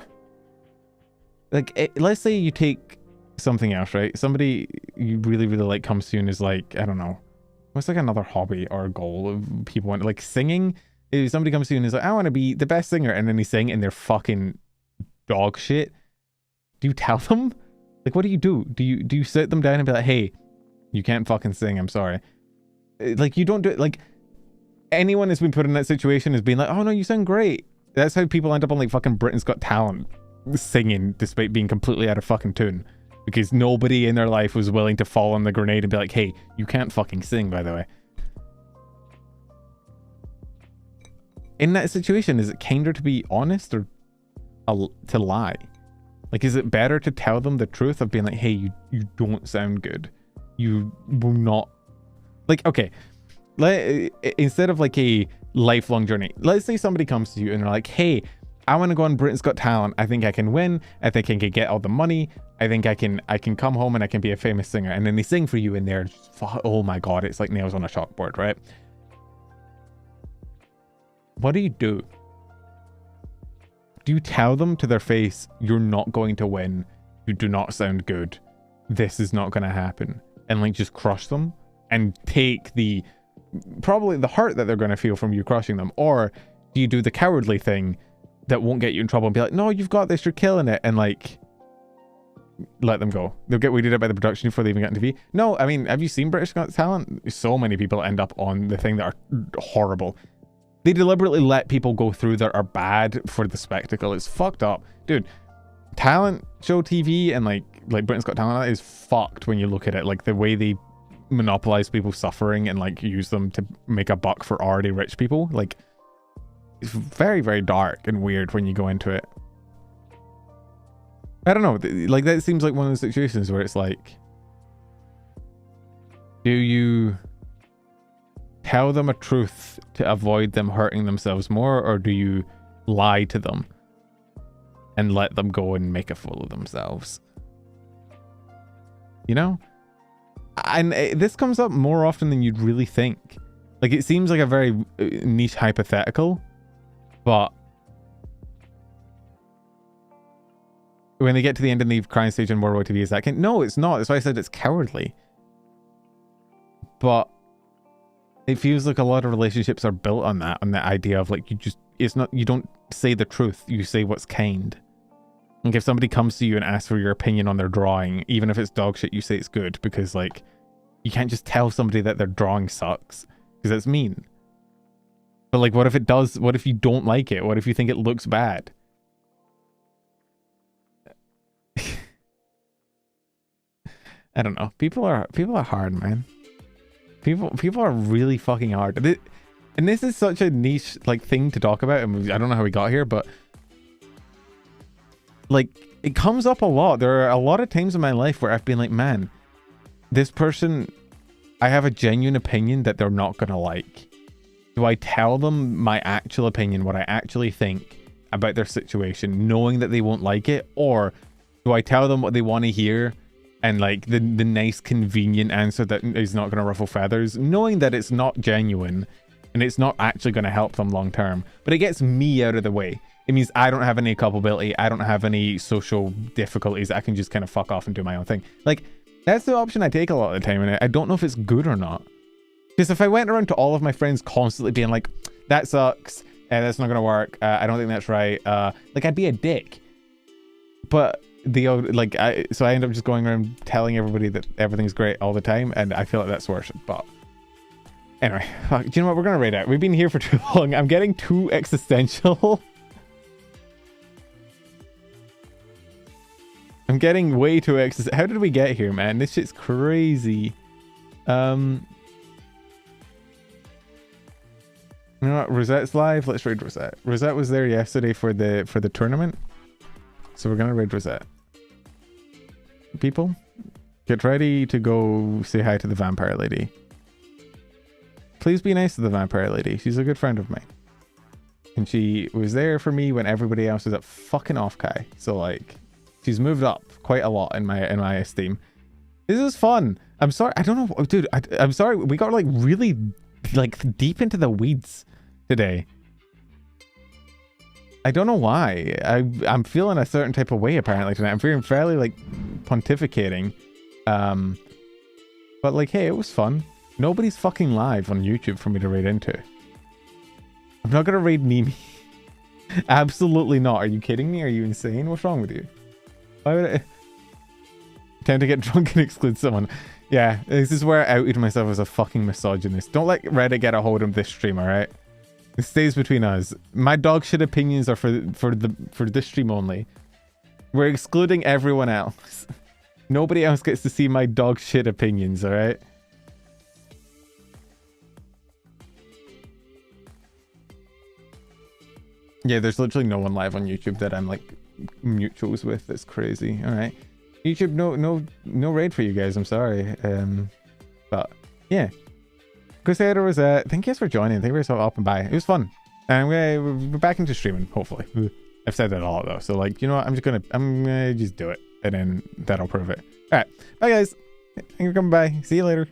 like let's say you take something else, right? Somebody you really like comes to you and is like, I don't know, what's like another hobby or goal of people want, like singing. If somebody comes to you and is like, I want to be the best singer, and then they sing and they're fucking dog shit, do you tell them? Like, what do? Do you sit them down and be like, hey, you can't fucking sing, I'm sorry? Like, you don't do it. Like, anyone that's been put in that situation has been like, oh no, you sound great. That's how people end up on like fucking Britain's Got Talent singing despite being completely out of fucking tune, because nobody in their life was willing to fall on the grenade and be like, hey, you can't fucking sing, by the way. In that situation, is it kinder to be honest or to lie? Like, is it better to tell them the truth of being like, hey, you don't sound good, you will not, like, okay, instead of like a lifelong journey, let's say somebody comes to you and they're like, hey, I want to go on Britain's Got Talent, I think I can win, I think I can get all the money, I think I can come home and I can be a famous singer, and then they sing for you and they're just, oh my god, it's like nails on a chalkboard, right? What do? Do you tell them to their face, you're not going to win, you do not sound good, this is not going to happen, and like just crush them and take the probably the hurt that they're going to feel from you crushing them? Or do you do the cowardly thing that won't get you in trouble and be like, no, you've got this, you're killing it, and like let them go? They'll get weeded out by the production before they even get on TV. No, I mean, have you seen British Got Talent? So many people end up on the thing that are horrible. They deliberately let people go through that are bad for the spectacle. It's fucked up, dude. Talent show TV and like Britain's Got Talent is fucked when you look at it. Like the way they monopolize people's suffering and like use them to make a buck for already rich people. Like, it's very, very dark and weird when you go into it. I don't know. Like, that seems like one of those situations where it's like, do you tell them a truth to avoid them hurting themselves more, or do you lie to them and let them go and make a fool of themselves? You know? And this comes up more often than you'd really think. Like, it seems like a very niche hypothetical, but when they get to the end and the crying stage on World War TV, is that no, it's not. That's why I said it's cowardly. But it feels like a lot of relationships are built on that idea of like, you don't say the truth, you say what's kind. Like, if somebody comes to you and asks for your opinion on their drawing, even if it's dog shit, you say it's good, because like, you can't just tell somebody that their drawing sucks, because that's mean. But like, what if it does? What if you don't like it? What if you think it looks bad? I don't know. People are hard, man. People are really fucking hard. And this is such a niche like thing to talk about, and I don't know how we got here, but like, it comes up a lot. There are a lot of times in my life where I've been like, man, this person, I have a genuine opinion that they're not gonna like. Do I tell them my actual opinion, what I actually think about their situation, knowing that they won't like it? Or do I tell them what they want to hear and like the nice convenient answer that is not going to ruffle feathers, knowing that it's not genuine and it's not actually going to help them long term, but it gets me out of the way? it means I don't have any culpability. I don't have any social difficulties. I can just kind of fuck off and do my own thing. Like, that's the option I take a lot of the time, and I don't know if it's good or not. Because if I went around to all of my friends constantly being like, that sucks, that's not gonna work, I don't think that's right, like, I'd be a dick. But so I end up just going around telling everybody that everything's great all the time, and I feel like that's worse. But anyway, fuck, do you know what? We're gonna raid out. We've been here for too long. I'm getting too existential. I'm getting way too existential. How did we get here, man? This shit's crazy. You know what? Rosette's live. Let's raid Rosette. Rosette was there yesterday for the tournament, so we're gonna raid Rosette. People, get ready to go say hi to the vampire lady. Please be nice to the vampire lady. She's a good friend of mine, and she was there for me when everybody else was at fucking off-kai. So like, she's moved up quite a lot in my esteem. This is fun. I'm sorry. I don't know, dude. I'm sorry. We got like really like deep into the weeds today. I don't know why. I'm feeling a certain type of way apparently tonight. I'm feeling fairly like pontificating. But like, hey, it was fun. Nobody's fucking live on YouTube for me to raid into. I'm not gonna raid Nimi. Absolutely not. Are you kidding me? Are you insane? What's wrong with you? Why would I tend to get drunk and exclude someone? Yeah, this is where I outed myself as a fucking misogynist. Don't let Reddit get a hold of this stream, alright? It stays between us. My dog shit opinions are for this stream only. We're excluding everyone else. Nobody else gets to see my dog shit opinions, alright? Yeah, there's literally no one live on YouTube that I'm like mutuals with. That's crazy. Alright. YouTube, no raid for you guys, I'm sorry. But yeah. Go say hi to Rosette. Thank you guys for joining. Thank you for so up and by. It was fun. And we're back into streaming, hopefully. I've said that a lot though. So like, you know what? I'm gonna just do it. And then that'll prove it. Alright. Bye guys. Thank you for coming by. See you later.